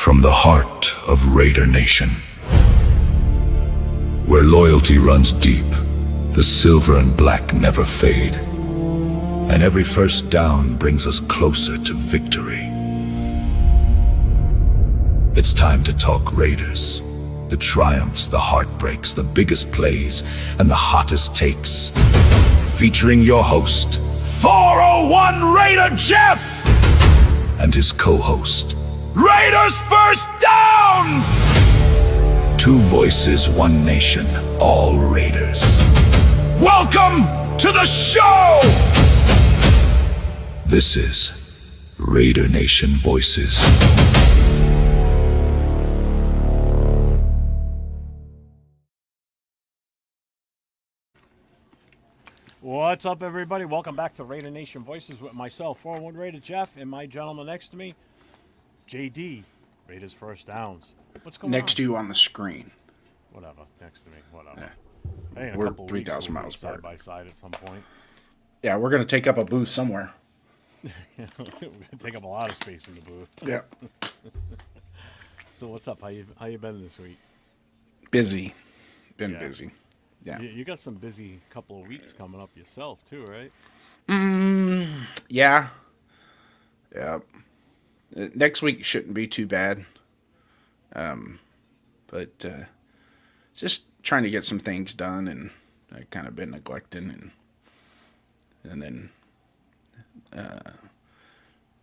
from the heart of Raider Nation, where loyalty runs deep, the silver and black never fade, and every first down brings us closer to victory. It's time to talk Raiders. The triumphs, the heartbreaks, the biggest plays, and the hottest takes. Featuring your host, 401 Raider Jeff! And his co-host, Raiders First Downs! Two voices, one nation, all Raiders. Welcome to the show! This is Raider Nation Voices. What's up, everybody? Welcome back to Raider Nation Voices with myself, 401 Raider Jeff, and my gentleman next to me, JD, Raiders First Downs. What's going on? Next to you on the screen. Whatever. Next to me. Whatever. Yeah. Hey, in a We're couple 3,000 weeks, miles side apart. by side at some point. Yeah, we're going to take up a booth somewhere. We're going to take up a lot of space in the booth. Yeah. So what's up? How you been this week? Busy. Been Yeah. busy. Yeah. You got some busy couple of weeks coming up yourself, too, right? Yeah. Yeah. Next week shouldn't be too bad. But just trying to get some things done, and I kind of been neglecting, and then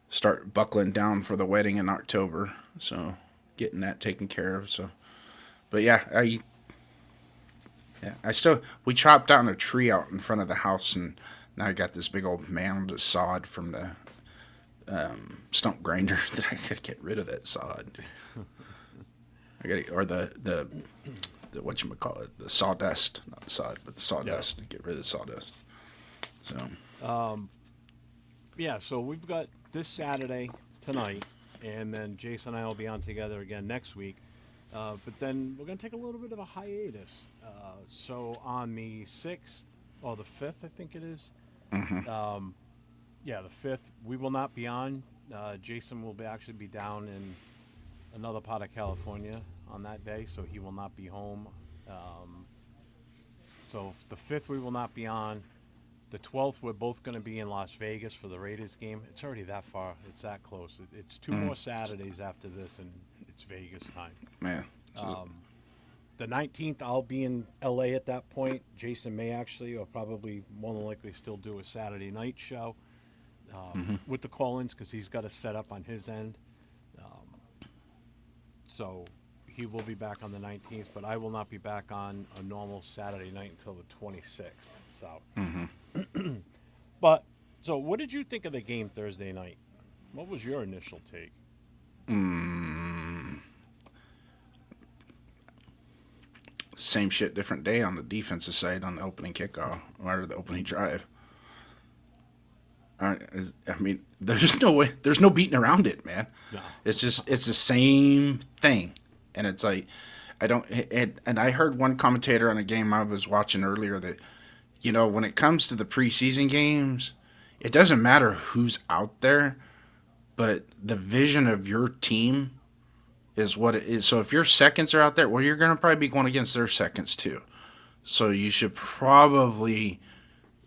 start buckling down for the wedding in October. So getting that taken care of. So, but yeah, we chopped down a tree out in front of the house, and now I got this big old mound of sod from the stump grinder that I gotta get rid of that sod. Or the whatchamacallit, the sawdust, not the sod, but the sawdust, to get rid of the sawdust. So. Yeah, so we've got this Saturday tonight, and then Jason and I will be on together again next week. But then we're going to take a little bit of a hiatus. So on the 6th, or the 5th, I think it is. Mm-hmm. Yeah, the 5th, we will not be on. Jason will actually be down in another part of California on that day, so he will not be home. So the 5th, we will not be on. The 12th, we're both going to be in Las Vegas for the Raiders game. It's already that far. It's that close. It's two more Saturdays after this, and it's Vegas time. Man. The 19th, I'll be in L.A. at that point. Jason may actually, or probably more than likely, still do a Saturday night show with the call-ins, because he's got to set up on his end. So he will be back on the 19th, but I will not be back on a normal Saturday night until the 26th. So, but so what did you think of the game Thursday night? What was your initial take? Same shit, different day on the defensive side on the opening kickoff or the opening drive. I mean, there's no way, there's no beating around it, man. No. It's the same thing, and it's like and I heard one commentator on a game I was watching earlier that, you know, when it comes to the preseason games, it doesn't matter who's out there, but the vision of your team is what it is. So if your seconds are out there, well, you're going to probably be going against their seconds too. So you should probably,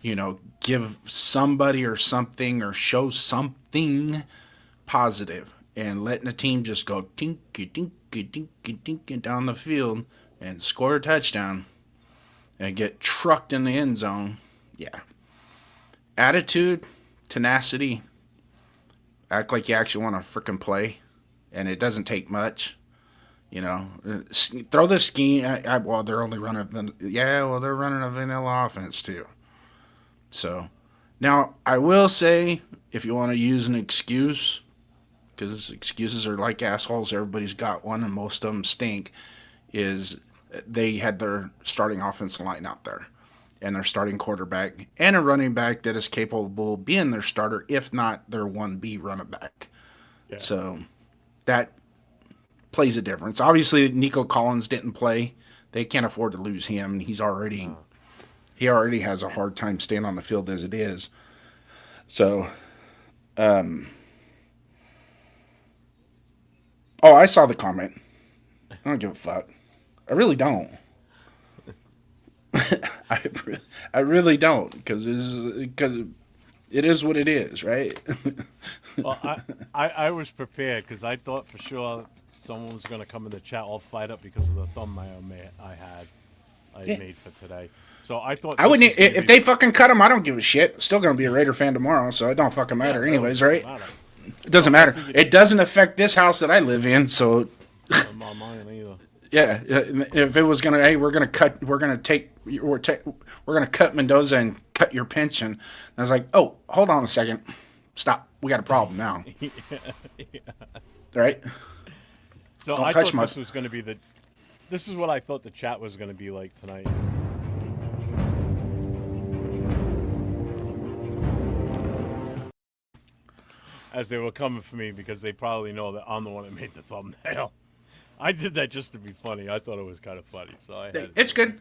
you know, give somebody or something or show something positive, and letting the team just go tinky, tinky, tinky, tinky down the field and score a touchdown and get trucked in the end zone. Yeah. Attitude, tenacity, act like you actually want to frickin' play, and it doesn't take much. You know, throw the scheme. Well, they're only running. They're running a vanilla offense too. So, now I will say, if you want to use an excuse, because excuses are like assholes, everybody's got one, and most of them stink, is they had their starting offensive line out there, and their starting quarterback, and a running back that is capable of being their starter, if not their 1B running back. Yeah. So that plays a difference. Obviously, Nico Collins didn't play. They can't afford to lose him. He already has a hard time staying on the field as it is. So Oh, I saw the comment. I don't give a fuck. I really don't. I really don't because it is what it is, right? Well, I was prepared because I thought for sure someone was going to come in the chat all fired up because of the thumbnail I Yeah. made for today. So I thought I this wouldn't was gonna if be- they fucking cut him. I don't give a shit. Still gonna be a Raider fan tomorrow, so it don't fucking Yeah, matter, really, anyways, doesn't right? matter. It doesn't No, I matter. figured- It doesn't affect this house that I live in, so I'm not mine either. yeah. If it was gonna, hey, we're gonna cut Mendoza and cut your pension. And I was like, oh, hold on a second, stop. We got a problem now, right? So Don't I touch thought my- this was going to be This is what I thought the chat was going to be like tonight. As they were coming for me because they probably know that I'm the one that made the thumbnail. I did that just to be funny. I thought it was kind of funny, so I had It's good.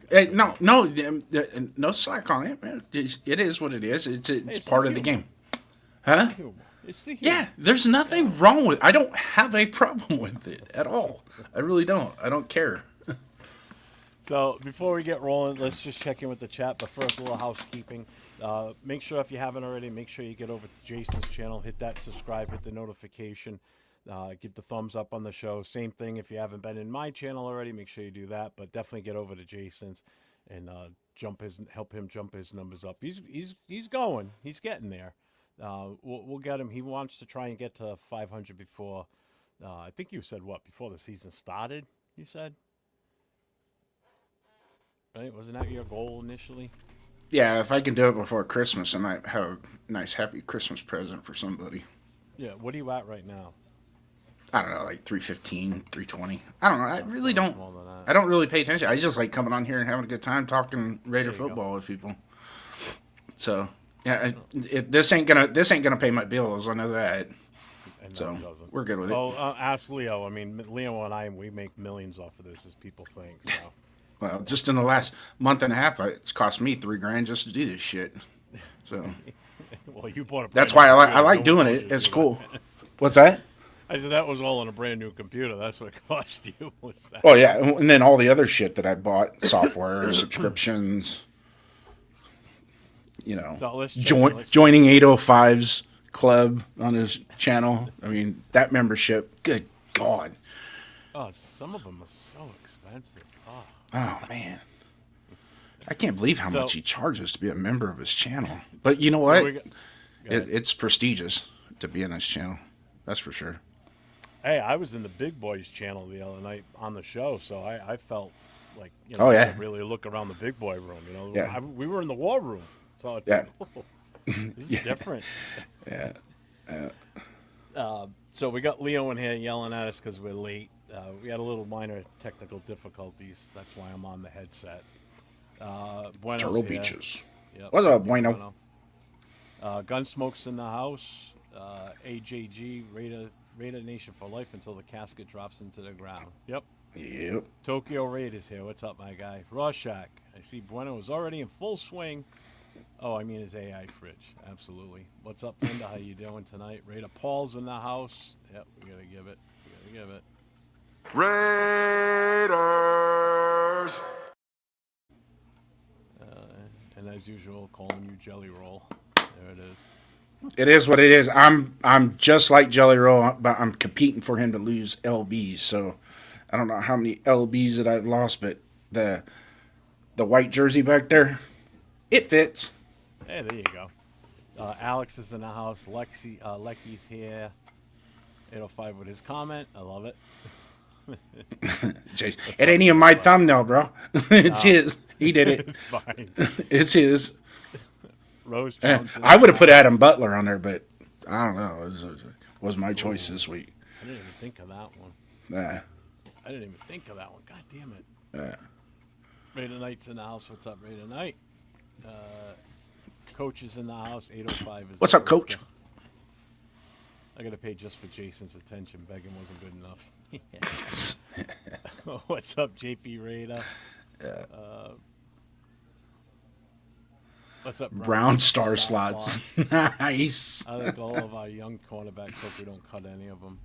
No slack on it, man. It is what it is. It's It's part the of the humor. game, huh? humor. It's the humor. Yeah, there's nothing wrong with. I don't have a problem with it at all. I really don't. I don't care. So before we get rolling, let's just check in with the chat. But first, a little housekeeping. Make sure if you haven't already, make sure you get over to Jason's channel, hit that subscribe, hit the notification, give the thumbs up on the show. Same thing if you haven't been in my channel already, make sure you do that. But definitely get over to Jason's and help him jump his numbers up. He's going. He's getting there. We'll get him. He wants to try and get to 500 before. I think you said what before the season started. You said. Right? Wasn't that your goal initially? Yeah, if I can do it before Christmas, I might have a nice, happy Christmas present for somebody. Yeah. What are you at right now? I don't know, like 315, 320. I don't know. I really don't. More than that. I don't really pay attention. I just like coming on here and having a good time talking Raider There you football go. with people. So yeah, this ain't gonna pay my bills. I know that. And no, So it doesn't. we're good with it. Oh, ask Leo. I mean, Leo and I, we make millions off of this, as people think. So. Well, just in the last month and a half, it's cost me $3,000 just to do this shit. So Well, you bought a. that's brand why new I like computer. doing No one it. told you It's to do cool. that. What's that? I said that was all on a brand new computer. That's what it cost you. Was that? Oh yeah, and then all the other shit that I bought, software, subscriptions. You know, So let's check join, in. Let's- joining 805's club on his channel. I mean, that membership. Good God. Oh, some of them are so expensive. Oh. Oh man, I can't believe how So- much he charges to be a member of his channel. But you know So what? we got- go ahead. It's prestigious to be in his channel. That's for sure. Hey, I was in the Big Boys channel the other night on the show, so I felt like Oh, yeah. I could really look around the Big Boy room. You know, Yeah. we were in the war room, so it's Yeah. like, oh, this is different. Yeah. So we got Leo in here yelling at us because we're late. We had a little minor technical difficulties. That's why I'm on the headset. Bueno's Turtle here. Beaches. Yep. What's up, Bueno? Gunsmoke's in the house. AJG, Raider Nation for life until the casket drops into the ground. Yep. Yep. Tokyo Raiders here. What's up, my guy? Rorschach. I see Bueno is already in full swing. Oh, I mean his AI fridge. Absolutely. What's up, Linda? How you doing tonight? Raider Paul's in the house. Yep, we gotta give it. Raiders! And as usual, calling you Jelly Roll. There it is. It is what it is. I'm just like Jelly Roll, but I'm competing for him to lose LBs. So I don't know how many LBs that I've lost, but the white jersey back there, it fits. Hey, there you go. Alex is in the house. Lecky's here. 805 with his comment. I love it. Jeez. It ain't even my thumbnail, bro. It's his. He did it. It's fine. It's his. Rose Eh, Townsend. I would have put Adam Butler on there, but I don't know. Was my choice this week. I didn't even think of that one. Nah. I didn't even think of that one. God damn it. Yeah. Raider Knight's in the house. What's up, Raider Knight? Coach is in the house. 805 is. What's the up, Coach? first guy. I got to pay just for Jason's attention. Begging wasn't good enough. What's up, JP Raider? What's up, Brown star slots. Nice. I think all of our young cornerbacks hope we don't cut any of them.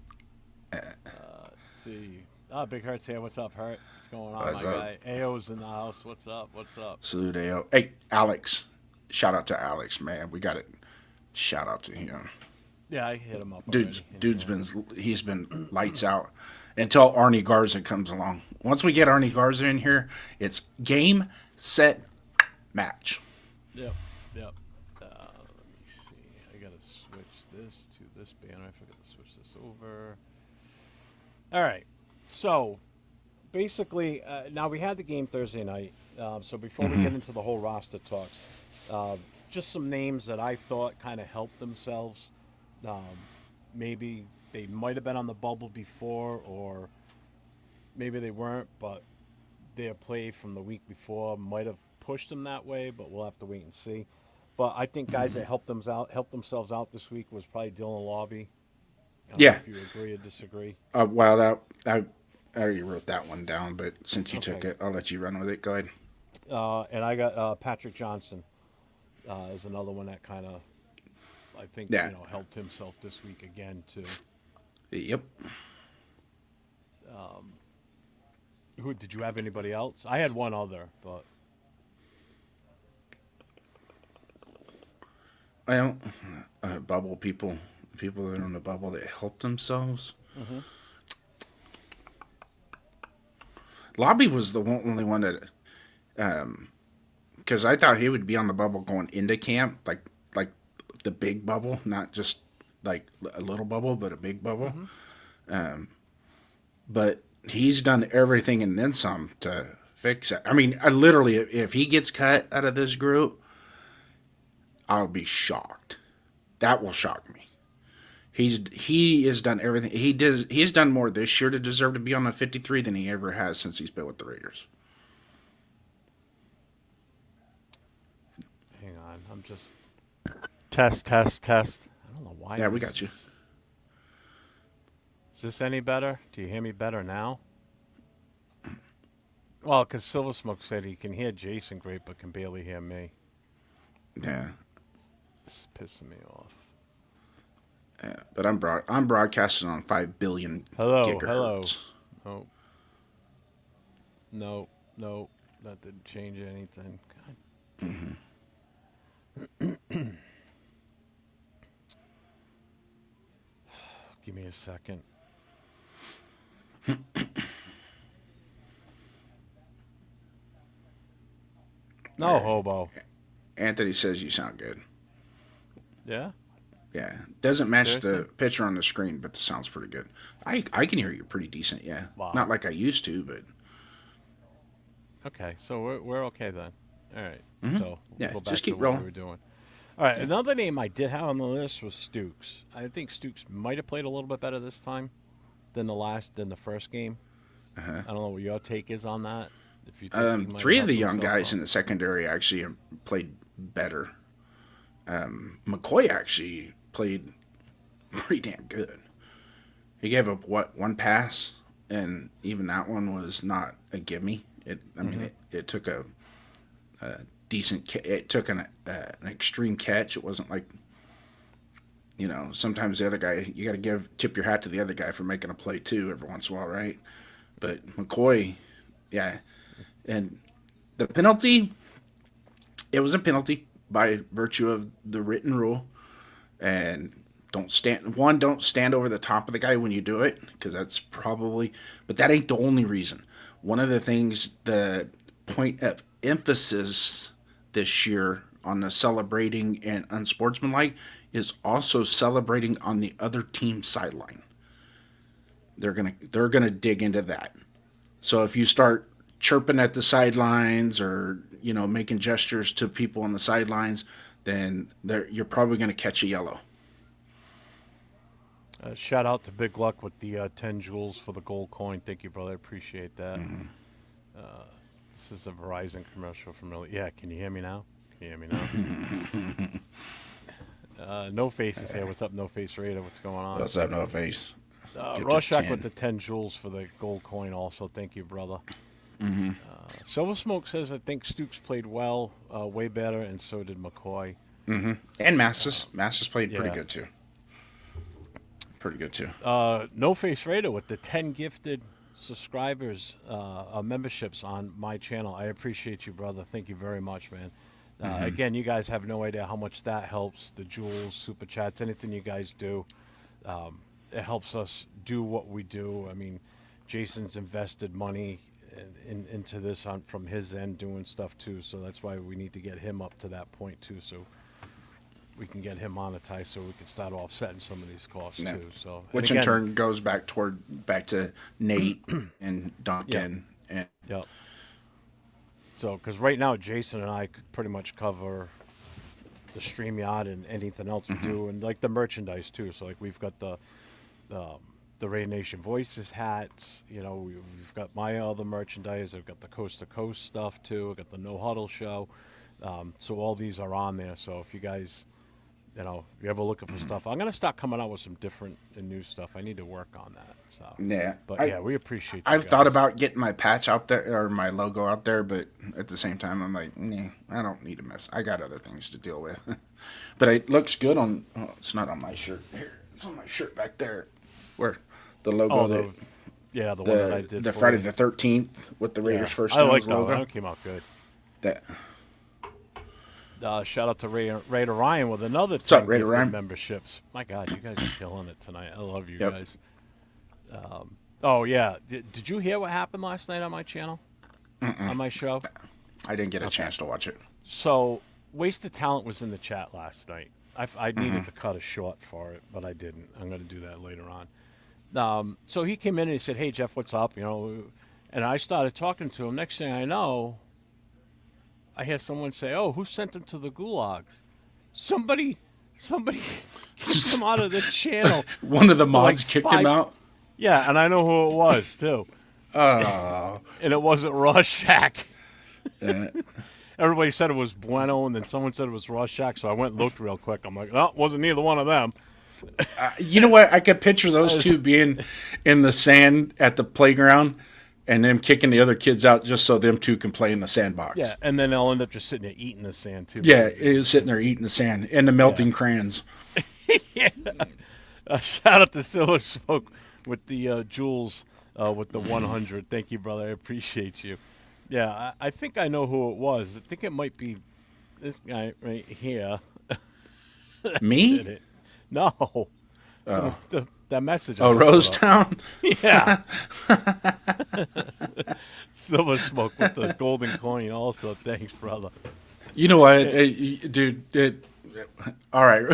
see. Big Hurt's here. What's up, Hurt? What's going on, What's my up? guy? AO's in the house. What's up? What's up? Salute AO. Hey, Alex. Shout out to Alex, man. We got it. Shout out to him. Yeah, I hit him up Dude's already. dude's been he's been lights out until Arnie Garza comes along. Once we get Arnie Garza in here, it's game, set, match. Yep, yep. Let me see. I gotta switch this to this banner. I forgot to switch this over. All right. So, basically, now we had the game Thursday night. So before we get into the whole roster talks, just some names that I thought kind of helped themselves. Maybe they might have been on the bubble before, or maybe they weren't, but their play from the week before might have pushed them that way, but we'll have to wait and see. But I think guys that helped themselves out this week was probably Dylan Lobby. I don't know if you agree or disagree. Well, I already wrote that one down, but since you took Okay. it, I'll let you run with it. Go ahead. And I got Patrick Johnson is another one that kind of, I think, Yeah. helped himself this week again too. Yep. Who did you have? Anybody else? I had one other, but Well, bubble people that are on the bubble that helped themselves. Lobby was the only one that, because I thought he would be on the bubble going into camp, like the big bubble, not just like a little bubble, but a big bubble. But he's done everything and then some to fix it. I mean, I literally, if he gets cut out of this group, I'll be shocked. That will shock me. He has done everything. He's done more this year to deserve to be on the 53 than he ever has since he's been with the Raiders. hang on, I'm just test. I don't know why. Yeah, we this got you. Is this any better? Do you hear me better now? Well, because Silver Smoke said he can hear Jason great, but can barely hear me. Yeah. It's pissing me off. Yeah, but I'm broadcasting on 5 billion gigahertz. Hello. No, that didn't change anything. God damn. Give me a second. No, hobo. Anthony says you sound good. Yeah? Yeah, doesn't match the Seriously? picture on the screen, but the sound's pretty good. I can hear you pretty decent. Yeah, Wow. not like I used to, but Okay, so we're okay then. All right. So Yeah, we'll go back just keep to what rolling. we were doing. All right, another name I did have on the list was Stooks. I think Stooks might have played a little bit better this time than the first game. I don't know what your take is on that. If you think he might have 3 of the helped young himself guys out. in the secondary actually played better. McCoy actually played pretty damn good. He gave up one pass, and even that one was not a gimme. It took a decent. It took an extreme catch. It wasn't like, sometimes the other guy, you got to tip your hat to the other guy for making a play too every once in a while, right? But McCoy, yeah, and the penalty, it was a penalty by virtue of the written rule, and don't stand over the top of the guy when you do it, because but that ain't the only reason. One of the things, the point of emphasis this year on the celebrating and unsportsmanlike is also celebrating on the other team's sideline. They're gonna dig into that. So if you start chirping at the sidelines or making gestures to people on the sidelines, then you're probably going to catch a yellow. Shout out to Big Luck with the 10 jewels for the gold coin. Thank you, brother. I appreciate that. This is a Verizon commercial from earlier. Yeah, can you hear me now? Can you hear me now? No Face is here. What's up, No Face Raider? What's going on? What's up, No Face? Get to Rorschach 10. with the 10 jewels for the gold coin also. Thank you, brother. Silver Smoke says, I think Stooks played well, way better, and so did McCoy. And Massis. Massis played pretty yeah. good too. pretty good too. No Face Raider with the 10 gifted subscribers, memberships on my channel. I appreciate you, brother. Thank you very much, man. Again, you guys have no idea how much that helps. The jewels, super chats, anything you guys do, it helps us do what we do. I mean, Jason's invested money into this from his end, doing stuff too. So that's why we need to get him up to that point too, so we can get him monetized, so we can start offsetting some of these costs too. So, which in turn goes back to Nate and Duncan. Yep. Yep. So, because right now Jason and I could pretty much cover the StreamYard and anything else we do, and like the merchandise too. So, like we've got the Ray Nation Voices hats. You know, we've got my other merchandise. I've got the Coast to Coast stuff too. I've got the No Huddle show. So all these are on there. So if you guys, you know, if you're ever looking for stuff, I'm gonna start coming out with some different and new stuff. I need to work on that. So yeah, but yeah, we appreciate you I've guys. thought about getting my patch out there or my logo out there, but at the same time, I'm like, nah, I don't need a mess. I got other things to deal with. But it looks good on. Oh, it's not on my shirt. Here, it's on my shirt back there. Where the logo? Oh, the one that I did. The for Friday you. the 13th with the Raiders first. I like that logo. one. That came out good. That. Shout out to Raider Ryan with another 10 up, Raider gifted Ryan? memberships. My God, you guys are killing it tonight. I love you Yep. guys. Oh yeah, did you hear what happened last night on my channel? On my show? I didn't get a chance to watch it. So, Wasted Talent was in the chat last night. I needed to cut a short for it, but I didn't. I'm going to do that later on. So he came in and he said, "Hey Jeff, what's up?" You know, and I started talking to him. Next thing I know, I hear someone say, "Oh, who sent him to the gulags?" Somebody kicked him out of the channel. One of the mods like kicked him out. Yeah, and I know who it was too. Oh. And it wasn't Rorschach. Everybody said it was Bueno, and then someone said it was Rorschach, so I went and looked real quick. I'm like, no, it wasn't neither one of them. You know what? I could picture those two being in the sand at the playground and them kicking the other kids out just so them two can play in the sandbox. Yeah, and then they'll end up just sitting there eating the sand, too. Yeah, he was sitting there eating the sand and the melting crayons. Yeah. Shout out to Silver Smoke with the Jules with the 100. Thank you, brother. I appreciate you. Yeah, I think I know who it was. I think it might be this guy right here. Me? Did it. No. Oh. That message. Oh, Rosetown? Yeah. Silver Smoke with the golden coin also. Thanks, brother. You know what, dude? All right.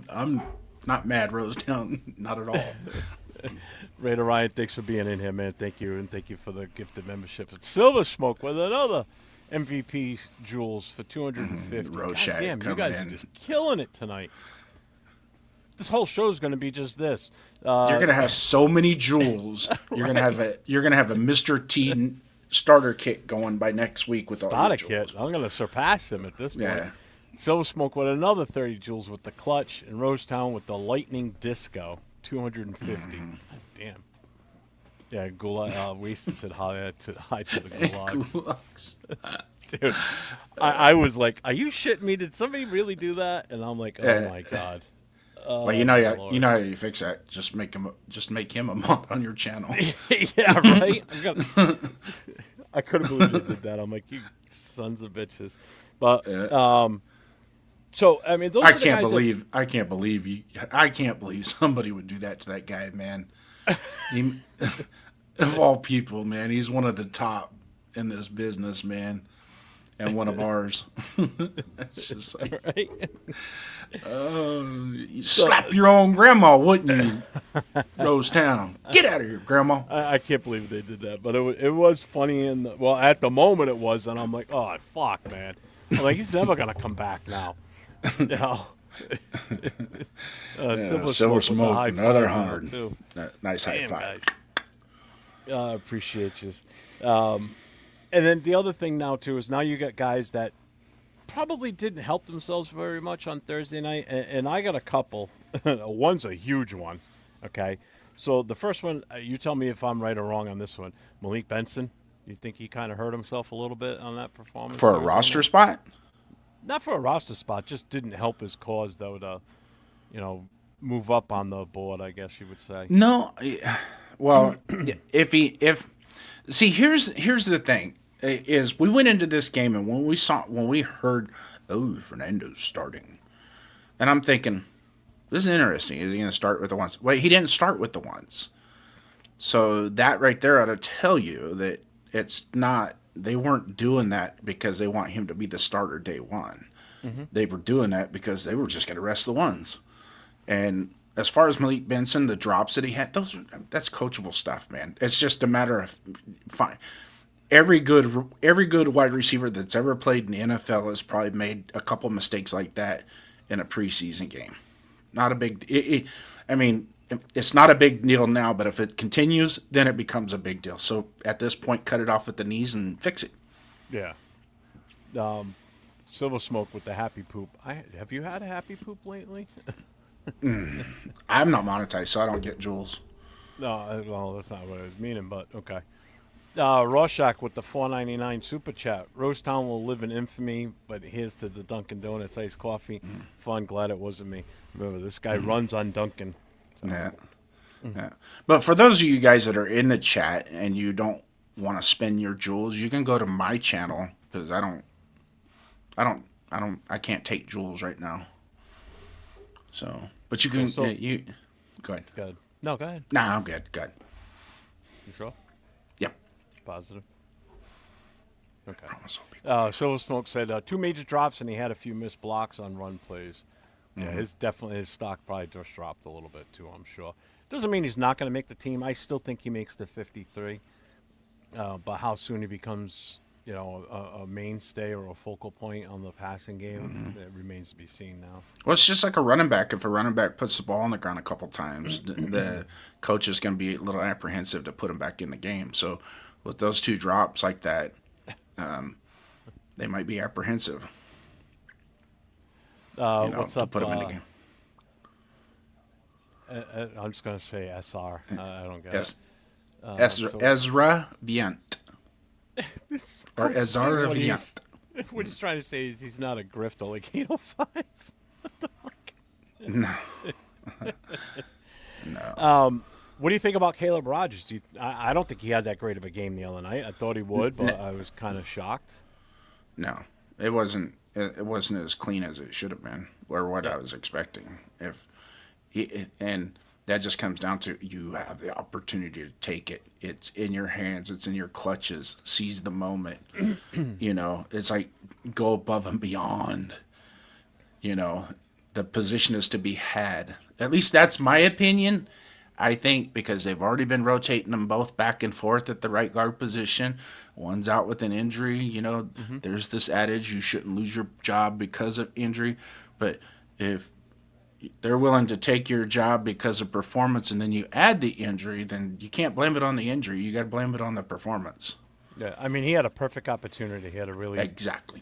I'm not mad, Rosetown. Not at all. Raider Ryan, thanks for being in here, man. Thank you, and thank you for the gifted membership. It's Silver Smoke with another MVP Jules for 250. Rorschach God damn, you coming guys in. are just killing it tonight. This whole show is going to be just this. You're gonna have so many jewels. You're gonna have a Mr. T starter kit going by next week with all Starter the jewels. kit. I'm going to surpass him at this point. Yeah. Silver Smoke with another 30 Jules with the clutch, and Rosetown with the lightning disco, 250. God damn. Yeah, Gulag. Wasted said hi to the Gulags. Gulags. Dude, I was like, "Are you shitting me? Did somebody really do that?" And I'm like, "Oh my god." Well, you know how you fix that. Just make him a mod on your channel. Yeah, right. I couldn't believe they did that. I'm like, "You sons of bitches." But so I mean, those I are the can't guys believe somebody would do that to that guy, man. He, of all people, man, he's one of the top in this business, man, and one of ours. It's just like, right? you slap your own grandma, wouldn't you, Rosetown? Get out of here, grandma. I can't believe they did that, but it was funny. Well, at the moment it was, and I'm like, oh fuck, man. I'm like, he's never gonna come back now. You know. Silver Smoke, with the another high five 100. too. Nice high Damn, five. guys. I appreciate you. And then the other thing now too is now you got guys that probably didn't help themselves very much on Thursday night, and I got a couple. One's a huge one. Okay, so the first one, you tell me if I'm right or wrong on this one. Malik Benson, you think he kind of hurt himself a little bit on that performance For a Thursday roster night? spot? Not for a roster spot, just didn't help his cause though to, move up on the board, I guess you would say. No, well, if see, here's the thing is we went into this game and when we heard, oh, Fernando's starting, and I'm thinking, this is interesting. Is he going to start with the ones? Wait, he didn't start with the ones. So that right there ought to tell you that it's not. They weren't doing that because they want him to be the starter day one. Mm-hmm. They were doing that because they were just going to rest the ones. And as far as Malik Benson, the drops that he had, that's coachable stuff, man. It's just a matter of fine. Every good wide receiver that's ever played in the NFL has probably made a couple mistakes like that in a preseason game. Not a big. I mean, it's not a big deal now, but if it continues, then it becomes a big deal. So at this point, cut it off at the knees and fix it. Yeah. Silver Smoke with the happy poop. Have you had a happy poop lately? I'm not monetized, so I don't get jewels. No, well, that's not what I was meaning, but okay. Rorschach with the $4.99 super chat. Rosetown will live in infamy, but here's to the Dunkin' Donuts iced coffee. Fun, glad it wasn't me. Remember, this guy runs on Dunkin'. So. Yeah. Yeah. But for those of you guys that are in the chat and you don't want to spend your jewels, you can go to my channel because I can't take jewels right now. So, but you can. You go ahead. Good. No, go ahead. Nah, I'm good. Good. You sure? Yep. Positive. Okay. Promise. Silver Smoke said 2 major drops and he had a few missed blocks on run plays. Yeah, his stock probably just dropped a little bit too, I'm sure. Doesn't mean he's not going to make the team. I still think he makes the 53. But how soon he becomes, a mainstay or a focal point on the passing game, it remains to be seen now. Well, it's just like a running back. If a running back puts the ball on the ground a couple times, the coach is going to be a little apprehensive to put him back in the game. So with those 2 drops like that, they might be apprehensive. What's up? Put him in the game. I'm just going to say SR. I don't get it. Ezra Viant. Or Ezra Viant. What he's trying to say is he's not a grifter like 805. What the fuck? No. No. What do you think about Caleb Rogers? I don't think he had that great of a game the other night. I thought he would, but I was kind of shocked. No, it wasn't. It wasn't as clean as it should have been, or what I was expecting. And that just comes down to you have the opportunity to take it. It's in your hands. It's in your clutches. Seize the moment. It's like go above and beyond. The position is to be had. At least that's my opinion. I think because they've already been rotating them both back and forth at the right guard position. One's out with an injury. There's this adage, you shouldn't lose your job because of injury. But if they're willing to take your job because of performance and then you add the injury, then you can't blame it on the injury. You got to blame it on the performance. Yeah, I mean, he had a perfect opportunity. He had a really... Exactly.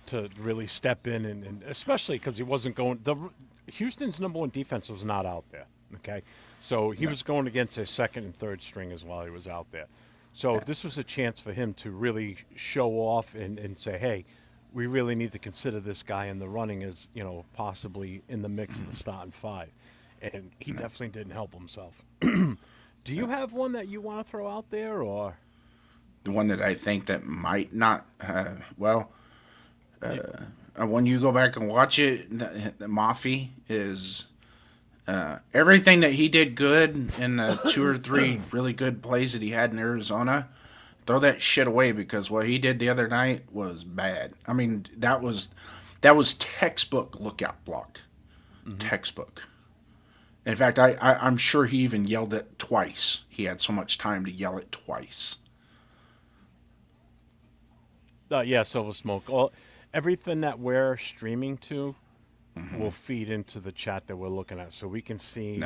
To really step in, and especially because he wasn't going... Houston's number 1 defense was not out there, okay? So he was going against his second and third stringers while he was out there. So this was a chance for him to really show off and say, hey, we really need to consider this guy in the running as, possibly in the mix of the starting 5. And he definitely didn't help himself. Do you have one that you want to throw out there, or? The one that I think that might not, when you go back and watch it, the Mafi is... everything that he did good in the 2 or 3 really good plays that he had in Arizona, throw that shit away because what he did the other night was bad. I mean, that was textbook lookout block. Textbook. In fact, I'm sure he even yelled it twice. He had so much time to yell it twice. Yeah, Silver Smoke. Well, everything that we're streaming to will feed into the chat that we're looking at, so we can see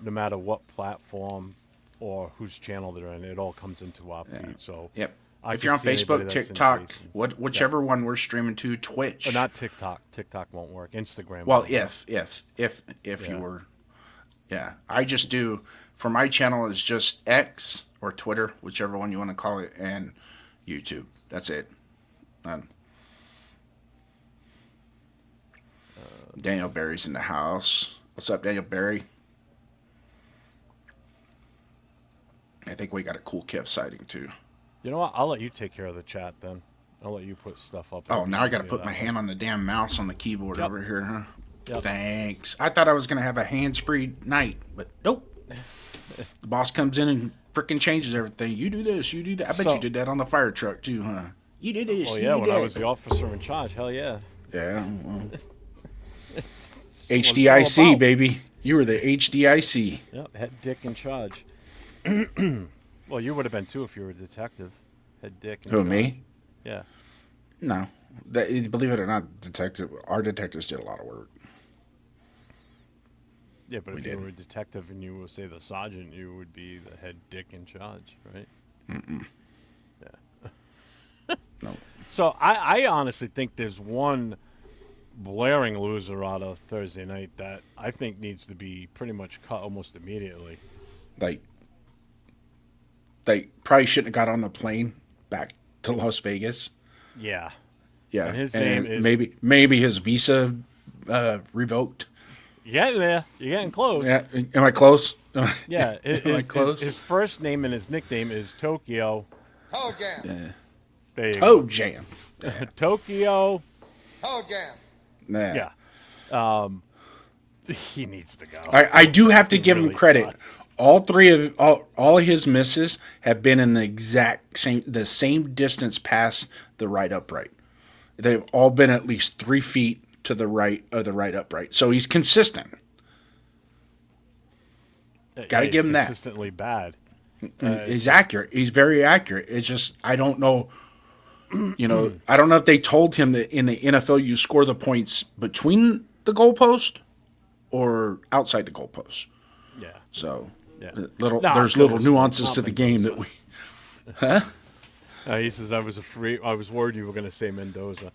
no matter what platform or whose channel they're in, it all comes into our feed. So yep. If you're on Facebook, TikTok, whichever one we're streaming to, Twitch. Not TikTok. TikTok won't work. Instagram. Well, if you were, I just do for my channel is just X or Twitter, whichever one you want to call it, and YouTube. That's it. Daniel Barry's in the house. What's up, Daniel Barry? I think we got a cool Kev sighting too. You know what? I'll let you take care of the chat then. I'll let you put stuff up. Oh, now I got to Easier put that my way. hand on the damn mouse on the keyboard Yep. over here, huh? Yep. Thanks. I thought I was going to have a hands-free night, but nope. The boss comes in and frickin' changes everything. You do this, you do that. I bet So- you did that on the fire truck too, huh? You did this, Oh you yeah, did when that. I was the officer in charge, hell yeah. Yeah. Well. That's what it's all HDIC, about. baby. You were the HDIC. Yep, head dick in charge. Well, you would have been too if you were a detective. Head dick in Who, charge. me? Yeah. No. Believe it or not, our detectives did a lot of work. Yeah, but We if you did. were a detective and you were, say, the sergeant, you would be the head dick in charge, right? Yeah. No. So I honestly think there's one blaring loser out of Thursday night that I think needs to be pretty much cut almost immediately. Like, they probably shouldn't have got on the plane back to Las Vegas. Yeah. Yeah. And his name is- maybe his visa revoked. You're getting there. You're getting close. Yeah. Am I close? Yeah. Am I close? His first name and his nickname is Tokyo. Ho jam. Yeah. There you Oh, go. jam. Tokyo. Ho jam. Nah. Yeah. He needs to go. I do have to He give him really credit. does. All of his misses have been in the same distance past the right upright. They've all been at least 3 feet to the right of the right upright. So he's consistent. Gotta He's give him that. consistently bad. He's accurate. He's very accurate. It's just I don't know. I don't know if they told him that in the NFL you score the points between the goalpost or outside the goalpost. Yeah. So Yeah. there's No, little it's nuances not to the like game Mendoza. that we. He says I was worried you were going to say Mendoza.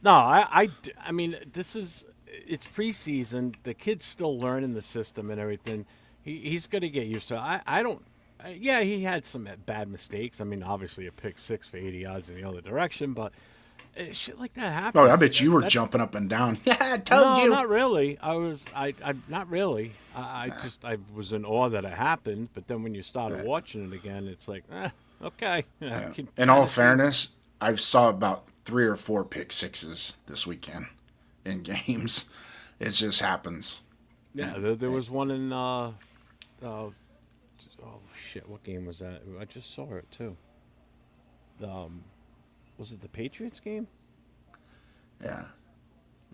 No, I mean it's preseason. The kid's still learning the system and everything. He's going to get used to it. I don't. Yeah, he had some bad mistakes. I mean, obviously a pick six for 80 yards in the other direction, but shit like that happens. Oh, I bet you were That's- jumping up and down. Yeah, I told No, you. not really. I not really. I was in awe that it happened, but then when you started watching it again, it's like, okay. I can In all kinda see- fairness, I saw about 3 or 4 pick sixes this weekend in games. It just happens. Yeah, there was one in. Oh shit! What game was that? I just saw it too. Was it the Patriots game? Yeah.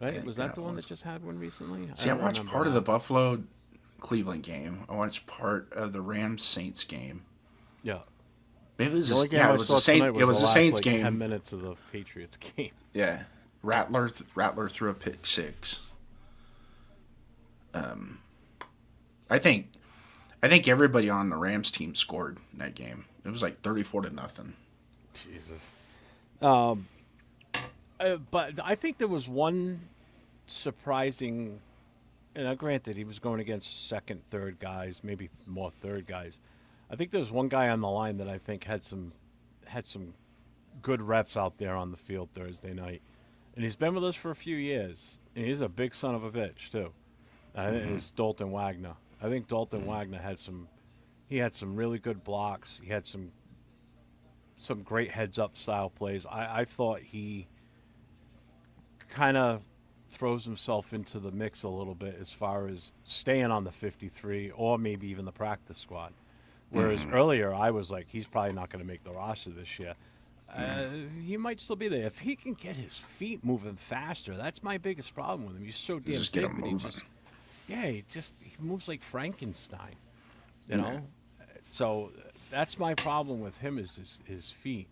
Right? think Was that that the one was. that just had one recently? See, I don't watched remember part of the that. Buffalo Cleveland game. I watched part of the Rams Saints game. Yeah. Maybe it was The only game yeah, I it was saw the Saints. tonight It was the the last, Saints like, game. 10 minutes of the Patriots game. Yeah, Rattler threw a pick six. I think everybody on the Rams team scored in that game. It was like 34-0. Jesus. But I think there was one surprising, and granted, he was going against second, third guys, maybe more third guys. I think there was one guy on the line that I think had some good reps out there on the field Thursday night, and he's been with us for a few years, and he's a big son of a bitch too. I think it's Dalton Wagner. I think Dalton Wagner had some really good blocks. He had some great heads-up style plays. I thought he kind of throws himself into the mix a little bit as far as staying on the 53 or maybe even the practice squad. Whereas earlier I was like, he's probably not going to make the roster this year. He might still be there. If he can get his feet moving faster, that's my biggest problem with him. He's so damn Just get big, him but he moving. he moves like Frankenstein, you know? So that's my problem with him is his feet.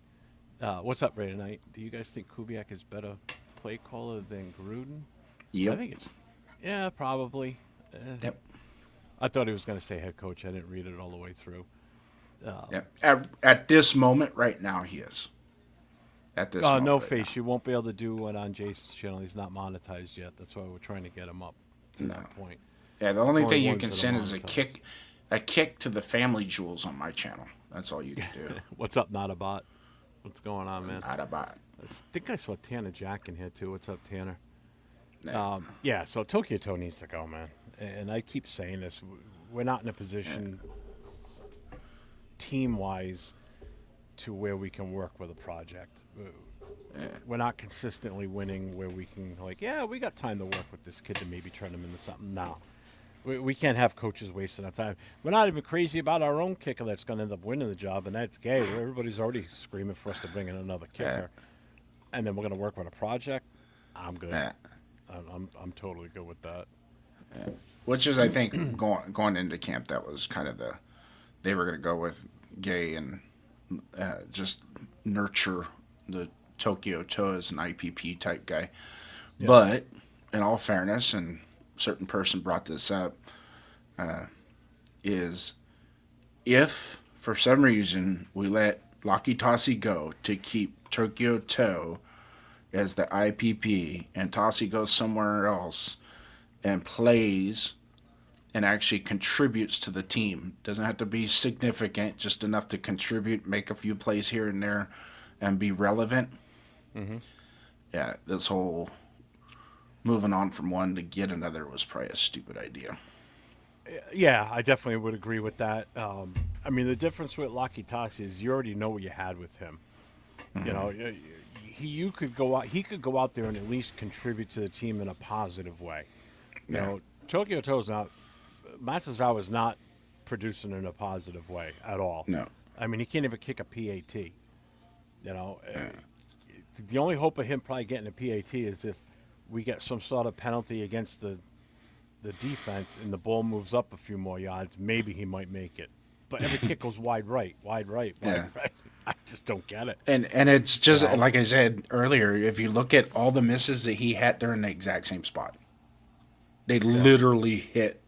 What's up, Ray, tonight? Do you guys think Kubiak is better play caller than Gruden? Yep. I think yeah, probably. Yep. I thought he was going to say head coach. I didn't read it all the way through. Yep. At this moment, right now, he is. At this. Oh, moment no right face. You won't be able to do it on Jason's channel. He's not monetized yet. That's why we're trying to get him up to that point. now. Yeah. The only only thing you ones can that are send is monetized. a kick to the family jewels on my channel. That's all you can do. What's up, not a bot? What's going on, man? Not a bot. I think I saw Tanner Jack in here too. What's up, Tanner? Yeah, so Tokyo Toe needs to go, man. and I keep saying this, we're not in a position team-wise to where we can work with a project. We're not consistently winning where we can, like, yeah, we got time to work with this kid to maybe turn him into something. No. We can't have coaches wasting our time. We're not even crazy about our own kicker that's going to end up winning the job, and that's Gay. Everybody's already screaming for us to bring in another kicker. And then we're going to work with a project. I'm good. I'm totally good with that. Which is, I think, going into camp, that was kind of they were going to go with Gay and just nurture the Tokyo Toe as an IPP type guy. Yeah. But in all fairness, and a certain person brought this up, is if for some reason we let Laki Tassi go to keep Tokyo Toe as the IPP and Tassi goes somewhere else and plays and actually contributes to the team. Doesn't have to be significant, just enough to contribute, make a few plays here and there, and be relevant. Mm-hmm. Yeah, this whole moving on from one to get another was probably a stupid idea. Yeah, I definitely would agree with that. I mean, the difference with Laki Tassi is you already know what you had with him. Mm-hmm. You know, he could go out there and at least contribute to the team in a positive way. You know, Tokyo Toe's not, Matsuzawa's not producing in a positive way at all. No. I mean, he can't even kick a PAT. You know, the only hope of him probably getting a PAT is if we get some sort of penalty against the defense and the ball moves up a few more yards, maybe he might make it. But every kick goes wide right. I just don't get it. And it's just, like I said earlier, if you look at all the misses that he had, they're in the exact same spot. They literally hit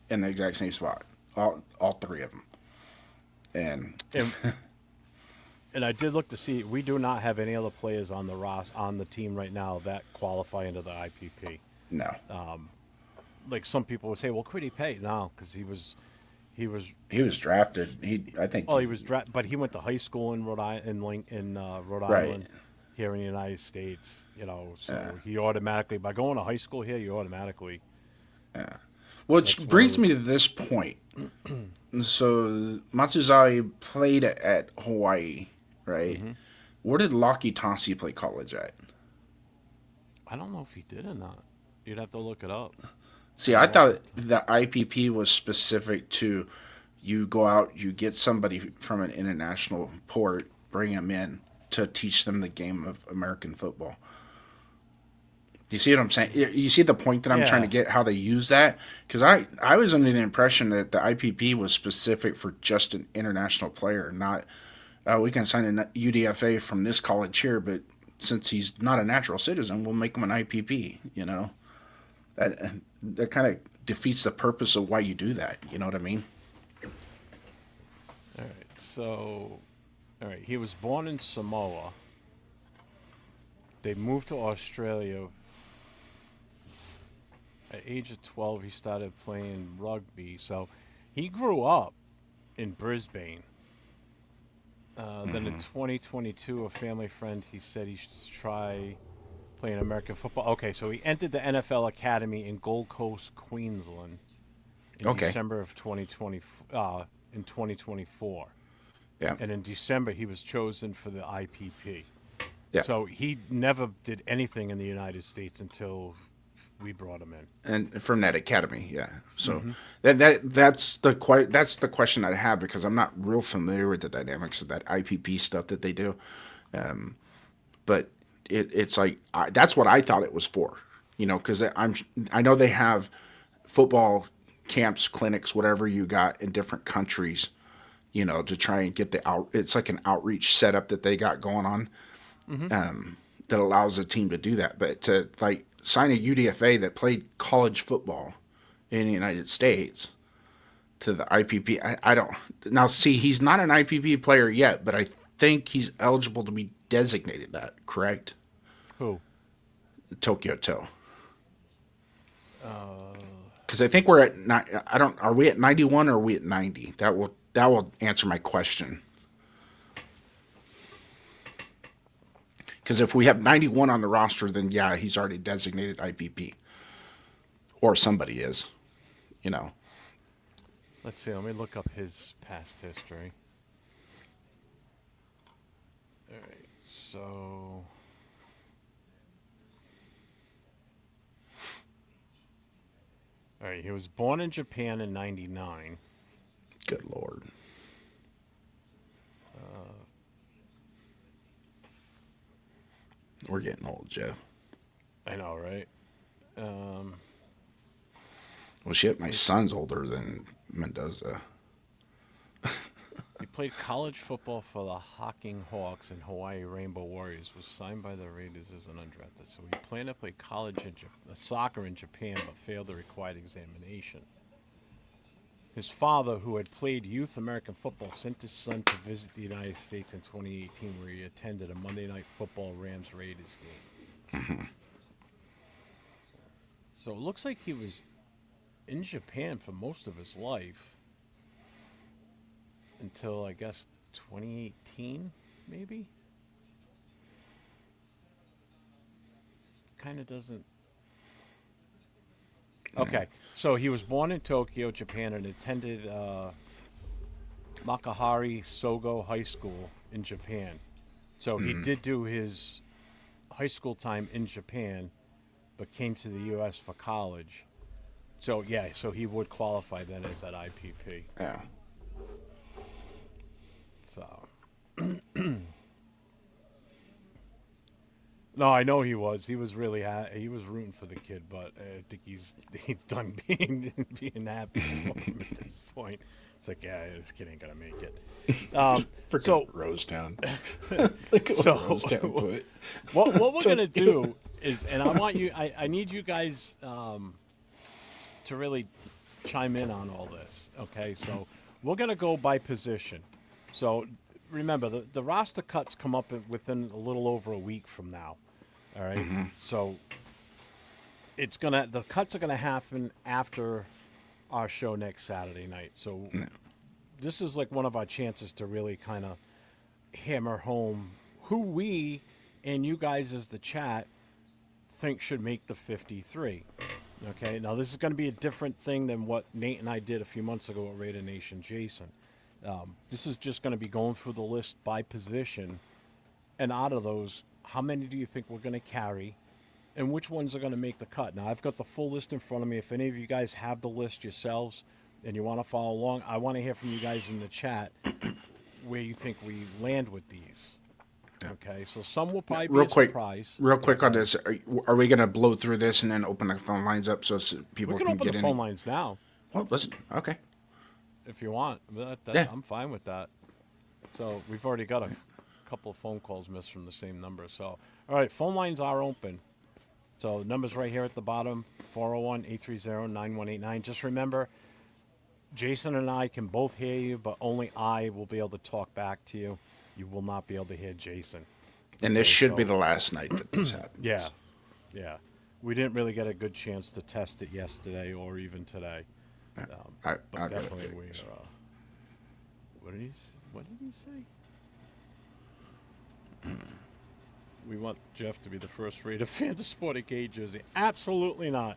in the exact same spot, all three of them. And I did look to see, we do not have any other players on the team right now that qualify into the IPP. No. Like some people would say, well, could he pay? No, because he was drafted. He was drafted, but he went to high school in Rhode Island, here in the United States. You know, so he automatically, by going to high school here, you automatically. Yeah. Which brings me to this point. So Matsuzawa played at Hawaii, right? Mm-hmm. Where did Laki Tassi play college at? I don't know if he did or not. You'd have to look it up. See, I thought the IPP was specific to you go out, you get somebody from an international port, bring them in to teach them the game of American football. Do you see what I'm saying? You see the point that I'm trying to get, how they use that? Because I was under the impression that the IPP was specific for just an international player, not we can sign a UDFA from this college here, but since he's not a natural citizen, we'll make him an IPP, you know? That kind of defeats the purpose of why you do that. You know what I mean? All right. So, he was born in Samoa. They moved to Australia. At age of 12, he started playing rugby. So, he grew up in Brisbane. Then in 2022, a family friend, he said he should try playing American football. Okay, so he entered the NFL Academy in Gold Coast, Queensland in December of 2024. Yeah. And in December, he was chosen for the IPP. Yeah. So he never did anything in the United States until we brought him in. And from that academy, yeah. So that's the question I have, because I'm not real familiar with the dynamics of that IPP stuff that they do. But it's like that's what I thought it was for, you know, because I know they have football camps, clinics, whatever you got in different countries, you know, to try and get it's like an outreach setup that they got going on, that allows the team to do that. But to like sign a UDFA that played college football in the United States to the IPP, I don't. Now, see, he's not an IPP player yet, but I think he's eligible to be designated that, correct? Who? Tokyo Toe. Because I think we're at are we at 91 or are we at 90? That will answer my question. Because if we have 91 on the roster, then yeah, he's already designated IPP, or somebody is. you know. Let's see. Let me look up his past history. All right. So. All right. He was born in Japan in '99. Good Lord. We're getting old, Joe. I know, right? Well, shit, my son's older than Mendoza. He played college football for the Hawking Hawks and Hawaii Rainbow Warriors. Was signed by the Raiders as an undrafted. So he planned to play soccer in Japan, but failed the required examination. His father, who had played youth American football, sent his son to visit the United States in 2018, where he attended a Monday Night Football Rams-Raiders game. Mm-hmm. So it looks like he was in Japan for most of his life until, I guess, 2018, maybe? Kind of doesn't... Okay, so he was born in Tokyo, Japan, and attended Makahari Sogo High School in Japan. So he did do his high school time in Japan, but came to the U.S. for college. So, yeah, so he would qualify then as that IPP. Yeah. So... No, I know he was. He was really he was rooting for the kid, but I think he's done being happy for him at this point. It's like, yeah, this kid ain't gonna make it. So Rosetown. so what we're gonna do is, and I want you, I need you guys to really chime in on all this. Okay, so we're gonna go by position. So remember, the roster cuts come up within a little over a week from now. All right. Mm-hmm. So the cuts are gonna happen after our show next Saturday night. So this is like one of our chances to really kind of hammer home who we and you guys as the chat think should make the 53. Okay. Now this is going to be a different thing than what Nate and I did a few months ago at Raider Nation Jason. This is just going to be going through the list by position, and out of those, how many do you think we're going to carry, and which ones are going to make the cut? Now, I've got the full list in front of me. If any of you guys have the list yourselves and you want to follow along, I want to hear from you guys in the chat where you think we land with these. Okay, so some will probably be a surprise. Real quick on this, are we going to blow through this and then open the phone lines up so people We can open get the in? phone lines now. Well, listen, okay. If you want. Yeah. I'm fine with that. So we've already got a couple of phone calls missed from the same number. So, all right, phone lines are open. So number's right here at the bottom, 401-830-9189. Just remember, Jason and I can both hear you, but only I will be able to talk back to you. You will not be able to hear Jason. And this should be the last night that this happens. Yeah. Yeah. We didn't really get a good chance to test it yesterday or even today. I But got it definitely fixed. what did he say? We want Jeff to be the first Raider fan to sport a K jersey. Absolutely not.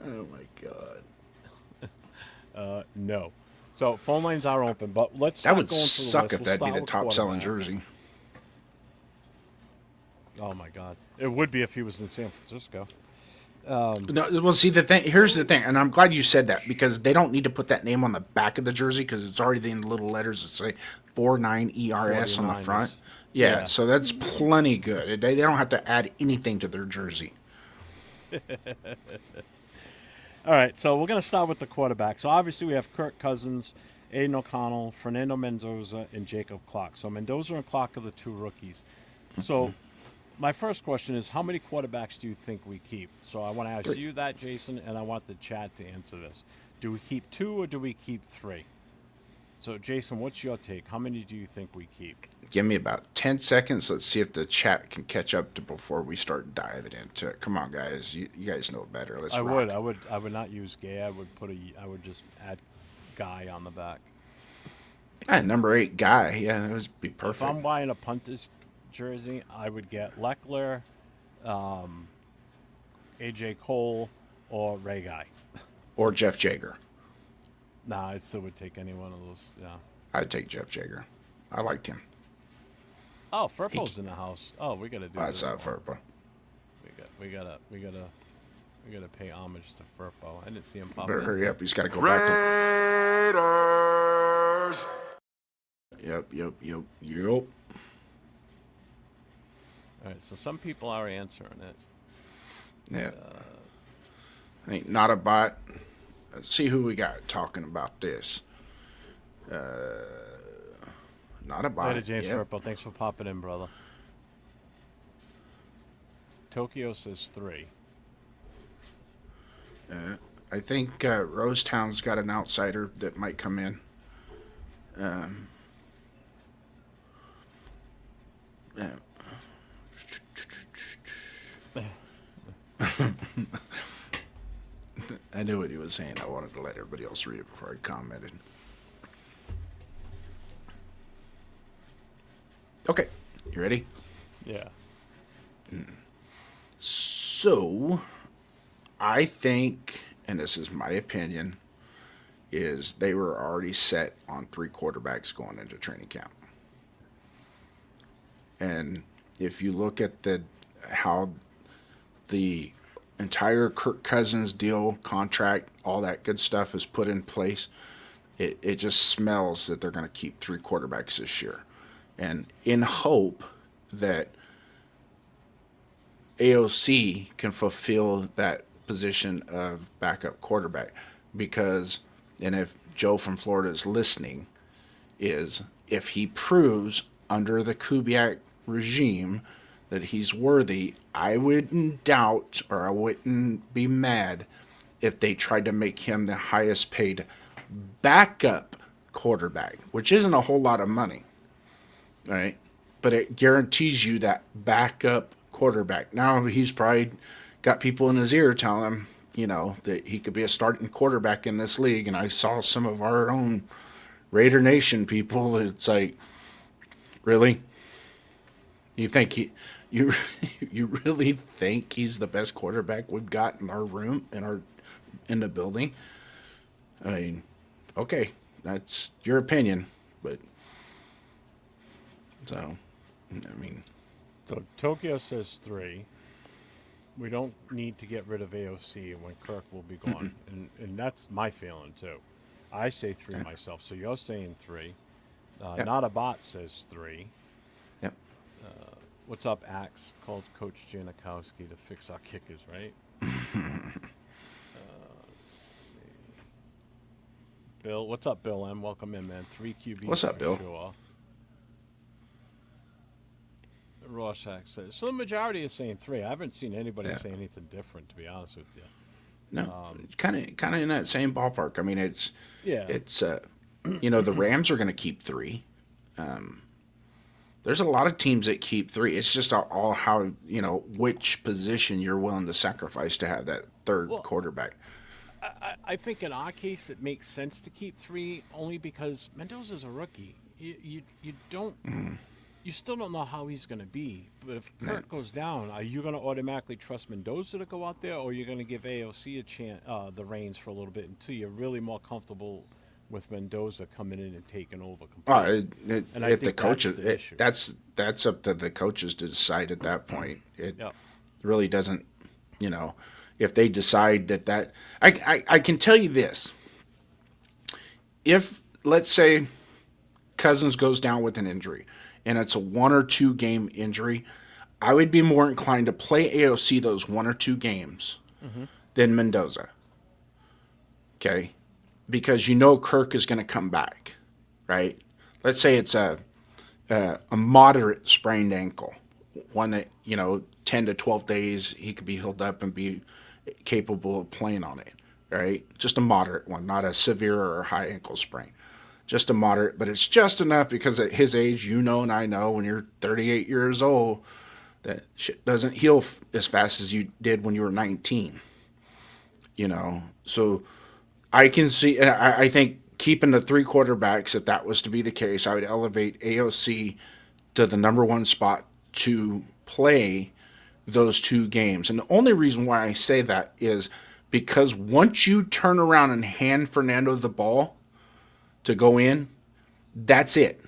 Oh my God. No. So phone lines are open, but let's That start would going through the suck list. if We'll that'd be start the with top selling quarterbacks. jersey. Oh my God, it would be if he was in San Francisco. No, well, see, here's the thing, and I'm glad you said that because they don't need to put that name on the back of the jersey because it's already in the little letters that say 49 ERS on the 49ers. front. Yeah, Yeah. so that's plenty good. They don't have to add anything to their jersey. All right, so we're going to start with the quarterback. So obviously we have Kirk Cousins, Aidan O'Connell, Fernando Mendoza, and Jacob Clark. So Mendoza and Clark are the two rookies. So my first question is, how many quarterbacks do you think we keep? So I want to ask you that, Jason, and I want the chat to answer this. Do we keep 2 or do we keep 3? So, Jason, what's your take? How many do you think we keep? Give me about 10 seconds. Let's see if the chat can catch up to before we start diving into it. Come on, guys. You guys know better. Let's rock. I would not use gay. I would just add guy on the back. Number 8 guy. Yeah, that would be If perfect. I'm buying a punter's jersey, I would get Leckler, AJ Cole, or Ray Guy. Or Jeff Jager. Nah, I still would take any one of those. Yeah. I'd take Jeff Jager. I liked him. Oh, Furpo's in the house. Oh, we gotta do. I saw Furpo. We gotta pay homage to Furpo. I didn't see him pop Better in. hurry up. He's got to go back to. Raiders. Yep. All right, so some people are answering it. Yeah. Ain't not a bot. Let's see who we got talking about this. Not a bot. Later, James Yep. Furpo. Thanks for popping in, brother. Tokyo says 3. I think Rosetown's got an outsider that might come in. Yeah. I knew what he was saying. I wanted to let everybody else read it before I commented. Okay, you ready? Yeah. So, I think, and this is my opinion, is they were already set on 3 quarterbacks going into training camp. And if you look at how the entire Kirk Cousins deal, contract, all that good stuff is put in place, it just smells that they're going to keep 3 quarterbacks this year. And in hope that AOC can fulfill that position of backup quarterback. Because, and if Joe from Florida is listening, is if he proves under the Kubiak regime that he's worthy, I wouldn't doubt or I wouldn't be mad if they tried to make him the highest paid backup quarterback, which isn't a whole lot of money, right? But it guarantees you that backup quarterback. Now he's probably got people in his ear telling him, you know, that he could be a starting quarterback in this league. And I saw some of our own Raider Nation people. It's like, really? You think you really think he's the best quarterback we've got in our room, in the building? I mean, okay, that's your opinion, but so, I mean. So Tokyo says 3. We don't need to get rid of AOC when Kirk will be gone. And that's my feeling, too. I say 3 myself, so you're saying 3. Not a bot says 3. Yep. What's up, Axe? Called Coach Janikowski to fix our kickers, right? Let's see. Bill, what's up, Bill M? Welcome in, man. 3 QBs. What's up, for Bill? Sure. Rorschach says, so the majority is saying 3. I haven't seen anybody say anything different, to be honest with you. No, kind of in that same ballpark. I mean, it's the Rams are going to keep 3. There's a lot of teams that keep 3. It's just all how, which position you're willing to sacrifice to have that third quarterback. I think in our case it makes sense to keep 3 only because Mendoza's a rookie. You don't. You still don't know how he's going to be. But if Kirk goes down, are you going to automatically trust Mendoza to go out there, or are you going to give AOC a chance, the reins for a little bit until you're really more comfortable with Mendoza coming in and taking over completely? If the coaches, that's up to the coaches to decide at that point. It really doesn't, if they decide that I can tell you this. If, let's say, Cousins goes down with an injury, and it's a 1 or 2 game injury, I would be more inclined to play AOC those 1 or 2 games than Mendoza. Okay? Because Kirk is going to come back, right? Let's say it's a moderate sprained ankle, one that, 10 to 12 days he could be healed up and be capable of playing on it, right? Just a moderate one, not a severe or high ankle sprain. Just a moderate, but it's just enough because at his age, and I know when you're 38 years old, that shit doesn't heal as fast as you did when you were 19. So I can see, I think keeping the 3 quarterbacks, if that was to be the case, I would elevate AOC to the number 1 spot to play those 2 games. And the only reason why I say that is because once you turn around and hand Fernando the ball to go in, that's it.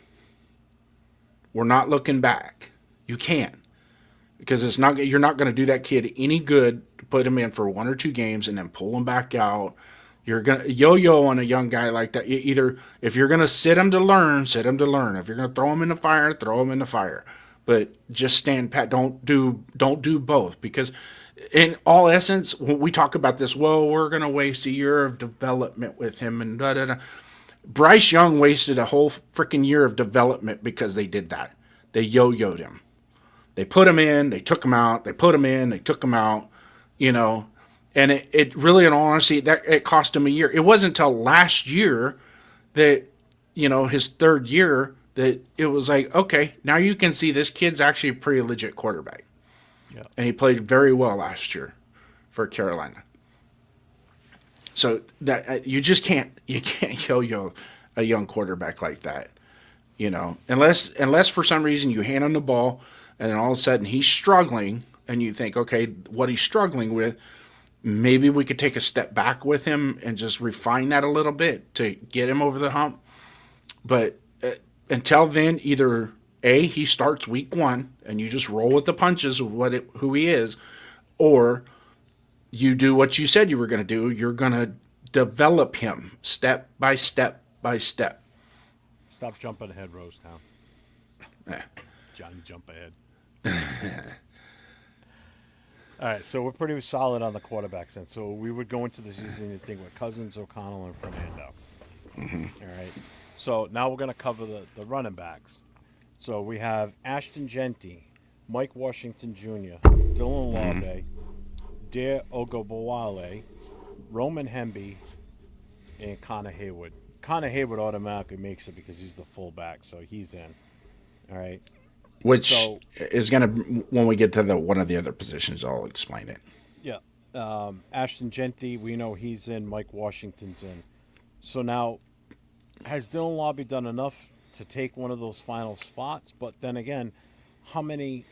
We're not looking back. You can't. Because you're not going to do that kid any good to put him in for 1 or 2 games and then pull him back out. You're going to yo-yo on a young guy like that. Either if you're going to sit him to learn, sit him to learn. If you're going to throw him in the fire, throw him in the fire. But just stand pat. Don't do both. Because in all essence, when we talk about this, well, we're going to waste a year of development with him and da-da-da. Bryce Young wasted a whole freaking year of development because they did that. They yo-yoed him. They put him in, they took him out. They put him in, they took him out. And it really, in all honesty, that it cost him a year. It wasn't until last year that, his 3rd year, that it was like, okay, now you can see this kid's actually a pretty legit quarterback. Yeah. And he played very well last year for Carolina. So that you can't yo-yo a young quarterback like that, unless for some reason you hand him the ball and then all of a sudden he's struggling and you think, okay, what he's struggling with, maybe we could take a step back with him and just refine that a little bit to get him over the hump. But until then, either A, he starts week 1 and you just roll with the punches of who he is, or you do what you said you were going to do. You're going to develop him step by step by step. Stop jumping ahead, Rosetown. Johnny, jump ahead. All right, so we're pretty solid on the quarterbacks then. So we would go into the season and think with Cousins, O'Connell, and Fernando. Mm-hmm. All right. So now we're going to cover the running backs. So we have Ashton Genty, Mike Washington Jr., Dylan Larbe, Dare Ogobowale, Roman Hemby, and Connor Haywood. Connor Haywood automatically makes it because he's the fullback, so he's in. All right. Which is going to, when we get to one of the other positions, I'll explain it. Yeah. Ashton Genty, we know he's in. Mike Washington's in. So now, has Dylan Larbe done enough to take one of those final spots? But then again, how many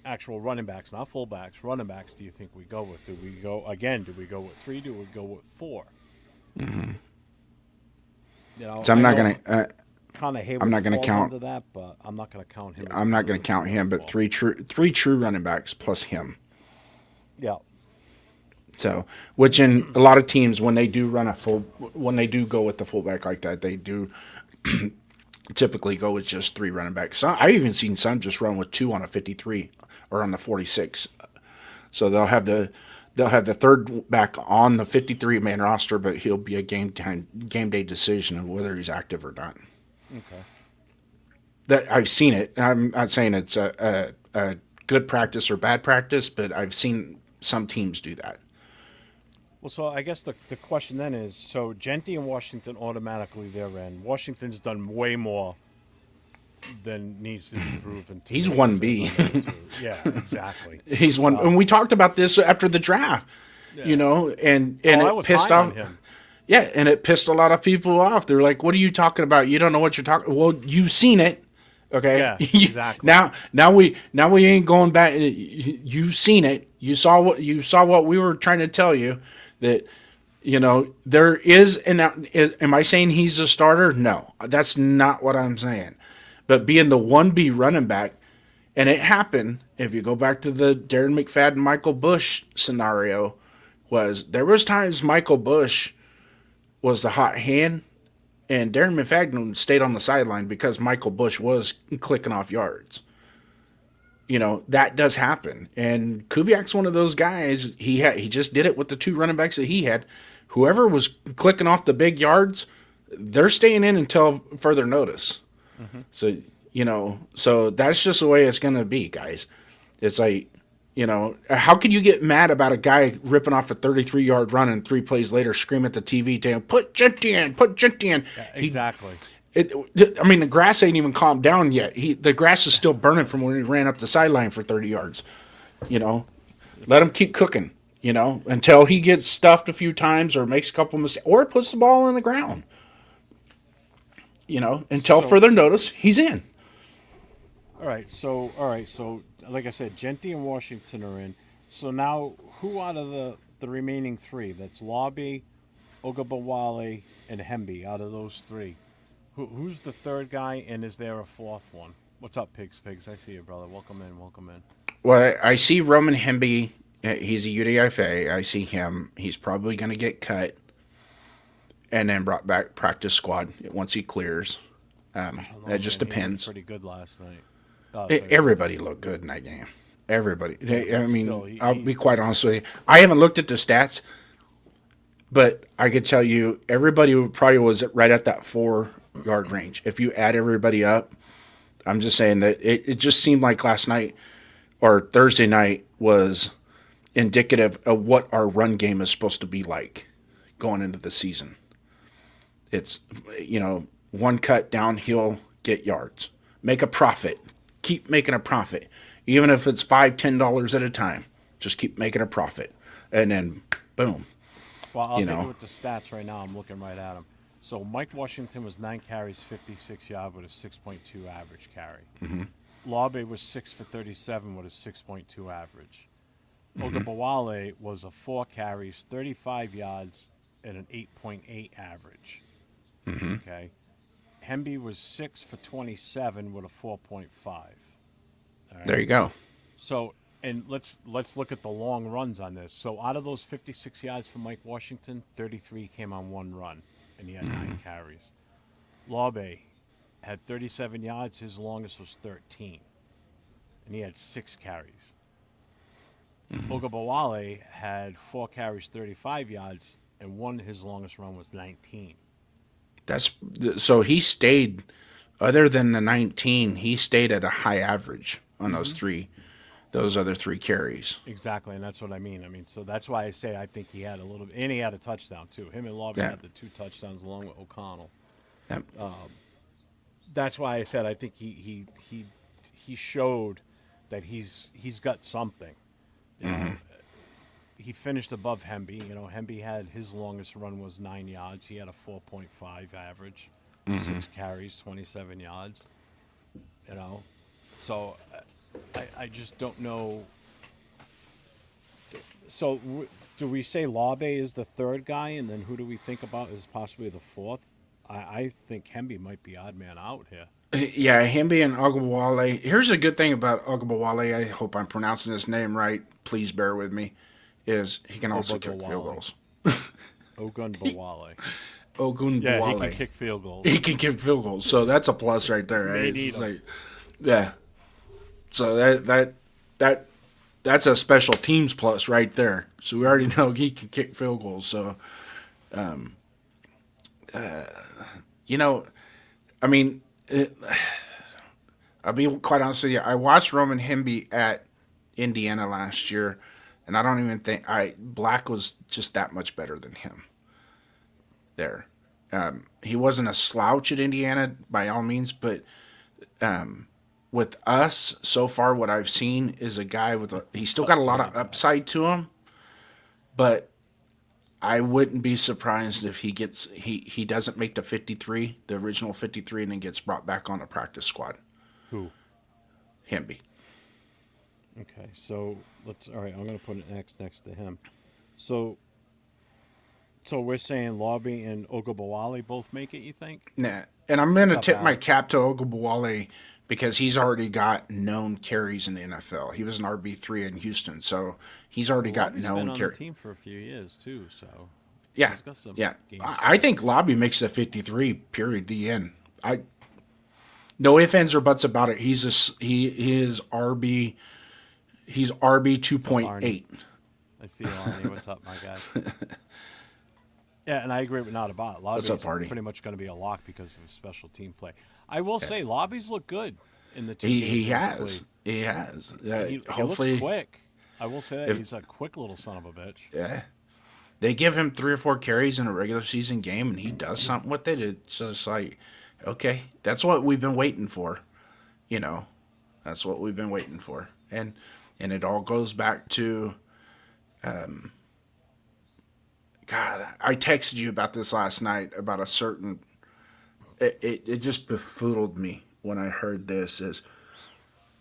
actual running backs, not fullbacks, running backs, do you think we go with? Do we go with 3? Do we go with 4? Mm-hmm. So I'm not going to... Connor Haywood I'm not going to count under that, but I'm not going to count him. I'm not going to count him, but three true running backs plus him. Yeah. So, which in a lot of teams, when they do go with the fullback like that, they do typically go with just 3 running backs. I've even seen some just run with 2 on a 53 or on the 46. So they'll have the 3rd back on the 53-man roster, but he'll be a game day decision of whether he's active or not. Okay. That I've seen it. I'm not saying it's a good practice or bad practice, but I've seen some teams do that. Well, so I guess the question then is, so Genty and Washington automatically they're in. Washington's done way more than needs to be proven. He's 1B. Yeah, exactly. He's one, and we talked about this after the draft, and it pissed off him. Yeah, and it pissed a lot of people off. They're like, "What are you talking about? You don't know what you're talking." Well, you've seen it, okay? Yeah, exactly. now we ain't going back. You've seen it. You saw what we were trying to tell you, that there is am I saying he's a starter? No, that's not what I'm saying. But being the 1B running back, and it happened. If you go back to the Darren McFadden, Michael Bush scenario, there was times Michael Bush was the hot hand, and Darren McFadden stayed on the sideline because Michael Bush was clicking off yards. That does happen. And Kubiak's one of those guys. He just did it with the 2 running backs that he had. Whoever was clicking off the big yards, they're staying in until further notice. Mm-hmm. So that's just the way it's going to be, guys. It's like, how can you get mad about a guy ripping off a 33-yard run and 3 plays later scream at the TV saying, "Put Genty in, put Genty in"? Yeah, exactly. The grass ain't even calmed down yet. The grass is still burning from when he ran up the sideline for 30 yards. Let him keep cooking, until he gets stuffed a few times or makes a couple mistakes or puts the ball on the ground. Until further notice, he's in. All right. So like I said, Genty and Washington are in. So now, who out of the remaining three? That's Lobby, Ogabawale, and Hemby. Out of those three, who's the third guy, and is there a fourth one? What's up, Pigs? I see you, brother. Welcome in. Welcome in. Well, I see Roman Hemby. He's a UDFA. I see him. He's probably going to get cut and then brought back practice squad once he clears. That just depends. Pretty good last night. Everybody looked good in that game. Everybody. I mean, Still, I'll be quite honest with you. I haven't looked at the stats, but I could tell you everybody probably was right at that 4-yard range. If you add everybody up, I'm just saying that it just seemed like last night or Thursday night was indicative of what our run game is supposed to be like going into the season. It's, one cut downhill, get yards, make a profit, keep making a profit, even if it's $5-10 at a time. Just keep making a profit, and then boom. Well, I'll hit you with the stats right now. I'm looking right at them. So Mike Washington was 9 carries, 56 yards with a 6.2 average carry. Mm-hmm. Lobby was 6 for 37 with a 6.2 average. Mm-hmm. Ogabawale was a 4 carries, 35 yards, and an 8.8 average. Mm-hmm. Okay. Hemby was 6 for 27 with a 4.5. Right? There you go. So, and let's look at the long runs on this. So, out of those 56 yards for Mike Washington, 33 came on one run, and he had 9 carries. Lobby had 37 yards. His longest was 13, and he had 6 carries. Ogabawale had 4 carries, 35 yards, and his longest run was 19. So he stayed, other than the 19, he stayed at a high average on those other 3 carries. Exactly, and that's what I mean. So that's why I say I think he had a little, and he had a touchdown too. Him and Lobby had the 2 touchdowns along with O'Connell. Yep. That's why I said I think he showed that he's got something. He finished above Hemby. Hemby had his longest run was 9 yards. He had a 4.5 average, 6 carries, 27 yards. So I just don't know. So do we say Lobby is the third guy, and then who do we think about as possibly the fourth? I think Hemby might be odd man out here. Yeah, Hemby and Ogabawale. Here's a good thing about Ogabawale. I hope I'm pronouncing his name right. Please bear with me. Is he can also kick field goals. Ogunbowale. Ogunbowale. Yeah, he can kick field goals. He can kick field goals. So that's a plus right there. Right? Yeah. So that's a special teams plus right there. So we already know he can kick field goals. So, I'll be quite honest with you. I watched Roman Hemby at Indiana last year, and I don't even think Black was just that much better than him. There, he wasn't a slouch at Indiana by all means, but with us so far, what I've seen is a guy he's still got a lot of upside to him, but I wouldn't be surprised if he doesn't make the original 53, and then gets brought back on the practice squad. Who? Hemby. Okay, so all right, I'm going to put an X next to him. So we're saying Lobby and Ogabawale both make it, you think? Nah, and I'm going to tip my cap to Ogabawale because he's already got known carries in the NFL. He was an RB3 in Houston, so he's already got known carries. He's been on the team for a few years, too, so... Yeah, I think Lobby makes the 53, period, the end. No ifs, ands, or buts about it. He is RB 2.8. I see you, Arnie. What's up, my guy? Yeah, and I agree with not about it. Lobby's What's up, Artie? Pretty much going to be a lock because of special team play. I will say, Lobby's look good in the 2 games. He has. He has. He Hopefully, looks quick. I will say that he's a quick little son of a bitch. Yeah. They give him 3 or 4 carries in a regular season game, and he does something with it. It's just like, okay, that's what we've been waiting for. That's what we've been waiting for. And it all goes back to, God, I texted you about this last night about a certain, it just befuddled me when I heard this. Is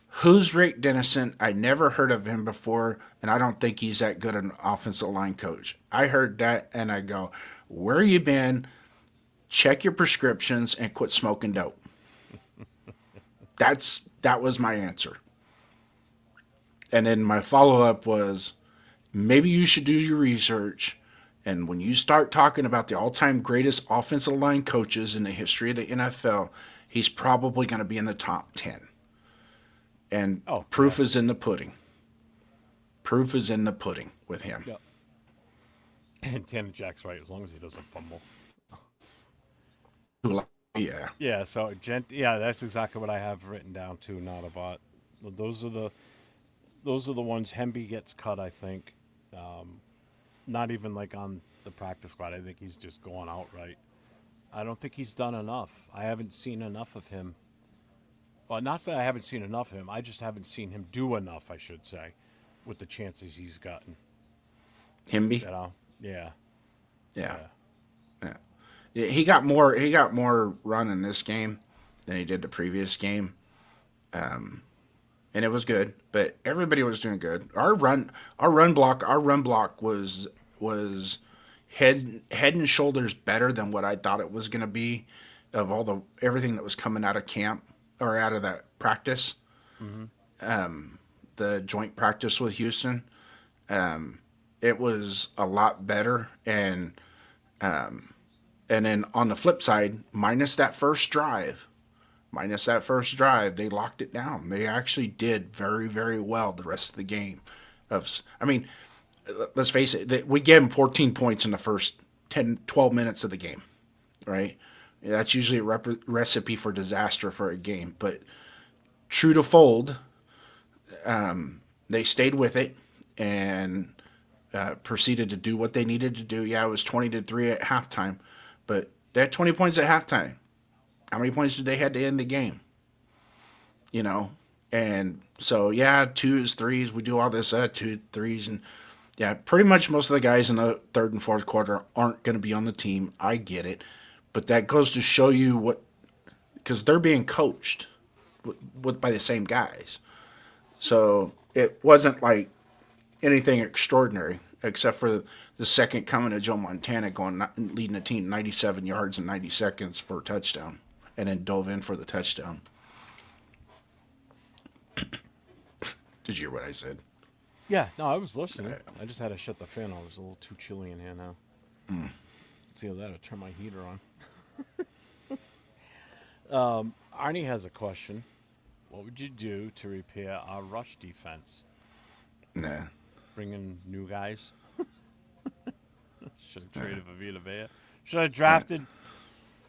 Who's Rick Dennison? I never heard of him before, and I don't think he's that good an offensive line coach. I heard that, and I go, where you been? Check your prescriptions and quit smoking dope. That was my answer. And then my follow-up was, maybe you should do your research, and when you start talking about the all-time greatest offensive line coaches in the history of the NFL, he's probably going to be in the top 10. And proof is in the pudding. Proof is in the pudding with him. Yep. And Tanner Jack's right, as long as he doesn't fumble. Yeah. Yeah, so that's exactly what I have written down too, not about. Those are the ones Hemby gets cut, I think. Not even like on the practice squad. I think he's just going outright. I don't think he's done enough. I haven't seen enough of him. Well, not that I haven't seen enough of him. I just haven't seen him do enough, I should say, with the chances he's gotten. Hemby? You know? Yeah. Yeah. He got more run in this game than he did the previous game. And it was good, but everybody was doing good. Our run block was head and shoulders better than what I thought it was going to be of everything that was coming out of camp or out of that practice. Mm-hmm. The joint practice with Houston. It was a lot better, and then on the flip side, minus that first drive, they locked it down. They actually did very, very well the rest of the game. Let's face it, we gave them 14 points in the first 10, 12 minutes of the game, right? That's usually a recipe for disaster for a game. But true to fold, they stayed with it and proceeded to do what they needed to do. Yeah, it was 20-3 at halftime, but they had 20 points at halftime. How many points did they have to end the game? You know, and so, yeah, 2s, 3s, we do all this, 2, 3s, and yeah, pretty much most of the guys in the third and fourth quarter aren't going to be on the team. I get it, but that goes to show you because they're being coached by the same guys. So it wasn't like anything extraordinary, except for the second coming of Joe Montana leading the team 97 yards in 90 seconds for a touchdown, and then dove in for the touchdown. Did you hear what I said? Yeah, no, I was listening. I just had to shut the fan on. It was a little too chilly in here now. See how that? I'll turn my heater on. Arnie has a question. What would you do to repair our rush defense? Nah. Bring in new guys? Should have traded Vavita Vea. Should have drafted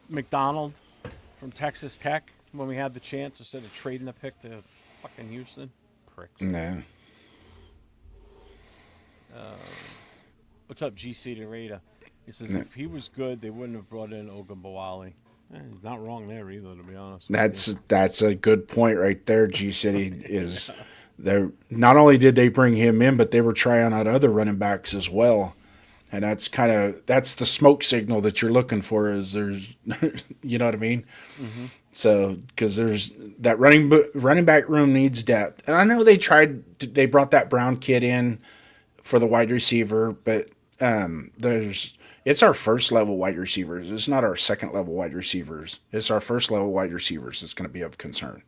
McDonald from Texas Tech when we had the chance instead of trading a pick to fucking Houston. Pricks. Nah. What's up, GC to Raider? He says if he was good, they wouldn't have brought in Ogunbowale. He's not wrong there either, to be honest. That's a good point right there. G City is they not only did they bring him in, but they were trying out other running backs as well, and that's the smoke signal that you're looking for. Is there's you know what I mean? Mm-hmm. So because there's that running back room needs depth, and I know they brought that Brown kid in for the wide receiver, but it's our first level wide receivers. It's not our second level wide receivers. It's our first level wide receivers that's going to be of concern,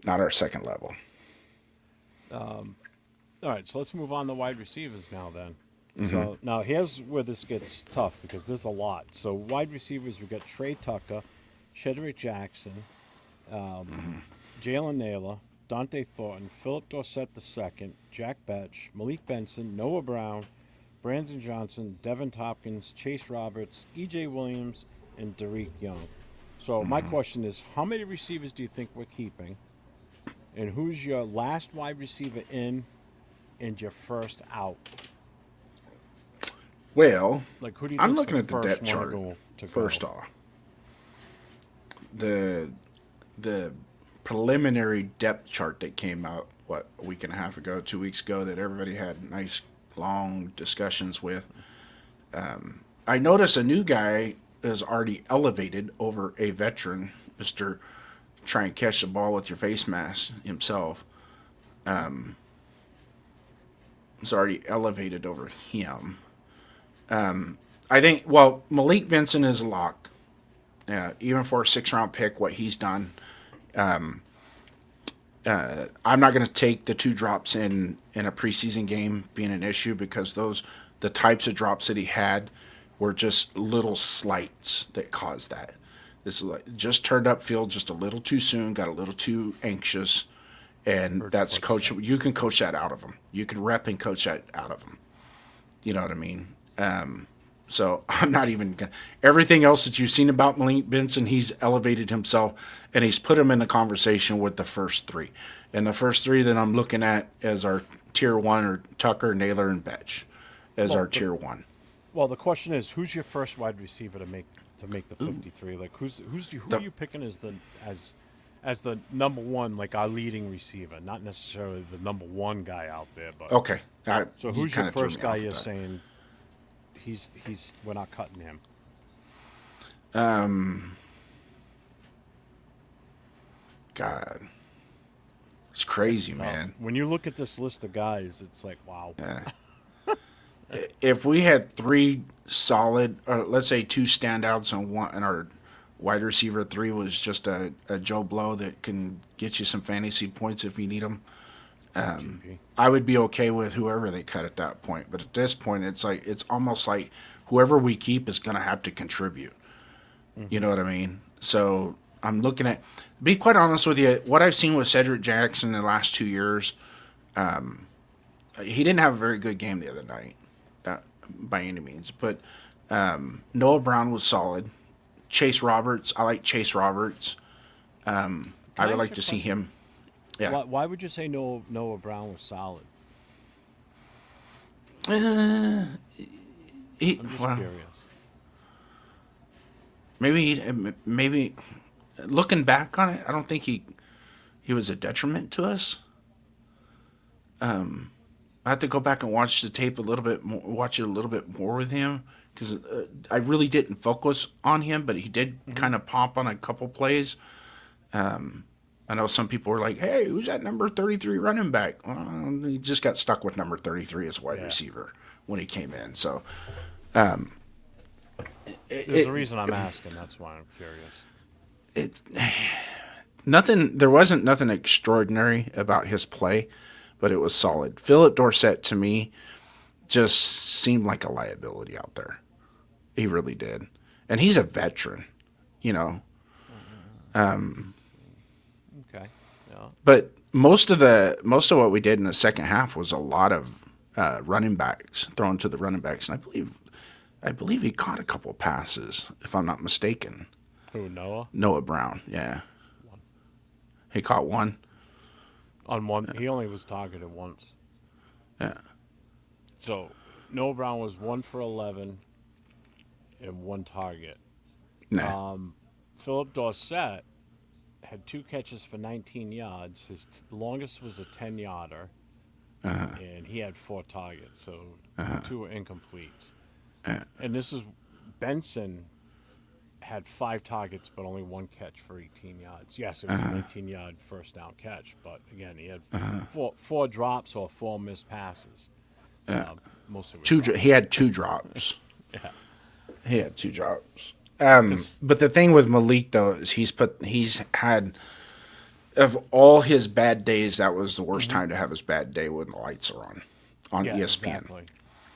not our second level. All right, so let's move on to wide receivers now then. Mm-hmm. So now here's where this gets tough because there's a lot. So wide receivers, we got Trey Tucker, Shedrick Jackson, Jalen Naylor, Dante Thornton, Philip Dorsett II, Jack Betch, Malik Benson, Noah Brown, Brandon Johnson, Devin Tompkins, Chase Roberts, E.J. Williams, and Derek Young. So my question is, how many receivers do you think we're keeping? And who's your last wide receiver in and your first out? Well, Like, who do you I'm think's looking at the first depth one chart to go? first off. The preliminary depth chart that came out, a week and a half ago, 2 weeks ago, that everybody had nice, long discussions with. I noticed a new guy is already elevated over a veteran, Mr. try and catch the ball with your face mask himself. Is already elevated over him. I think, well, Malik Benson is a lock. Even for a 6th-round pick, what he's done. I'm not going to take the 2 drops in a preseason game being an issue because the types of drops that he had were just little slights that caused that. This is like just turned up field just a little too soon, got a little too anxious, and that's coach. You can coach that out of him. You can rep and coach that out of him. You know what I mean? So I'm not even gonna. Everything else that you've seen about Malik Benson, he's elevated himself, and he's put him in the conversation with the first 3. And the first 3 that I'm looking at as our tier 1 are Tucker, Naylor, and Betch as our tier 1. Well, the question is, who's your first wide receiver to make the 53? Like, who are you picking as the number 1, like our leading receiver, not necessarily the number 1 guy out there, but Okay. So who's your first guy you're saying he's we're not cutting him? God, it's crazy, man. When you look at this list of guys, it's like, wow. If we had 3 solid, or let's say 2 standouts and our wide receiver 3 was just a Joe Blow that can get you some fantasy points if you need them, I would be okay with whoever they cut at that point. But at this point, it's almost like whoever we keep is going to have to contribute. Mm-hmm. You know what I mean? So I'm looking at, be quite honest with you, what I've seen with Cedric Jackson in the last 2 years, he didn't have a very good game the other night, by any means. But Noah Brown was solid. Chase Roberts, I like Chase Roberts. I would like to see him. Yeah. Why would you say Noah Brown was solid? I'm just curious. Maybe looking back on it, I don't think he was a detriment to us. I have to go back and watch the tape a little bit more, watch it a little bit more with him because I really didn't focus on him, but he did kind of pop on a couple plays. I know some people were like, "Hey, who's that number 33 running back?" Well, he just got stuck with number 33 as a wide receiver when he came in. So, there's a reason I'm asking. That's why I'm curious. There wasn't nothing extraordinary about his play, but it was solid. Philip Dorsett, to me, just seemed like a liability out there. He really did. And he's a veteran, you know. Okay. Yeah. But most of what we did in the second half was a lot of running backs, thrown to the running backs. And I believe he caught a couple passes, if I'm not mistaken. Who, Noah? Noah Brown, yeah. He caught one. On one, he only was targeted once. Yeah. So Noah Brown was 1 for 11 and 1 target. Nah. Philip Dorsett had 2 catches for 19 yards. His longest was a 10-yarder, and he had 4 targets, so 2 were incomplete. And this is Benson had 5 targets, but only 1 catch for 18 yards. Yes, it was an 18-yard first down catch, but again, he had 4 drops or 4 missed passes. Mostly He had 2 drops. Yeah. He had 2 drops. But the thing with Malik though is he's had, of all his bad days, that was the worst time to have his bad day when the lights are on ESPN.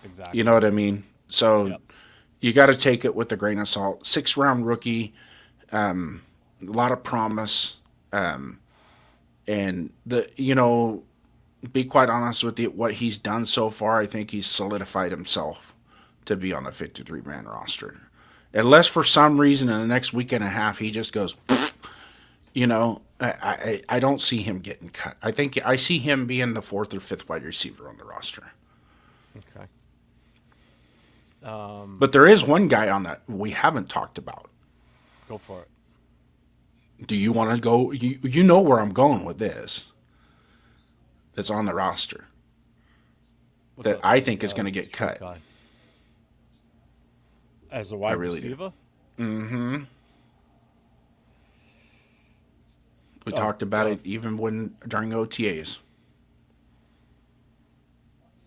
Exactly. You know what I mean? So you got to take it with a grain of salt. 6th-round rookie, a lot of promise, and be quite honest with you, what he's done so far, I think he's solidified himself to be on the 53-man roster. Unless for some reason in the next week and a half he just goes, I don't see him getting cut. I think I see him being the 4th or 5th wide receiver on the roster. Okay. But there is one guy on that we haven't talked about. Go for it. Do you want to go? You know where I'm going with this. That's on the roster. That I think is going to get cut. Guy. As a wide receiver? Mm-hmm. We talked about it even during OTAs.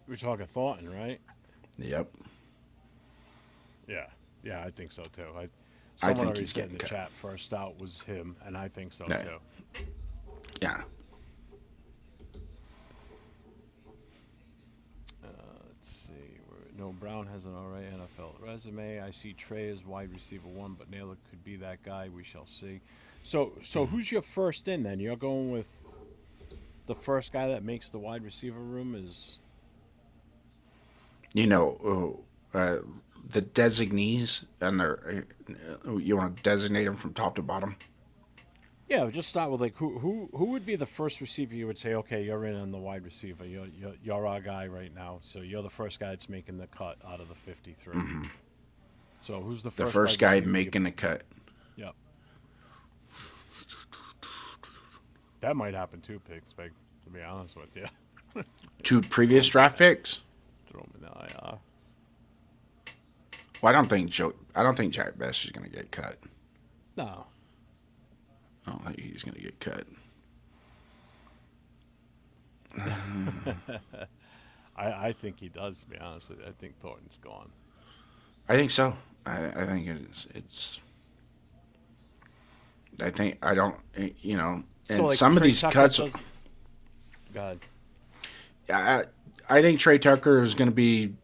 We're talking Thornton, right? Yep. Yeah, I think so too. I Someone think already he's said in getting the cut. chat first out was him, and I think so Yeah. too. Yeah. Let's see. No, Brown has an alright NFL resume. I see Trey as wide receiver 1, but Naylor could be that guy. We shall see. So who's your first in then? You're going with the first guy that makes the wide receiver room is. You know, the designees, and you want to designate them from top to bottom. Yeah, just start with like who would be the first receiver you would say, okay, you're in on the wide receiver. You're our guy right now. So you're the first guy that's making the cut out of the 53. So who's the The first? first wide guy receiver making the cut. Yep. That might happen too, Pigs. To be honest with you, 2 previous draft picks. throw him in the IR. Well, I don't think Jack Best is going to get cut. No. I don't think he's going to get cut. I think he does. To be honest with you, I think Thornton's gone. I think so. I think it's. I think I don't. You know, and So, like, some of Trey these Tucker cuts. does- Go ahead. I think Trey Tucker is going to be.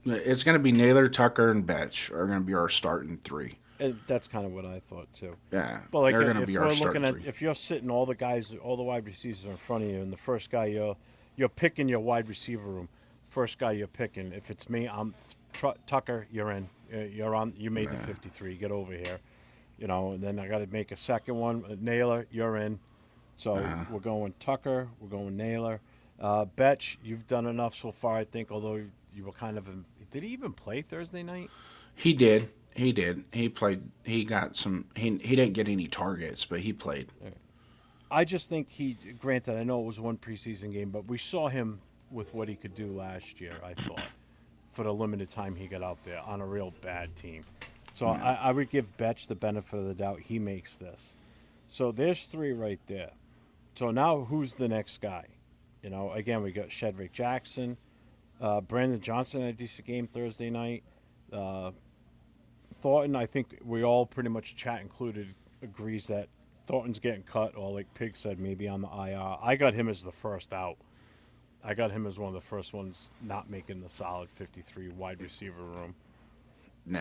It's going to be Naylor, Tucker, and Betch are going to be our starting 3. And that's kind of what I thought too. Yeah, But like, they're going to if be we're our looking starting at 3. if you're sitting all the guys, all the wide receivers are in front of you, and the first guy you're picking your wide receiver room, first guy you're picking. If it's me, I'm Tucker. You're in. You're on. You made the 53. Get over here. You know. And then I got to make a second one. Naylor, you're in. So we're going Tucker. We're going Naylor. Betch, you've done enough so far, I think. Although you were kind of. Did he even play Thursday night? He did. He did. He played. He got some. He didn't get any targets, but he played. I just think granted, I know it was one preseason game, but we saw him with what he could do last year, I thought, for the limited time he got out there on a real bad team. So I would give Betch the benefit of the doubt. He makes this. So there's 3 right there. So now who's the next guy? You know, again, we got Shedrick Jackson. Brandon Johnson had a decent game Thursday night. Thornton, I think we all pretty much, chat included, agrees that Thornton's getting cut, or like Pig said, maybe on the IR. I got him as the first out. I got him as one of the first ones not making the solid 53 wide receiver room. Nah.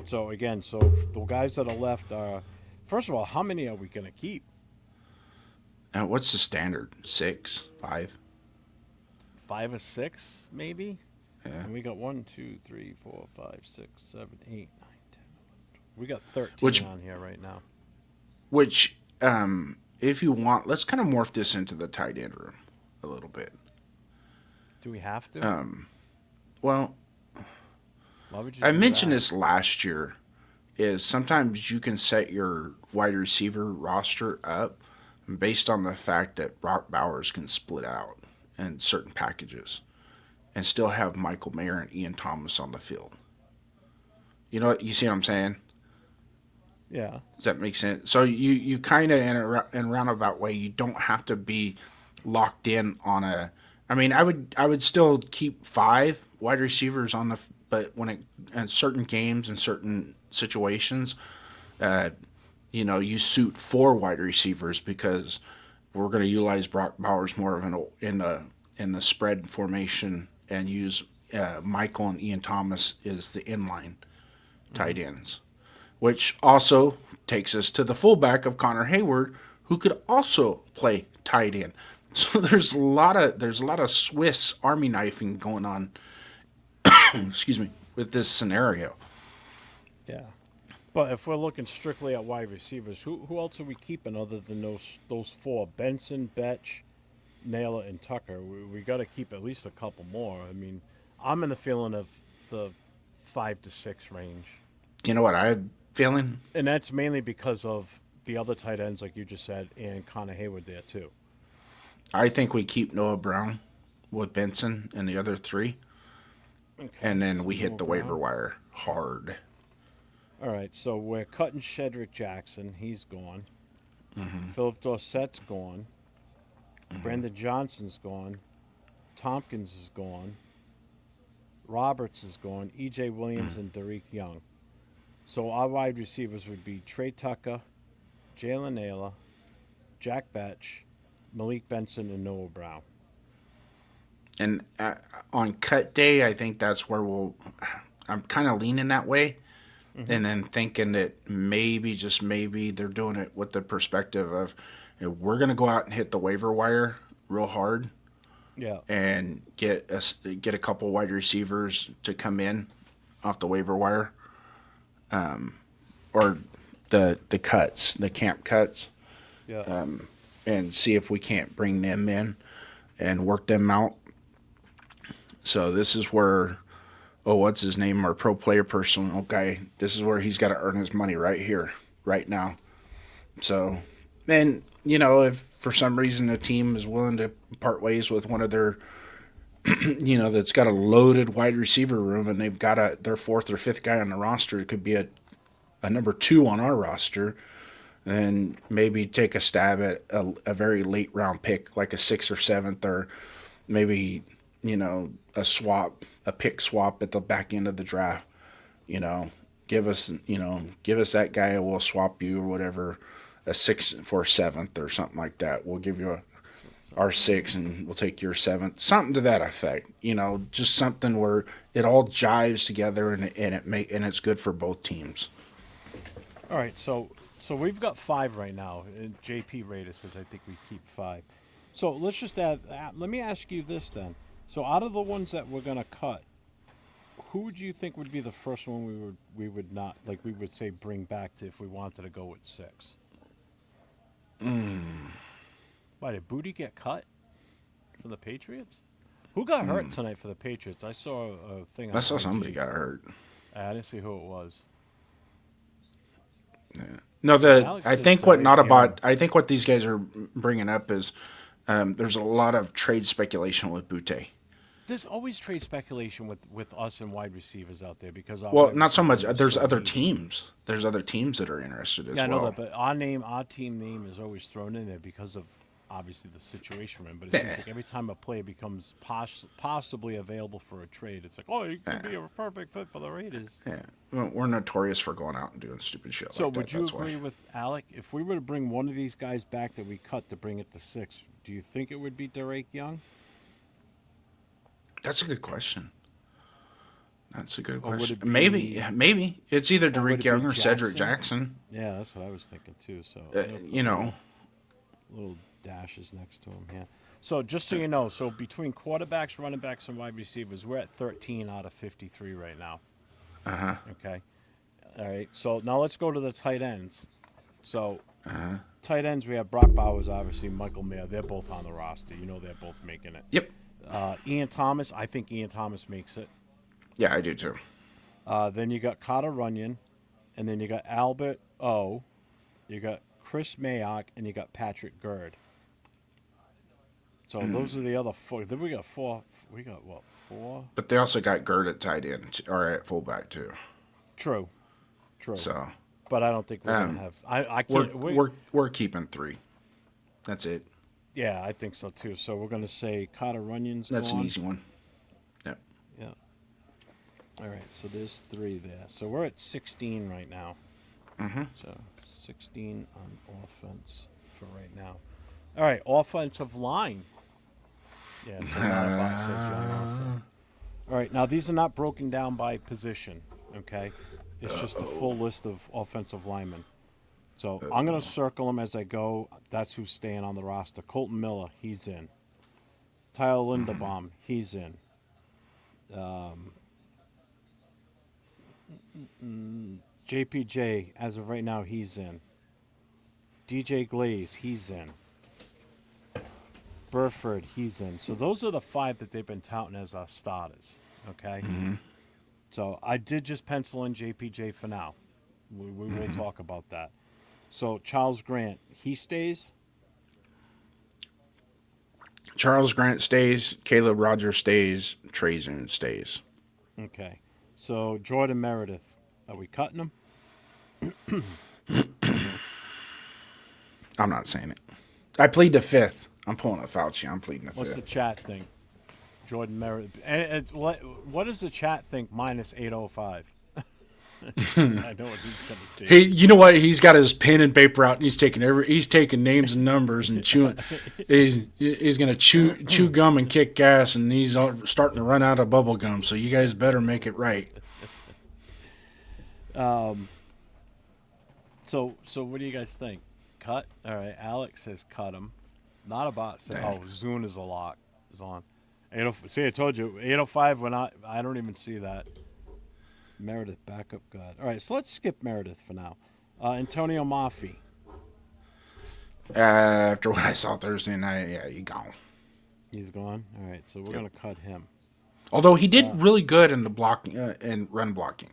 So again, the guys that are left are, first of all, how many are we going to keep? What's the standard? 6, 5? 5 or 6, maybe? Yeah. And we got 1, 2, 3, 4, 5, 6, 7, 8, 9, 10, 11, 12. We got 13 on here right now. Which, if you want, let's kind of morph this into the tight end room a little bit. Do we have to? Well, Why would you I do mentioned that? this last year, is sometimes you can set your wide receiver roster up based on the fact that Brock Bowers can split out in certain packages and still have Michael Mayer and Ian Thomas on the field. You know, you see what I'm saying? Yeah. Does that make sense? So you kind of, in a roundabout way, you don't have to be locked in on a. I mean, I would still keep 5 wide receivers on the, but in certain games and certain situations, you know, you suit 4 wide receivers because we're going to utilize Brock Bowers more of in the spread formation and use Michael and Ian Thomas as the inline tight ends. Which also takes us to the fullback of Connor Hayward, who could also play tight end. So there's a lot of Swiss Army knifing going on. Excuse me, with this scenario. Yeah. But if we're looking strictly at wide receivers, who else are we keeping other than those 4? Benson, Betch, Naylor, and Tucker. We got to keep at least a couple more. I mean, I'm in the feeling of the 5 to 6 range. You know what I'm feeling? And that's mainly because of the other tight ends, like you just said, and Connor Hayward there, too. I think we keep Noah Brown with Benson and the other 3. Okay. And then we So hit the Noah waiver Brown. wire hard. All right, so we're cutting Shedrick Jackson. He's gone. Philip Dorsett's gone. Brandon Johnson's gone. Tompkins is gone. Roberts is gone. E.J. Williams and Derek Young. So our wide receivers would be Trey Tucker, Jalen Naylor, Jack Batch, Malik Benson, and Noah Brown. And on cut day, I think that's where I'm kind of leaning that way. And then thinking that maybe, just maybe, they're doing it with the perspective of, we're going to go out and hit the waiver wire real hard. Yeah. And get a couple wide receivers to come in off the waiver wire. Or the cuts, the camp cuts. Yeah. And see if we can't bring them in and work them out. So this is where, what's his name? Our pro player personal guy. This is where he's got to earn his money right here, right now. So, and, if for some reason a team is willing to part ways with one of their, that's got a loaded wide receiver room and they've got their fourth or fifth guy on the roster, it could be a number 2 on our roster, then maybe take a stab at a very late round pick, like a 6th or 7th, or maybe, a pick swap at the back end of the draft. Give us that guy, and we'll swap you or whatever, a 6th for a 7th or something like that. We'll give you our 6th and we'll take your 7th, something to that effect. Just something where it all jives together and it's good for both teams. All right, so we've got 5 right now. And JP Raider says I think we keep 5. So let's just add. Let me ask you this then. So out of the ones that we're gonna cut, who would you think would be the first one we would not, like, we would say bring back to if we wanted to go with 6? Why did Booty get cut for the Patriots? Who got hurt tonight for the Patriots? I saw a thing. I saw somebody got hurt. I didn't see who it was. Yeah. No, I think what these guys are bringing up is there's a lot of trade speculation with Butte. There's always trade speculation with us and wide receivers out there because not so much. There's other teams. There's other teams that are interested as well. Yeah, I know that, but our team name is always thrown in there because of obviously the situation we're in. But it seems like every time a player becomes possibly available for a trade, it's like, you could be a perfect fit for the Raiders. Yeah, well, we're notorious for going out and doing stupid shit. So like would that. you That's agree why. with Alec? If we were to bring one of these guys back that we cut to bring it to 6, do you think it would be Derek Young? That's a good question. That's a good Or would question. it be- Maybe it's either would Derek it Young be or Cedric Jackson? Jackson. Yeah, that's what I was thinking too. So little dashes next to him. Yeah. So just so you know, so between quarterbacks, running backs, and wide receivers, we're at 13 out of 53 right now. Okay. All right. So now let's go to the tight ends. So tight ends, we have Brock Bowers, obviously, Michael Mayer. They're both on the roster. They're both making it. Yep. Ian Thomas, I think Ian Thomas makes it. Yeah, I do too. Then you got Carter Runyon, and then you got Albert O, you got Chris Mayock, and you got Patrick Gerd. So those are the other 4. Then we got 4. We got what, 4? But they also got Gerd at tight end or at fullback too. True. So, But I don't think we're gonna have. I can't. we're keeping 3. That's it. Yeah, I think so too. So we're gonna say Carter Runyon's That's gone. an easy one. Yep. Yeah. All right. So there's 3 there. So we're at 16 right now. So 16 on offense for right now. All right, offensive line. Yeah, so Box says young also. All right, now these are not broken down by position, okay? It's just the full list of offensive linemen. So I'm going to circle them as I go. That's who's staying on the roster. Colton Miller, he's in. Tyler Linderbaum, he's in. JPJ, as of right now, he's in. DJ Glaze, he's in. Burford, he's in. So those are the 5 that they've been touting as our starters, okay? So I did just pencil in JPJ for now. We will talk about that. So Charles Grant, he stays? Charles Grant stays. Caleb Rogers stays. Trazen stays. Okay. So Jordan Meredith, are we cutting him? I'm not saying it. I plead the fifth. I'm pulling a Fauci. I'm pleading the What's the fifth. chat think? Jordan Meredith. And what does the chat think minus 805? I know what he's going to Hey, do. you know what? He's got his pen and paper out, and he's taking names and numbers and chewing. He's gonna chew gum and kick gas, and he's starting to run out of bubble gum. So you guys better make it right. So what do you guys think? Cut? All right. Alex says cut him. Not a bot. Said, Dang. Zune is a lock. Is on. 805. See, I told you. 805 when I don't even see that. Meredith, backup god. All right, so let's skip Meredith for now. Antonio Maffi. After what I saw Thursday night, yeah, he gone. He's gone. All right, so we're going to cut him. Although he did really good in the blocking and run blocking.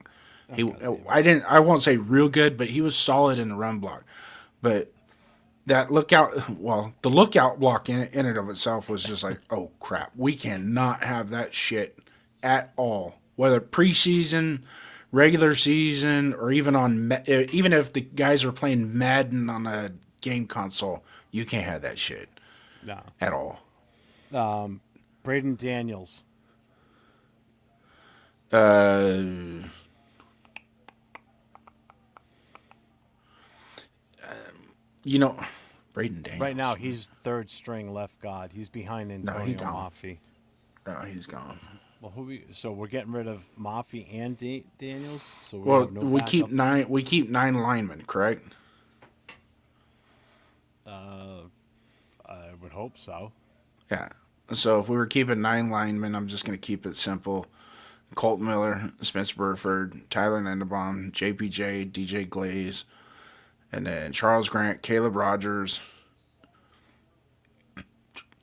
I won't say real good, but he was solid in the run block. But that the lookout block in and of itself was just like, oh crap, we cannot have that shit at all. Whether preseason, regular season, or even if the guys are playing Madden on a game console, you can't have that shit No. at all. Braden Daniels. Braden Daniels. Right now, he's third string left guard. He's behind Antonio he gone. Maffi. No, he's gone. Well, so we're getting rid of Maffi and Daniels. So We keep 9. We keep 9 linemen, correct? I would hope so. Yeah. So if we were keeping 9 linemen, I'm just going to keep it simple. Colt Miller, Spencer Burford, Tyler Linderbaum, JPJ, DJ Glaze, and then Charles Grant, Caleb Rogers,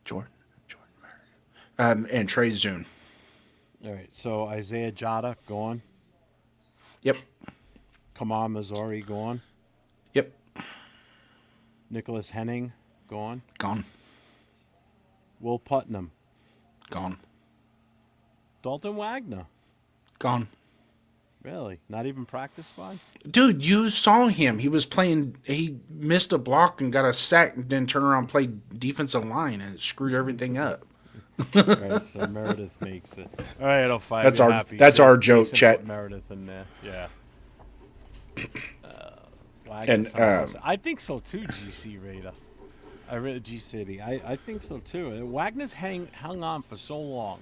Jordan Merritt, and Trey Zune. All right, so Isaiah Jada gone. Yep. Kamar Missouri gone. Yep. Nicholas Henning gone. Gone. Will Putnam. Gone. Dalton Wagner. Gone. Really? Not even practice squad? Dude, you saw him. He was playing. He missed a block and got a sack, and then turned around and played defensive line, and it screwed everything up. All right, so Meredith makes it. All right, I'll fight. That's our joke, Chet. Put Meredith in there. Yeah. And I think so too, GC Raider. I really G City. I think so too. Wagner's hung on for so long.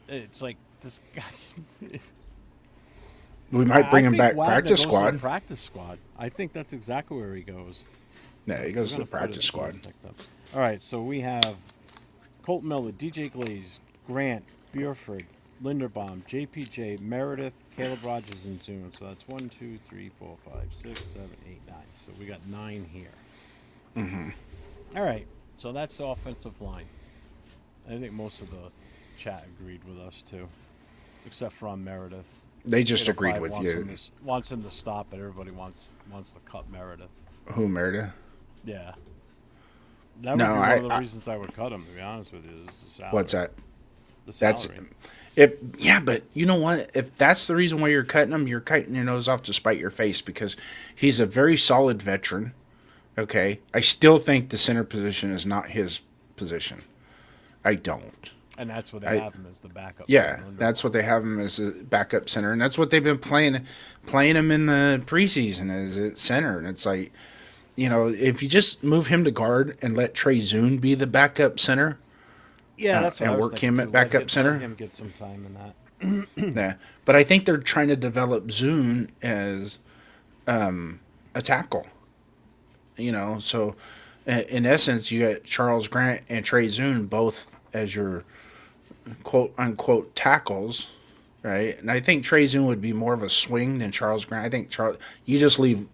It's like this guy. we might bring him think back Wagner practice goes to the squad. practice squad. I think that's exactly where he goes. Yeah, he goes to We're the gonna put practice it squad. next up. All right, so we have Colt Miller, DJ Glaze, Grant, Buford, Linderbaum, JPJ, Meredith, Caleb Rogers, and Zune. So that's 1, 2, 3, 4, 5, 6, 7, 8, 9. So we got 9 here. Mm-hmm. All right, so that's the offensive line. I think most of the chat agreed with us too, except for on Meredith. They just 805 agreed with wants you. Him wants him to stop, but everybody wants to cut Meredith. Who, Meredith? Yeah. That would No, be one of the reasons I would cut him, to be honest with you, is the salary. What's that? The That's salary. yeah, but you know what? If that's the reason why you're cutting him, you're cutting your nose off to spite your face because he's a very solid veteran. Okay, I still think the center position is not his position. I don't. And that's what they have him as the backup. Yeah, that's what they have him as a backup center, and that's what they've been playing him in the preseason as a center. And it's like, you know, if you just move him to guard and let Trey Zune be the backup center, yeah, that's what and I was work thinking him too. at backup center. Let him get some time in that. Yeah, but I think they're trying to develop Zune as a tackle. You know, so in essence, you got Charles Grant and Trey Zune both as your quote unquote tackles, right? And I think Trey Zune would be more of a swing than Charles Grant. I think you just leave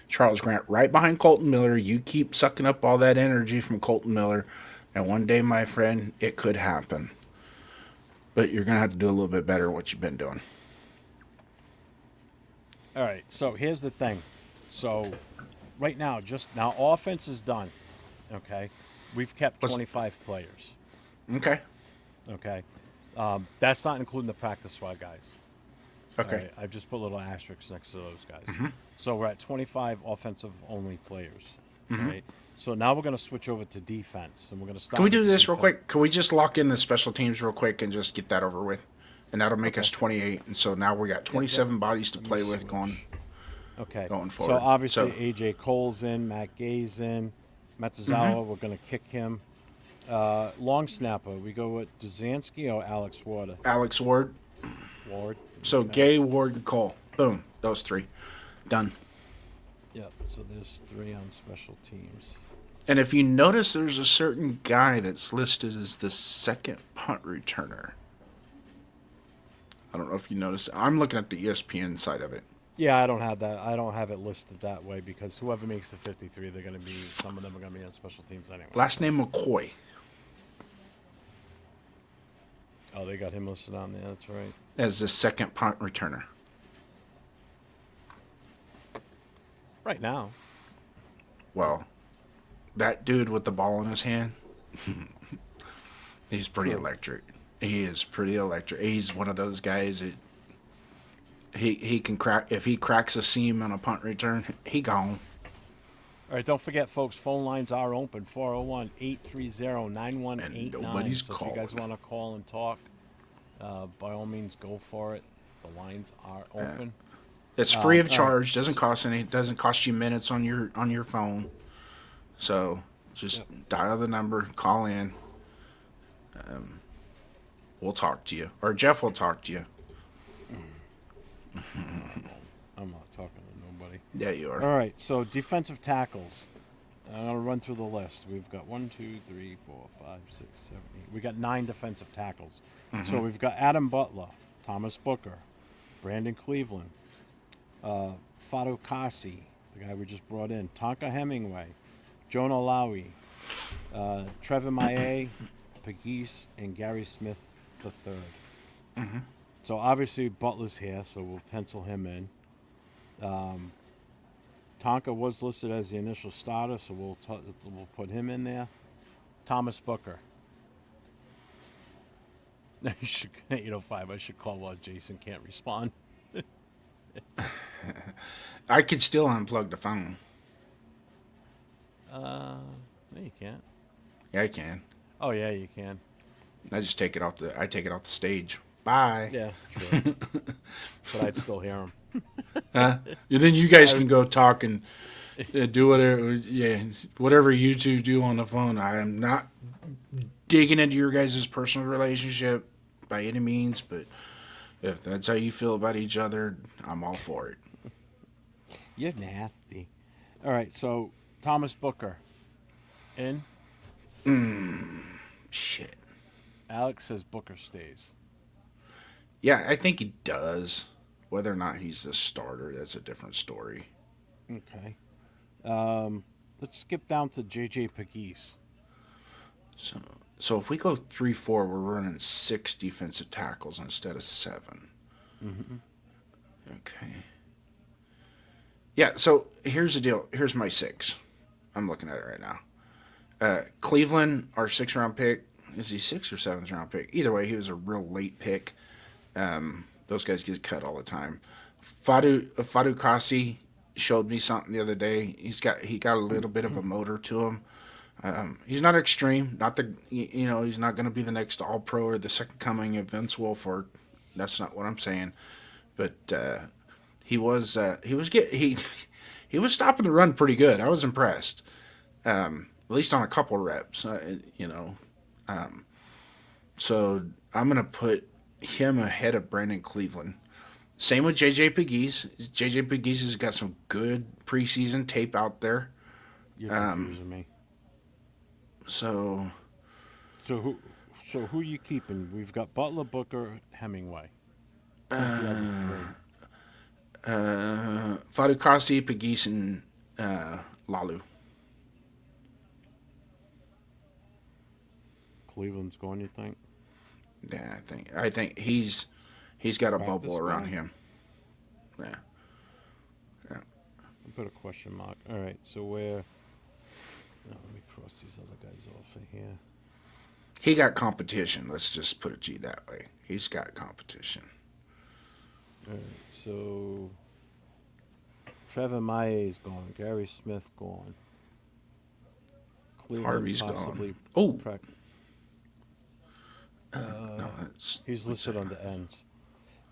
Charles Grant right behind Colton Miller. You keep sucking up all that energy from Colton Miller, and one day, my friend, it could happen. But you're gonna have to do a little bit better what you've been doing. All right, so here's the thing. So right now, offense is done. Okay, we've kept 25 players. Okay. Okay, that's not including the practice squad guys. Okay. All right, I've just put little asterisks next to those guys. So we're at 25 offensive only players. Right. So now we're going to switch over to defense, and we're going to start. Can we do with the this real defense. quick? Can we just lock in the special teams real quick and just get that over with? And that'll make us Okay. 28. And so now we got 27 bodies to Let me play with switch. going Okay. going So forward. obviously So- AJ Cole's in, Matt Gay's in, Metzazawa, we're going to kick him. Long snapper, we go with Dzansky or Alex Ward? Alex Ward. Ward. So Gay, Ward, and Cole. Boom. Those three. Done. Yep. So there's 3 on special teams. And if you notice, there's a certain guy that's listed as the second punt returner. I don't know if you noticed. I'm looking at the ESPN side of it. Yeah, I don't have that. I don't have it listed that way because whoever makes the 53, they're going to be. Some of them are going to be on special teams anyway. Last name McCoy. Oh, they got him listed on there. That's right. As the second punt returner. Right now. Well, that dude with the ball in his hand, he's pretty electric. He is pretty electric. He's one of those guys that he can crack. If he cracks a seam on a punt return, he gone. All right, don't forget, folks, phone lines are open, 401-830-9189. And nobody's so if you guys calling. want to call and talk, by all means, go for it. The lines are open. It's free of all right. charge. Doesn't cost any. Doesn't cost you minutes on your phone. So just dial the number, call in. We'll talk to you, or Jeff will talk to you. I'm not talking to nobody. Yeah, you are. All right, so defensive tackles. I'm going to run through the list. We've got 1, 2, 3, 4, 5, 6, 7, 8. We got 9 defensive tackles. So we've got Adam Butler, Thomas Booker, Brandon Cleveland, Fado Kasi, the guy we just brought in, Tonka Hemingway, Jonah Lowy, Trevor Maye, Pegues, and Gary Smith III. So obviously Butler's here, so we'll pencil him in. Tonka was listed as the initial starter, so we'll put him in there. Thomas Booker. Now you should 805. I should call while Jason can't respond. I could still unplug the phone. No, you can't. Yeah, I can. Oh yeah, you can. I just take it off the. I take it off the stage. Bye. Yeah, sure. But I'd still hear him. And then you guys can go talk and do whatever. Yeah, whatever you two do on the phone. I am not digging into your guys' personal relationship by any means, but if that's how you feel about each other, I'm all for it. You're nasty. All right, so Thomas Booker. In. Shit. Alex says Booker stays. Yeah, I think he does. Whether or not he's the starter, that's a different story. Okay. Let's skip down to J.J. Pegues. So if we go 3-4, we're running 6 defensive tackles instead of 7. Okay. Yeah, so here's the deal. Here's my 6. I'm looking at it right now. Cleveland, our 6th-round pick. Is he 6th or 7th round pick? Either way, he was a real late pick. Those guys get cut all the time. Fadu Kasi showed me something the other day. He got a little bit of a motor to him. He's not extreme. He's not going to be the next All Pro or the second coming of Vince Wilfork. That's not what I'm saying. But he was stopping the run pretty good. I was impressed. At least on a couple reps. So I'm going to put him ahead of Brandon Cleveland. Same with J.J. Pegues. J.J. Pegues has got some good preseason tape out there. You're confusing me. So who are you keeping? We've got Butler, Booker, Hemingway. Who's the other 3? Fadu Kasi, Pegues, and Lalu. Cleveland's going, you think? Yeah, I think he's got a Practice bubble around squad? him. Yeah. I'll put a question mark. All right, so where? Let me cross these other guys off of here. He got competition. Let's just put it that way. He's got competition. All right, so Trevor Maye's gone. Gary Smith gone. Cleveland Harvey's possibly. gone. Oh. No, that's He's listed on the ends.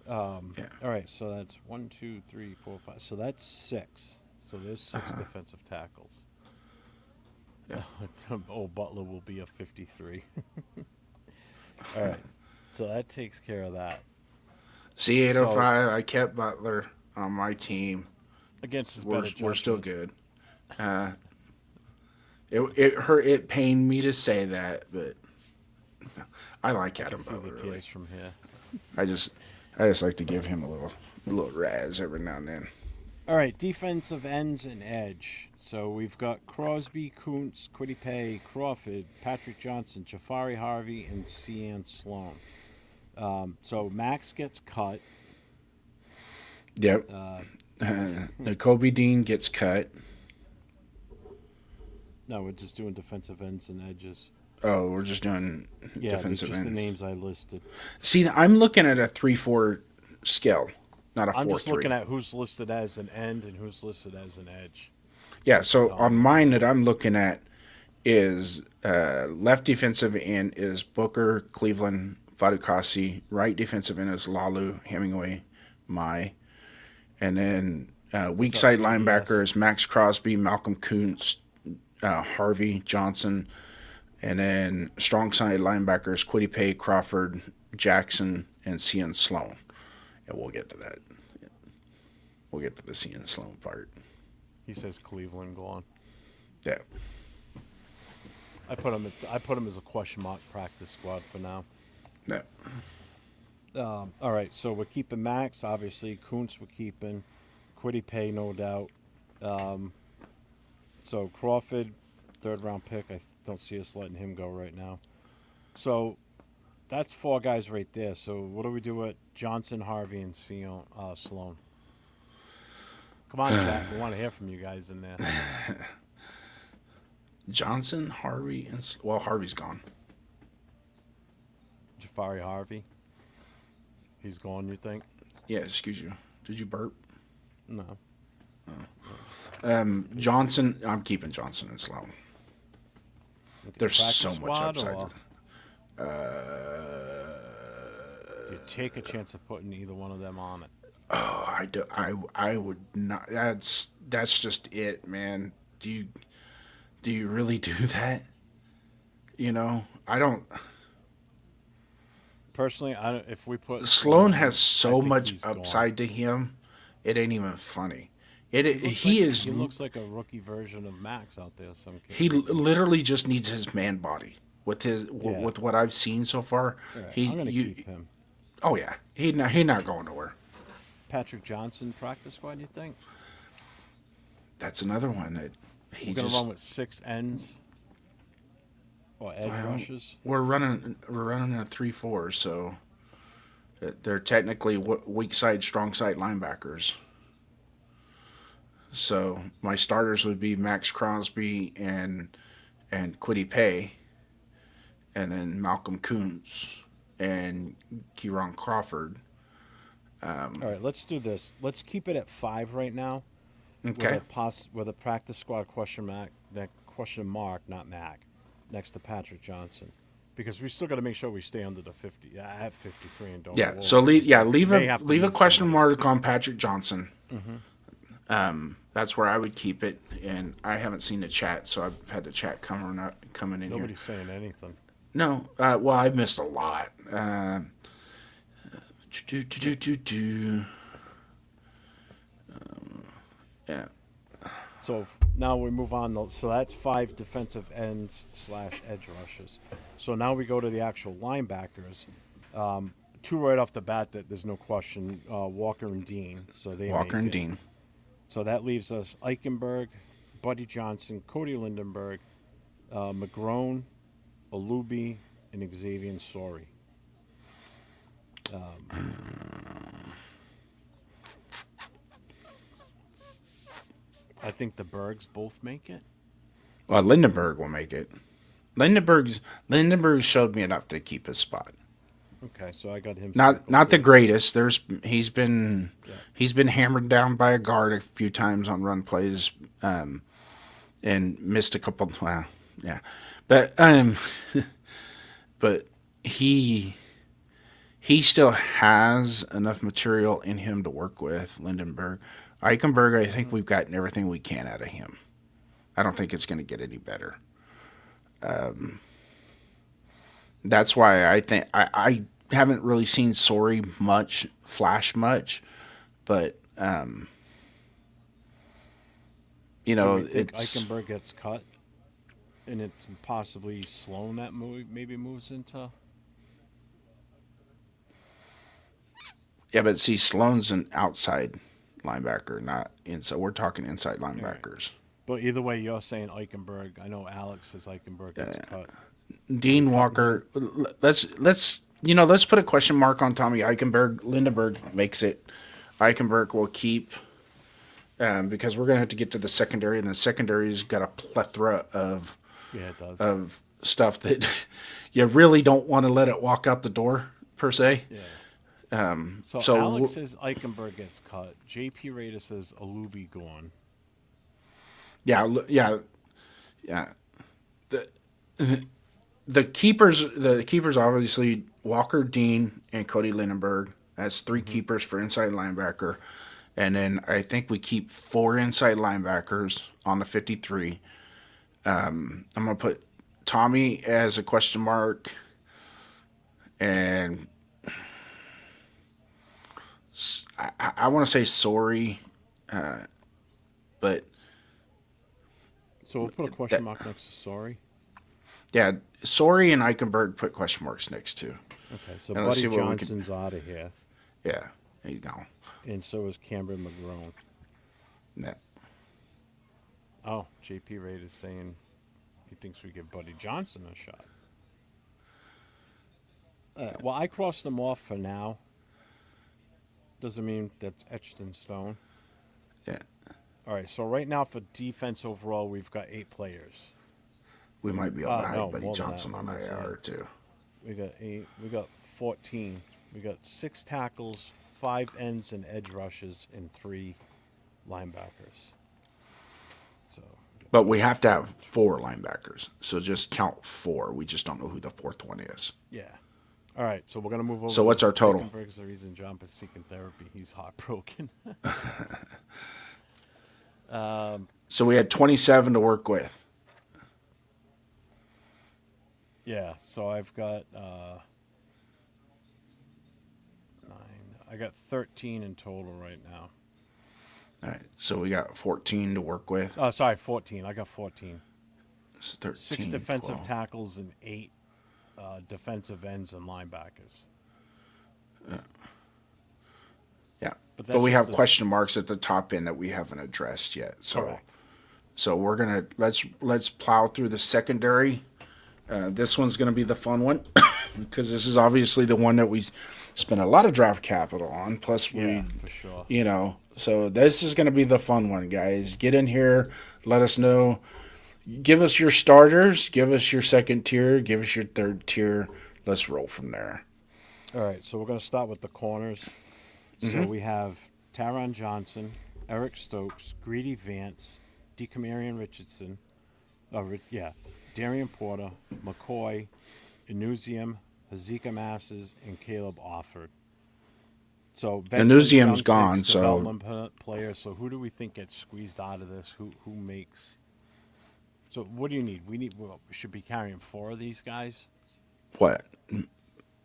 Yeah. All right, so that's 1, 2, 3, 4, 5. So that's 6. So there's 6 defensive tackles. Yeah. Old Butler will be a 53. All right, so that takes care of that. C805, I kept Butler on my team. Against his We're better still judgment. good. It hurt. It pained me to say that, but I like I Adam can see Butler. the Really. tears from here. I just like to give him a little razz every now and then. All right, defensive ends and edge. So we've got Crosby, Kuntz, Kwity Paye, Crawford, Patrick Johnson, Jafari Harvey, and Cian Sloan. So Max gets cut. Yep. Kobe Dean gets cut. No, we're just doing defensive ends and edges. Oh, we're just doing Yeah, defensive just end. the names I listed. See, I'm looking at a 3-4 scale, not a 4-3. I'm just looking at who's listed as an end and who's listed as an edge. Yeah, so all. on mine that I'm looking at is left defensive end is Booker, Cleveland, Fadukasi. Right defensive end is Lalu, Hemingway, Mai. And then weak side linebacker is Max Crosby, Malcolm Kuntz, Harvey, Johnson. And then strong side linebackers, Kwity Paye, Crawford, Jackson, and Cian Sloan. And we'll get to that. We'll get to the Cian Sloan part. He says Cleveland gone. Yeah. I put him as a question mark practice squad for now. Yeah. All right, so we're keeping Max, obviously. Kuntz we're keeping. Kwity Paye, no doubt. So Crawford, 3rd-round pick. I don't see us letting him go right now. So that's 4 guys right there. So what do we do with Johnson, Harvey, and Sloan? Come on, chat. We want to hear from you guys in there. Johnson, Harvey, and Harvey's gone. Jafari Harvey. He's gone, you think? Yeah, excuse you. Did you burp? No. Johnson, I'm keeping Johnson and Sloan. There's Practice so much squad, upside. or do you take a chance of putting either one of them on it? Oh, I do. I would not. That's just it, man. Do you really do that? You know, I don't. Personally, I don't, if we put Sloan has so I think much he's gone. upside to him. It ain't even funny. He He looks like a rookie version of Max out there. Some kid. He literally just needs his man body. With what I've seen so far, Right, I'm gonna keep him. Oh yeah, he not going nowhere. Patrick Johnson practice squad. You think That's another one that we're gonna run with 6 ends or edge rushes? We're running a 3-4, so they're technically weak side, strong side linebackers. So my starters would be Max Crosby and Kwity Paye, and then Malcolm Kuntz and Kieran Crawford. All right, let's do this. Let's keep it at 5 right now. Okay. With a practice squad question mark, not Mac, next to Patrick Johnson, because we still got to make sure we stay under the 50 at 53 and don't. Yeah. go So over. leave They have to a move question somebody. mark on Patrick Johnson. That's where I would keep it, and I haven't seen the chat, so I've had the chat coming in Nobody's here. saying anything. No, well, I've missed a lot. Yeah. So now we move on. So that's 5 defensive ends / edge rushes. So now we go to the actual linebackers. 2 right off the bat that there's no question. Walker and Dean. So they Walker make and it. Dean. So that leaves us Eichenberg, Buddy Johnson, Cody Lindenberg, McGrone, Alubi, and Xavier Sorey. I think the Bergs both make it. Well, Lindenberg will make it. Lindenberg showed me enough to keep his spot. Okay, so I got him. Not the greatest. He's been hammered down by a guard a few times on run plays, and missed a couple. Well, Yeah, but but he still has enough material in him to work with. Lindenberg, Eichenberg, I think we've gotten everything we can out of him. I don't think it's going to get any better. That's why I think I haven't really seen Sorry flash much, but you Do know, we think it's Eichenberg gets cut, and it's possibly Sloan that maybe moves into? yeah, but see, Sloan's an outside linebacker, not inside. We're talking inside Right. linebackers. But either way, you're saying Eichenberg. I know Alex says Eichenberg gets cut. Dean Walker. Let's put a question mark on Tommy Eichenberg. Lindenberg makes it. Eichenberg will keep because we're going to have to get to the secondary, and the secondary's got a plethora of Yeah, it does. stuff that you really don't want to let it walk out the door per se. Yeah. So Alex says Eichenberg gets cut. JP Raider says Alubi gone. Yeah. The keepers obviously Walker, Dean, and Cody Lindenberg. That's 3 keepers for inside linebacker. And then I think we keep 4 inside linebackers on the 53. I'm going to put Tommy as a question mark. And I want to say sorry, but So we'll put a question mark next to sorry. yeah, sorry and Eichenberg put question marks next to. Okay, so And let's Buddy see what we can- Johnson's out of here, Yeah, there you go. and so is Cameron McGrone. Yeah. Oh, JP Raider's saying he thinks we give Buddy Johnson a shot. Well, I crossed them off for now. Doesn't mean that's etched in stone. Yeah. All right, so right now for defense overall, we've got 8 players. We might be able to no, hide Buddy more than Johnson that. on I'm gonna IR too. We got 8. We got 14. We got 6 tackles, 5 ends and edge rushes, and 3 linebackers. So, But we have to have 4 linebackers. So just count 4. We just don't know who the 4th one is. yeah. All right, so we're gonna move over. So what's our total? Eichenberg's the reason John is seeking therapy. He's heartbroken. So we had 27 to work with. Yeah, so I've got 9. I got 13 in total right now. All right. So we got 14 to work with. Oh, sorry, 14. I got 14. So 13, 6 defensive 12. tackles and 8 defensive ends and linebackers. Yeah. But But that's we just have a- question marks at the top end that we haven't addressed yet. So Correct. So we're gonna let's plow through the secondary. This one's gonna be the fun one because this is obviously the one that we spent a lot of draft capital on. Plus, Yeah, for sure. so this is gonna be the fun one, guys. Get in here, let us know. Give us your starters, give us your second tier, give us your third tier. Let's roll from there. All right, so we're going to start with the corners. So we have Taron Johnson, Eric Stokes, Greedy Vance, DeCamarion Richardson, Darian Porter, McCoy, Inusium, Hazika Masses, and Caleb Offord. So veterans, Inusium's young gone, picks, so- development players. So who do we think gets squeezed out of this? Who makes? So what do you need? We should be carrying 4 of these guys What?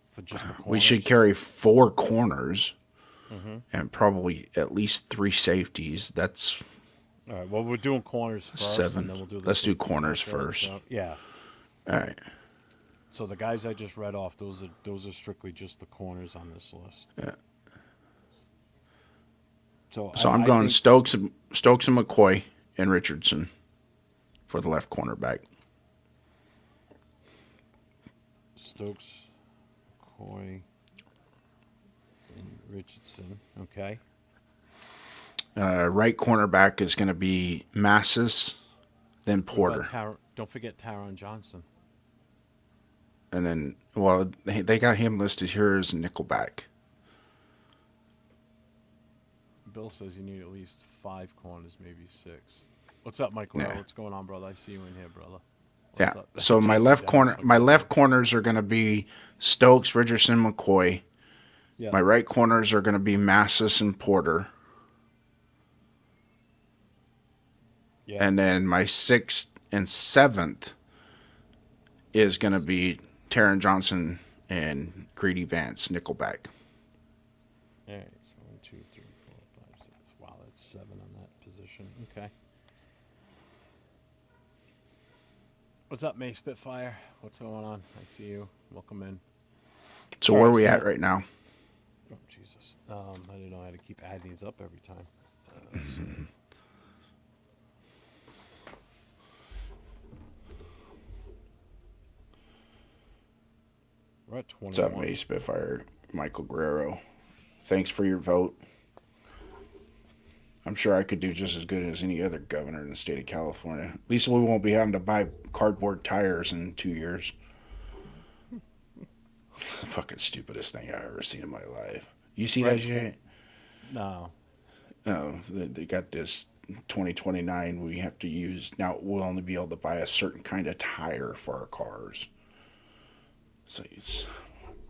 for just the corners. We should carry 4 corners and probably at least 3 safeties. That's All right. Well, we're doing corners first, 7. and then we'll do. The Let's do safeties corners after that, first. so- yeah. all right. So the guys I just read off, those are strictly just the corners on this list. Yeah. So So I I'm going think Stokes and McCoy and Richardson for the left cornerback. Stokes, McCoy, and Richardson. Okay. Right cornerback is going to be Massis, then What about Porter, don't forget Taron Johnson. and then they got him listed here as nickelback. Bill says you need at least 5 corners, maybe 6. What's up, Mike? Well, Yeah. what's going on, brother? I see you in here, brother. Yeah. up? So my Jason left Dennis, corner, okay. my left corners are going to be Stokes, Richardson, McCoy. Yeah. My right corners are going to be Massis and Porter. Yeah. And then my 6th and 7th is going to be Taron Johnson and Greedy Vance, Nickelback. All right. So 1, 2, 3, 4, 5, 6. Wow, that's 7 on that position. Okay. What's up, May Spitfire? What's going on? I see you. Welcome in. So All where right, are we so- at right now? Oh, Jesus. I didn't know I had to keep adding these up every time. We're at 21. What's up, May Spitfire? Michael Guerrero. Thanks for your vote. I'm sure I could do just as good as any other governor in the state of California. At least we won't be having to buy cardboard tires in 2 years. The fucking stupidest thing I've ever seen in my life. You see that shit? No. Oh, they got this 2029 we have to use. Now we'll only be able to buy a certain kind of tire for our cars. So it's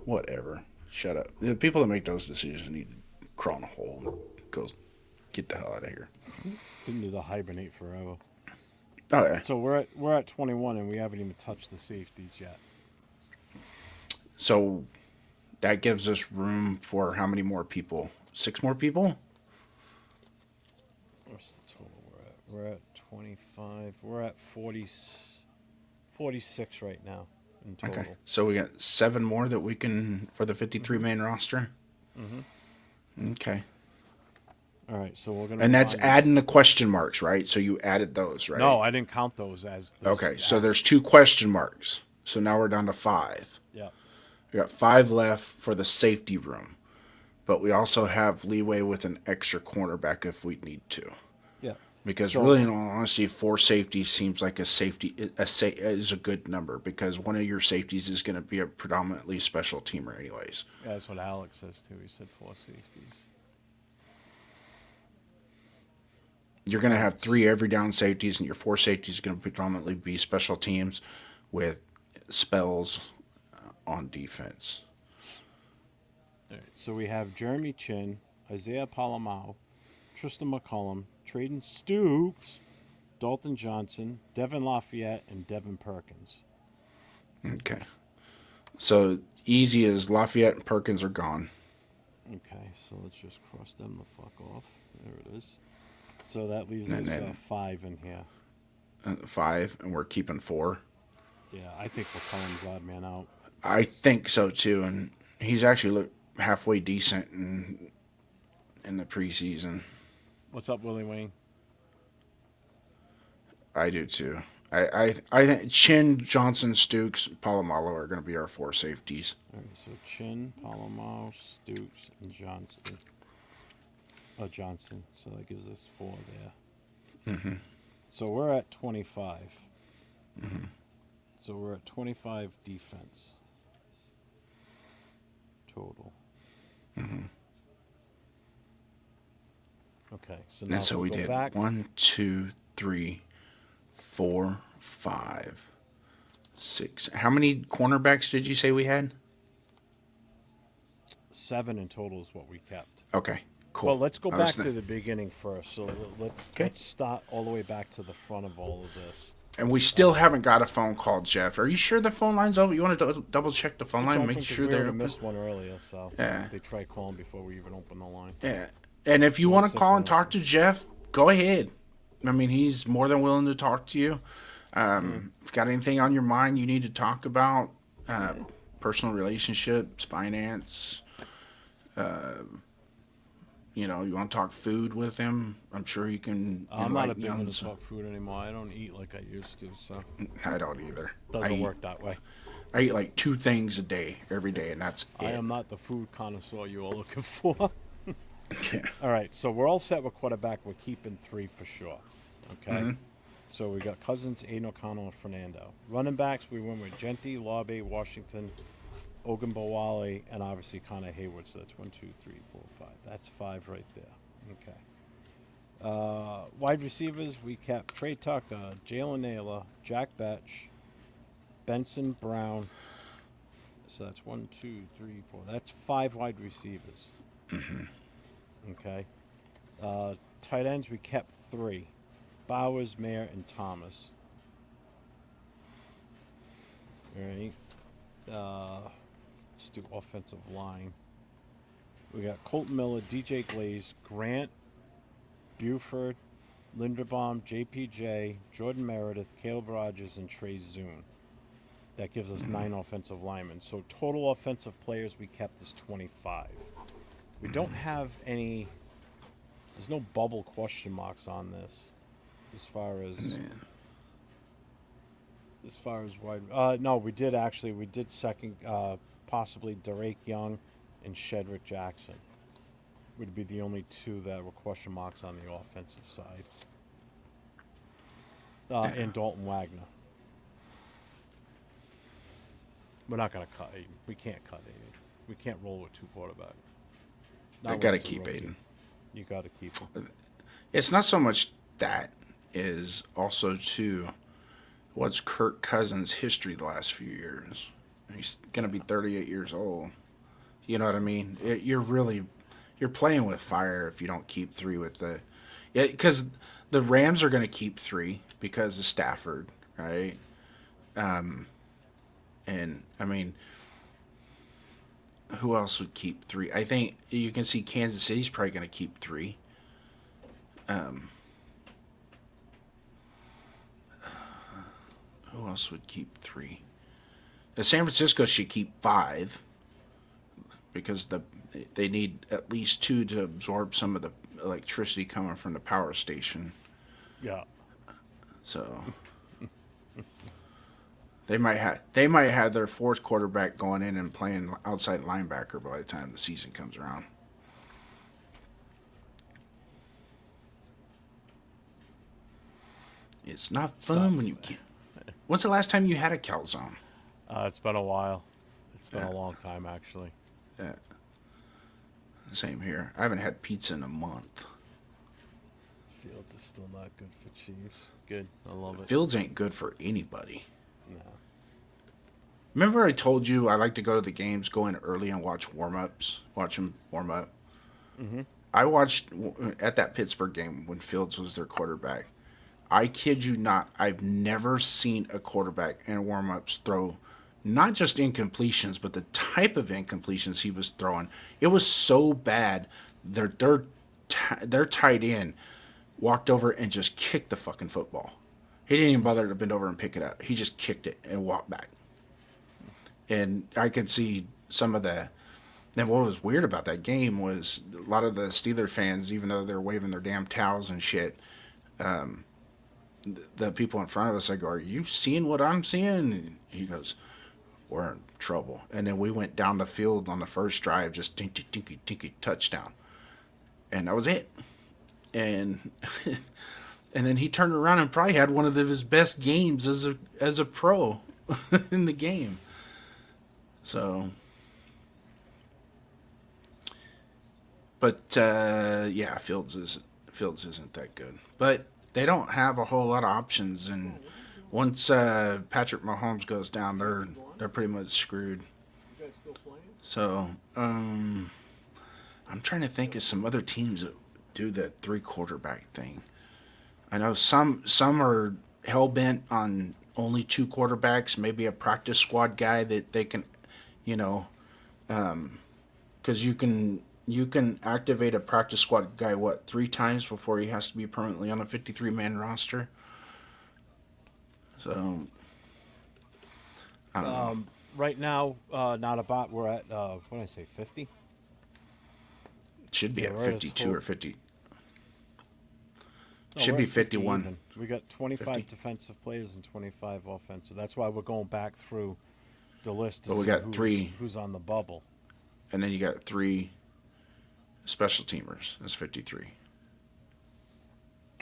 whatever. Shut up. The people that make those decisions need to crawl in a hole and go get the hell out of here. Didn't do the hibernate forever. Oh yeah. So we're at 21 and we haven't even touched the safeties yet. So that gives us room for how many more people? 6 more people? What's the total we're at? We're at 25. We're at 46 right now in total. Okay. So we got 7 more that we can for the 53-man roster? Mm-hmm. Okay. All right, so we're gonna. And move that's on. adding the question marks, right? So you added those, right? No, I didn't count those as. Okay, so there's 2 question marks. So now we're down to 5. Yeah. We got 5 left for the safety room. But we also have leeway with an extra cornerback if we need to. Yeah. Because So- really, in all honesty, 4 safeties seems like is a good number because one of your safeties is going to be a predominantly special teamer anyways. Yeah, that's what Alex says too. He said 4 safeties. You're going to have 3 every down safeties, and your 4 safeties are going to predominantly be special teams with spells on defense. All right, so we have Jeremy Chin, Isaiah Palomau, Tristan McCullum, Traden Stoops, Dalton Johnson, Devin Lafayette, and Devin Perkins. Okay. So easy as Lafayette and Perkins are gone. Okay, so let's just cross them the fuck off. There it is. So that leaves And us then- 5 in here. 5, and we're keeping 4. Yeah, I think McCullum's odd man out. I think so too, and he's actually looked halfway decent in the preseason. What's up, Willie Wayne? I do too. I think Chin, Johnson, Stukes, Palomalo are going to be our 4 safeties. All right, so Chin, Palomau, Stoops, and Johnston. Oh, Johnson. So that gives us 4 there. Mm-hmm. So we're at 25. Mm-hmm. So we're at 25 defense total. Mm-hmm. Okay, so now And so if we go did back. 1, 2, 3, 4, 5, 6. How many cornerbacks did you say we had? 7 in total is what we kept. Okay, cool. Well, let's go I was back to the beginning first. So let's start all the way back to the front of all of this. And we still haven't got a phone call, Jeff. Are you sure the phone line's open? You want to double check the phone It's line, open make 'cause sure we they're already open? missed one earlier, so Yeah. they tried calling before we even opened the line. Yeah. And if you want to call and talk to Jeff, go ahead. I mean, he's more than willing to talk to you. If you've got anything on your mind you need to talk about, personal relationships, finance, you want to talk food with him, I'm sure you can. I'm not a enlighten big you one on to some- talk food anymore. I don't eat like I used to, so I don't either. doesn't work that way. I eat like 2 things a day, every day, and that's it. I am not the food connoisseur you are looking for. Yeah. All right, so we're all set with quarterback. We're keeping 3 for sure. Okay. Mm-hmm. So we got Cousins, Aidan O'Connell, and Fernando. Running backs, we went with Genty, Lobby, Washington, Ogunbowale, and obviously Connor Hayward. So that's 1, 2, 3, 4, 5. That's 5 right there. Okay. Wide receivers, we kept Trey Tucker, Jalen Naylor, Jack Betch, Benson, Brown. So that's 1, 2, 3, 4. That's 5 wide receivers. Okay. Tight ends, we kept 3. Bowers, Mayer, and Thomas. All right. Let's do offensive line. We got Colton Miller, DJ Glaze, Grant, Buford, Linderbaum, JPJ, Jordan Meredith, Caleb Rogers, and Trey Zune. That gives us 9 offensive linemen. So total offensive players we kept is 25. We don't have any. There's no bubble question marks on this, as far as wide. No, we did actually. We did second, possibly Derek Young and Shedrick Jackson. Would be the only 2 that were question marks on the offensive side. And Dalton Wagner. We're not going to cut Aidan. We can't cut Aidan. We can't roll with 2 quarterbacks. I got to keep Aidan. You got to keep him. It's not so much that, is also too what's Kirk Cousins' history the last few years. He's going to be 38 years old. You know what I mean? You're playing with fire if you don't keep 3 with the, because the Rams are going to keep 3 because of Stafford, right? And I mean, who else would keep 3? I think you can see Kansas City's probably going to keep 3. Who else would keep 3? San Francisco should keep 5 because they need at least 2 to absorb some of the electricity coming from the power station. Yeah. So they might have their 4th quarterback going in and playing outside linebacker by the time the season comes around. It's not fun when you can't. When's the last time you had a calzone? It's been a while. It's been a long time, actually. Yeah. Same here. I haven't had pizza in a month. Fields is still not good for Chiefs. Good. I love it. Fields ain't good for anybody. No. Remember I told you I like to go to the games, go in early and watch warm-ups, watch them warm up? Mm-hmm. I watched at that Pittsburgh game when Fields was their quarterback. I kid you not, I've never seen a quarterback in warm-ups throw not just incompletions, but the type of incompletions he was throwing. It was so bad. Their tight end walked over and just kicked the fucking football. He didn't even bother to bend over and pick it up. He just kicked it and walked back. And I could see some of the. And what was weird about that game was a lot of the Steeler fans, even though they're waving their damn towels and shit, the people in front of us, I go, "Are you seeing what I'm seeing?" And he goes, "We're in trouble." And then we went down the field on the first drive, just tinky, tinky, tinky, touchdown. And that was it. And and then he turned around and probably had one of his best games as a pro in the game. So, but yeah, Fields isn't that good. But they don't have a whole lot of options, and once Patrick Mahomes goes down, they're pretty much screwed. So, I'm trying to think of some other teams that do that 3 quarterback thing. I know some are hell bent on only 2 quarterbacks, maybe a practice squad guy that they can, because you can activate a practice squad guy 3 times before he has to be permanently on a 53-man roster. So I don't know. Right now, not about. We're at what did I say, 50? Should be at 52 or 50. No, Should we're be at 50 51. even. We got 25 50. defensive players and 25 offensive. That's why we're going back through the list to But we see got 3. who's on the bubble. And then you got 3 special teamers. That's 53.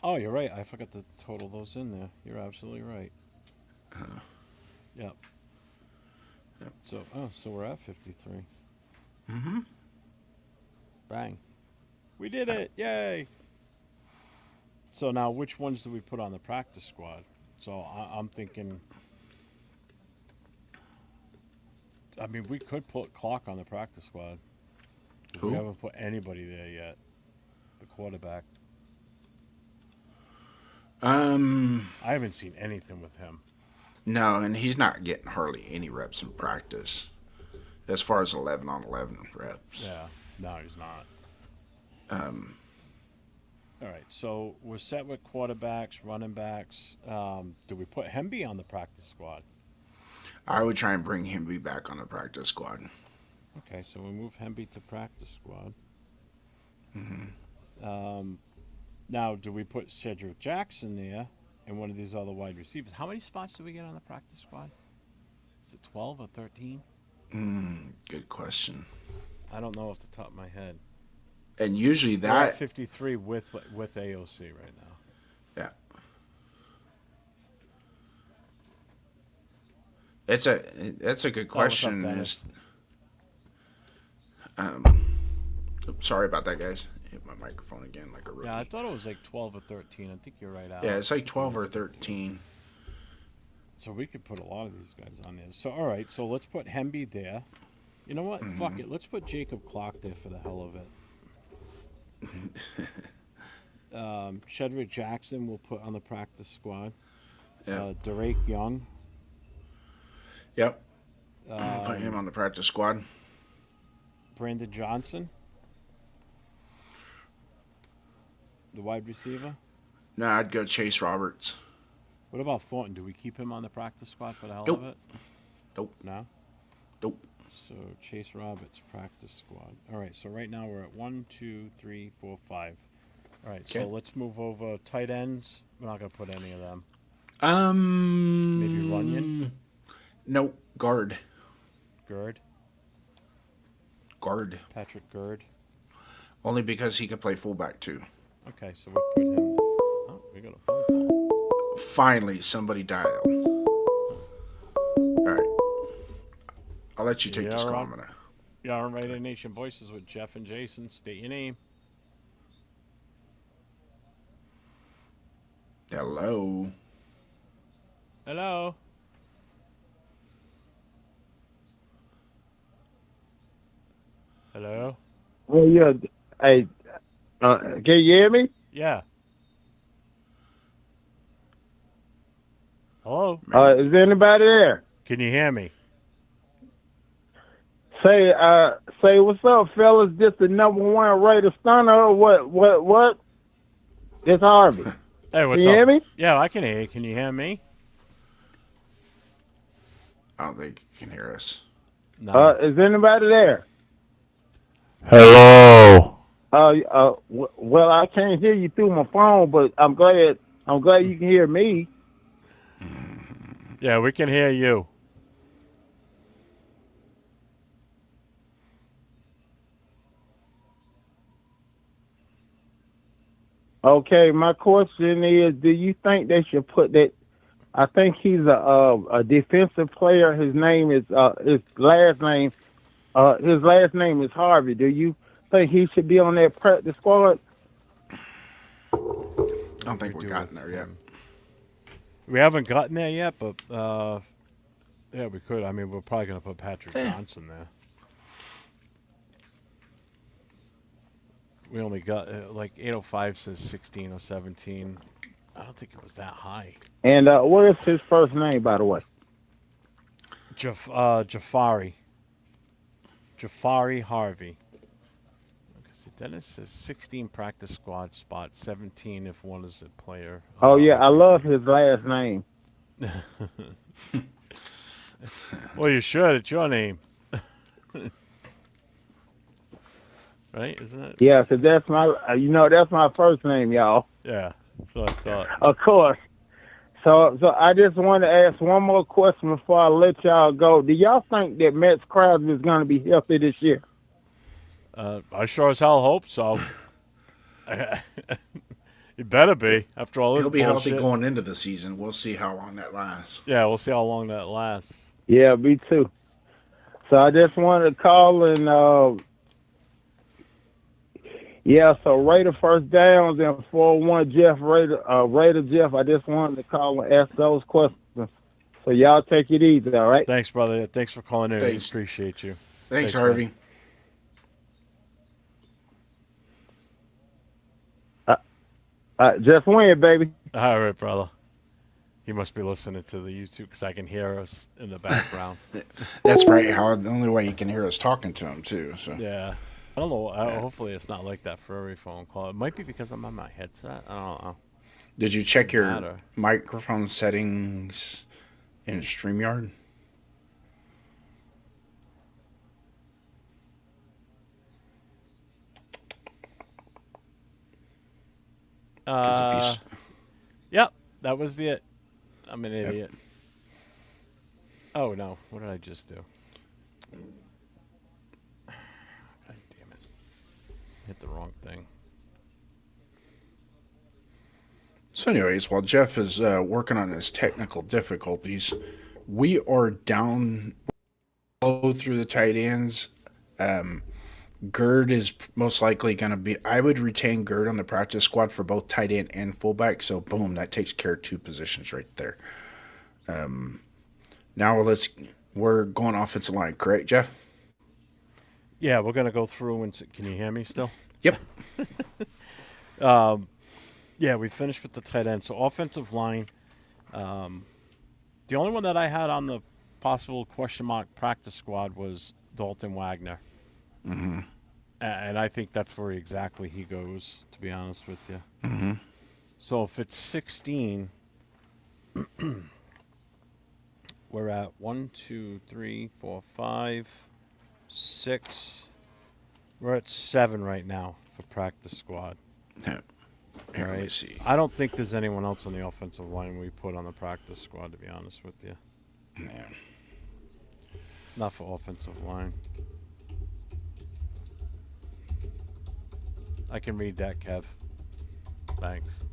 Oh, you're right. I forgot to total those in there. You're absolutely right. Yep. Yep. So we're at 53. Mm-hmm. Bang. We did it. Yay. So now which ones do we put on the practice squad? So I'm thinking I mean, we could put Clark on the practice squad. Who? We haven't put anybody there yet. The quarterback. I haven't seen anything with him. No, and he's not getting hardly any reps in practice. As far as 11 on 11 reps. Yeah. No, he's not. All right, so we're set with quarterbacks, running backs. Do we put Hemby on the practice squad? I would try and bring Hemby back on the practice squad. Okay, so we move Hemby to practice squad. Now, do we put Cedric Jackson there and one of these other wide receivers? How many spots do we get on the practice squad? Is it 12 or 13? Good question. I don't know off the top of my head. And usually We're at that 53 with AOC right now. yeah. That's a good question. Oh, what's up, Dennis? Sorry about that, guys. Hit my microphone again like a rookie. Yeah, I thought it was like 12 or 13. I think you're right, Al. Yeah, it's like 12 or 13. So we could put a lot of these guys on there. So, all right, so let's put Hemby there. You know what? Fuck it. Let's put Jacob Clark there for the hell of it. Cedric Jackson we'll put on the practice squad. Yeah. Derek Young. Yep. Put him on the practice squad. Brandon Johnson. The wide receiver. No, I'd go Chase Roberts. What about Thornton? Do we keep him on the practice squad for the hell Nope. of it? Nope. No? Nope. So Chase Roberts, practice squad. All right, so right now we're at 1, 2, 3, 4, 5. All right, Okay. so let's move over tight ends. We're not going to put any of them. Maybe Runyon? Nope. Guard. Gerd? Guard. Patrick Gerd? Only because he could play fullback too. Okay, so we put him. Oh, we got a phone call. Finally, somebody dialed. All right. I'll let you take Yeah, this call. right. I'm gonna. You're on Radio Nation Voices with Jeff and Jason. State your name. Hello. Hello. Hello. Oh yeah. Hey, can you hear me? Yeah. Hello. Is anybody there? Can you hear me? Say what's up, fellas? This the #1 Raider stunner. Or what? It's Harvey. Hey, what's Can you up? hear me? Yeah, I can hear you. Can you hear me? I don't think you can hear us. No. Is anybody there? Hello. Well, I can't hear you through my phone, but I'm glad you can hear me. Yeah, we can hear you. Okay, my question is, do you think they should put that? I think he's a defensive player. His name is his last name is Harvey. Do you think he should be on that practice squad? I don't think we've gotten there yet. We haven't gotten there yet, but yeah, we could. I mean, we're probably going to put Patrick Johnson there. We only got like 805 says 16 or 17. I don't think it was that high. And what is his first name, by the way? Jafari Harvey. Okay, so Dennis says 16 practice squad spots, 17 if one is a player. Oh yeah, I love his last name. Well, you should. It's your name. Right? Isn't it? Yeah, 'cause that's my first name, y'all. Yeah. So I thought. Of course. So I just want to ask one more question before I let y'all go. Do y'all think that Max Crosby is going to be healthy this year? I sure as hell hope so. He better be after all this He'll be healthy bullshit. going into the season. We'll see how long that lasts. Yeah, we'll see how long that lasts. Yeah, me too. So I just wanted to call and so Raider first downs and 4-1 Jeff Raider Jeff. I just wanted to call and ask those questions. So y'all take it easy, all right? Thanks, brother. Thanks for calling in. Thanks. We appreciate you. Thanks, man. Harvey. Just win, baby. All right, brother. He must be listening to the YouTube because I can hear us in the background. That's right, Howard. The only way you can hear us talking to him, too. So Yeah. I don't know. Hopefully, it's not like that for every phone call. It might be because I'm on my headset. I don't know. Did you check your Matter. microphone settings in StreamYard? Yep, that was the it. I'm an idiot. Oh no, what did I just do? God damn it! Hit the wrong thing. So, anyways, while Jeff is working on his technical difficulties, we are down low through the tight ends. Gerd is most likely going to be. I would retain Gerd on the practice squad for both tight end and fullback. So, boom, that takes care of 2 positions right there. Now we're going offensive line, correct, Jeff? Yeah, we're gonna go through and can you hear me still? Yep. Yeah, we finished with the tight end. So offensive line, the only one that I had on the possible question mark practice squad was Dalton Wagner. Mm-hmm. And I think that's where exactly he goes, to be honest with you. Mm-hmm. So if it's 16, we're at 1, 2, 3, 4, 5, 6. We're at 7 right now for practice squad. Yeah. Here, All let me right. see. I don't think there's anyone else on the offensive line we put on the practice squad, to be honest with you. Yeah. Not for offensive line. I can read that, Kev. Thanks.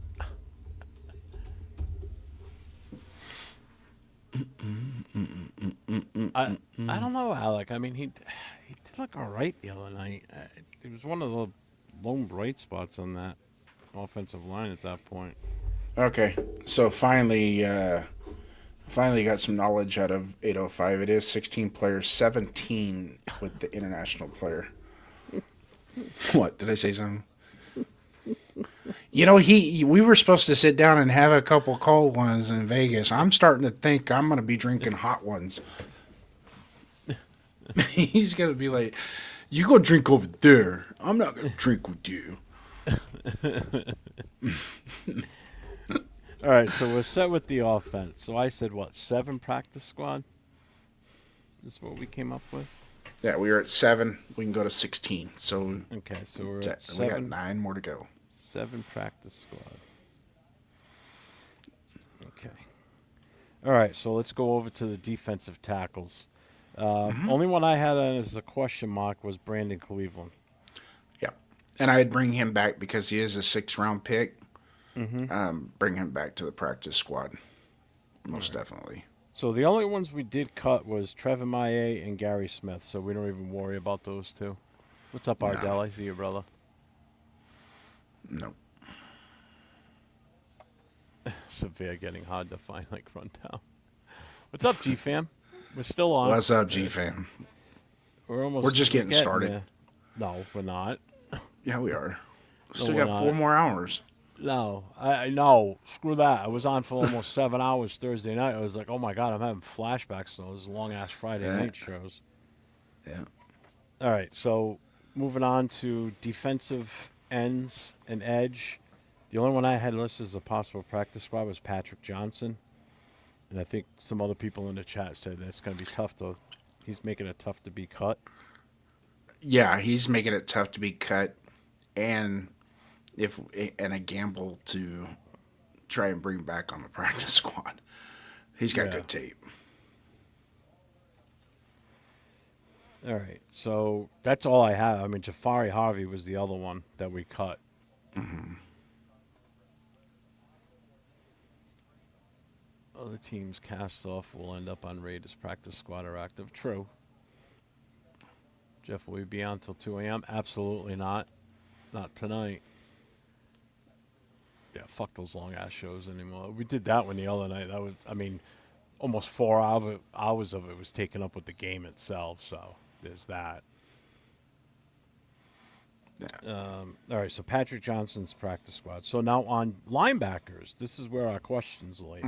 I don't know, Alec. I mean, he did look all right the other night. It was one of the lone bright spots on that offensive line at that point. Okay, so finally got some knowledge out of 805. It is 16 players, 17 with the international player. What, did I say something? You know, we were supposed to sit down and have a couple cold ones in Vegas. I'm starting to think I'm going to be drinking hot ones. He's going to be like, you go drink over there. I'm not going to drink with you. All right, so we're set with the offense. So I said, what, 7 practice squad? Is what we came up with? Yeah, we were at 7. We can go to 16. So Okay, so we're at we got 7. 9 more to go. 7 practice squad. Okay. All right, so let's go over to the defensive tackles. Only one I had on as a question mark was Brandon Cleveland. Yeah, and I'd bring him back because he is a 6th-round pick. Bring him back to the practice squad, most definitely. So the only ones we did cut was Trevor Maye and Gary Smith, so we don't even worry about those 2. What's up, Ardell? I see you, brother. No. Severe getting hard to find, like rundown. What's up, G-Fam? We're still on. What's up, G-Fam? We're just getting started. there. No, we're not. Yeah, we are. Still we're got not. 4 more hours. No, I no. Screw that. I was on for almost 7 hours Thursday night. I was like, oh my god, I'm having flashbacks to those long ass Friday night shows. Yeah. All right, so moving on to defensive ends and edge. The only one I had listed as a possible practice squad was Patrick Johnson, and I think some other people in the chat said that's going to be tough though. He's making it tough to be cut. Yeah, he's making it tough to be cut, and a gamble to try and bring back on the practice squad. He's got good tape. All right, so that's all I have. I mean, Jafari Harvey was the other one that we cut. Other teams cast off will end up on Raiders practice squad or active. True. Jeff, will we be on till 2 a.m.? Absolutely not. Not tonight. Yeah, fuck those long ass shows anymore. We did that one the other night. That was, I mean, almost 4 hours of it was taken up with the game itself. So there's that. All right, so Patrick Johnson's practice squad. So now on linebackers, this is where our questions lay.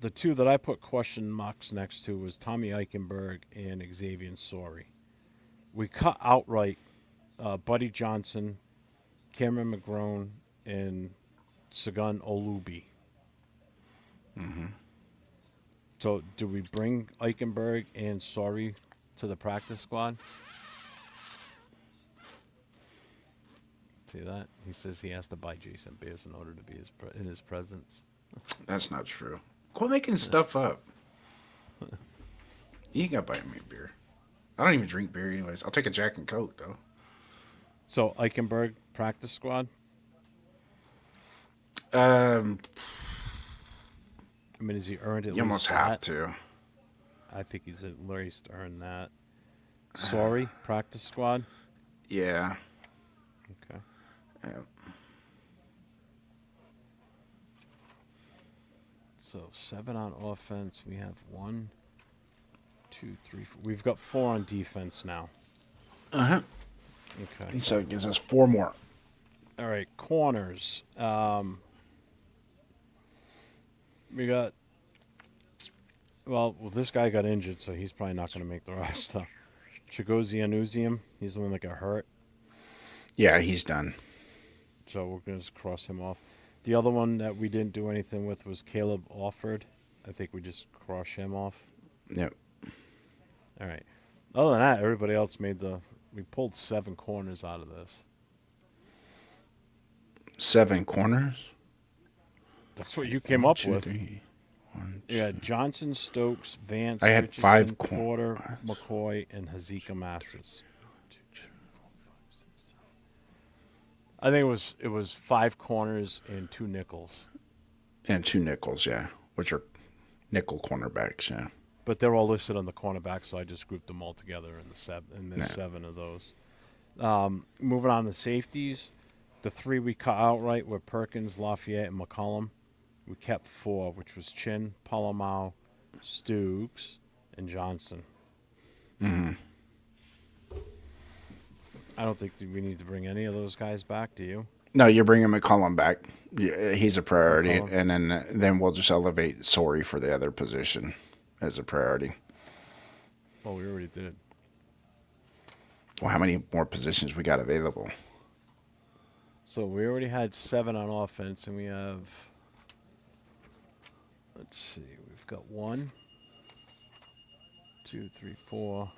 The two that I put question marks next to was Tommy Eichenberg and Xavier Sorey. We cut outright Buddy Johnson, Cameron McGrone, and Sagun Olubi. So do we bring Eichenberg and Sorey to the practice squad? See that? He says he has to buy Jason beers in order to be in his presence. That's not true. Quit making stuff up. You ain't got to buy me a beer. I don't even drink beer anyways. I'll take a Jack and Coke, though. So, Eichenberg, practice squad? I mean, has he earned it? You almost have to. I think he's at least earned that. Sorry, practice squad? Yeah. Okay. Yeah. So 7 on offense. We have 1, 2, 3, 4. We've got 4 on defense now. Uh-huh. Okay. So it gives us 4 more. All right, corners. We got. Well, this guy got injured, so he's probably not going to make the roster. Chigozie Anuzium, he's the one that got hurt. Yeah, he's done. So we're going to cross him off. The other one that we didn't do anything with was Caleb Alford. I think we just cross him off. Yep. All right. Other than that, everybody else made the. We pulled 7 corners out of this. 7 corners? That's what you came up with. 3, 1, 2. Yeah, Johnson, Stokes, Vance, I had Richardson, 5 Porter, McCoy, and Hazika Masses. I think it was 5 corners and 2 nickels. And 2 nickels, yeah, which are nickel cornerbacks, yeah. But they're all listed on the cornerback, so I just grouped them all together in there's 7 of those. Moving on to safeties, the 3 we cut outright were Perkins, Lafayette, and McCollum. We kept 4, which was Chin, Palomau, Stooks, and Johnson. Mm-hmm. I don't think we need to bring any of those guys back, do you? No, you're bringing McCollum back. Yeah, he's a priority, McCollum. and then we'll just elevate Sorey for the other position as a priority. Well, we already did. Well, how many more positions we got available? So we already had 7 on offense, and we have. Let's see. We've got 1, 2, 3, 4.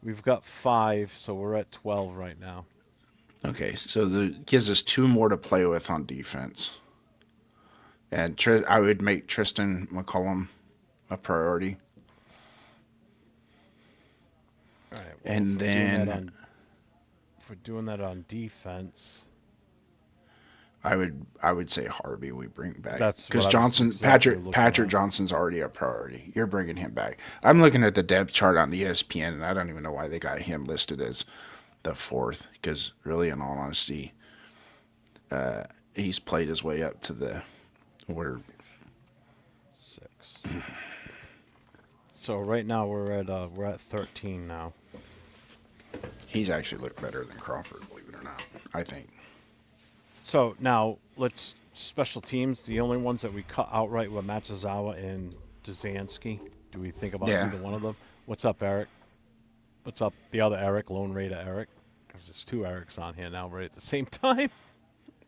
We've got 5, so we're at 12 right now. Okay, so that gives us 2 more to play with on defense. And I would make Tristan McCollum a priority. All right. Well, And then if we're doing that on defense, I would say Harvey we bring back. That's because what I was Johnson exactly looking Patrick at. Johnson's already a priority. You're bringing him back. I'm looking at the depth chart on ESPN, and I don't even know why they got him listed as the 4th. Because really, in all honesty, he's played his way up to the where. 6. So right now we're at 13 now. He's actually looked better than Crawford, believe it or not. I think. So now let's special teams. The only ones that we cut outright were Matsuzawa and Dzansky. Do we think about Yeah. either one of them? What's up, Eric? What's up, the other Eric, Lone Raider Eric? Because there's 2 Erics on here now, right at the same time.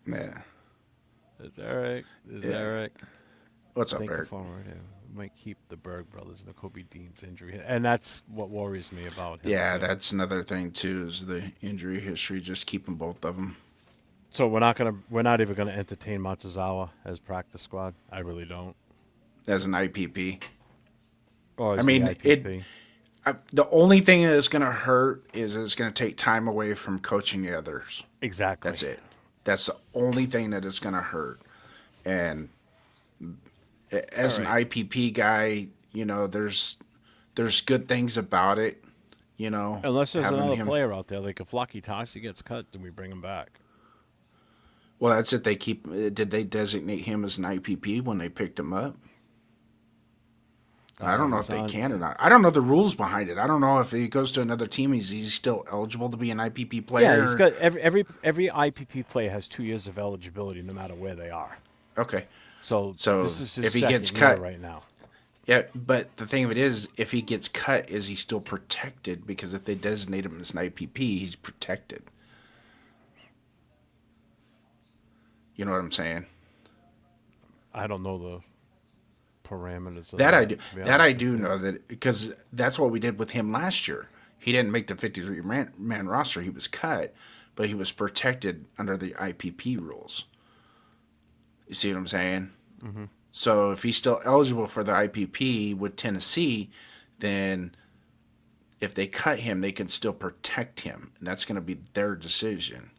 Yeah. There's Eric. There's Yeah. Eric. What's up, Thank you Eric? for we might keep the Berg brothers and the Kobe Dean's injury, and that's what worries me about him. Yeah, too. that's another thing too. Is the injury history? Just keeping both of them. So we're not even gonna entertain Matsuzawa as practice squad. I really don't. As an IPP. Or as I mean, the IPP. The only thing that's going to hurt is it's going to take time away from coaching the others. Exactly. That's it. That's the only thing that is going to hurt. And as an IPP guy, there's good things about it. Unless there's having another him- player out there, like if Lucky Tassi gets cut, then we bring him back. Well, that's it. Did they designate him as an IPP when they picked him up? I don't know if He's they on- can or not. I don't know the rules behind it. I don't know if he goes to another team, he's still eligible to be an IPP player. Yeah, he's got every IPP player has 2 years of eligibility, no matter where they are. Okay. So So this is his if he second gets year cut- right now. Yeah, but the thing of it is, if he gets cut, is he still protected? Because if they designate him as an IPP, he's protected. You know what I'm saying? I don't know the parameters of That I do. to be That I honest do with you. know that because that's what we did with him last year. He didn't make the 53-man roster. He was cut, but he was protected under the IPP rules. You see what I'm saying? Mm-hmm. So if he's still eligible for the IPP with Tennessee, then if they cut him, they can still protect him, and that's going to be their decision.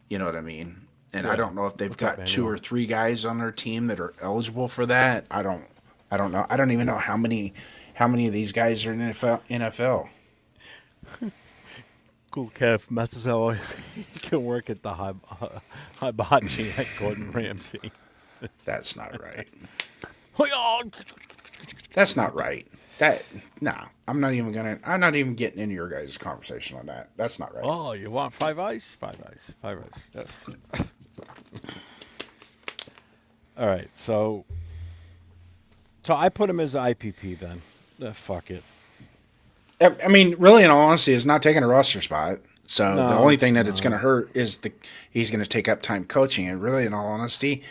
You know what I mean? And I Yeah. don't know if they've What's up, got 2 Manuel? or 3 guys on their team that are eligible for that. I don't know. I don't even know how many of these guys are in the NFL. Cool, Kev. Methuselah can work at the hibachi at Gordon Ramsay. That's not right. Oh, That's not right. I'm not even getting into your guys' conversation on that. That's not right. Oh, you want 5 ice? 5 ice. 5 ice. Yes. All right, so I put him as IPP then. Fuck it. I mean, really, in all honesty, it's not taking a roster spot. So No, the only thing it's that it's going to hurt is he's going to take up time coaching. And really, in all honesty,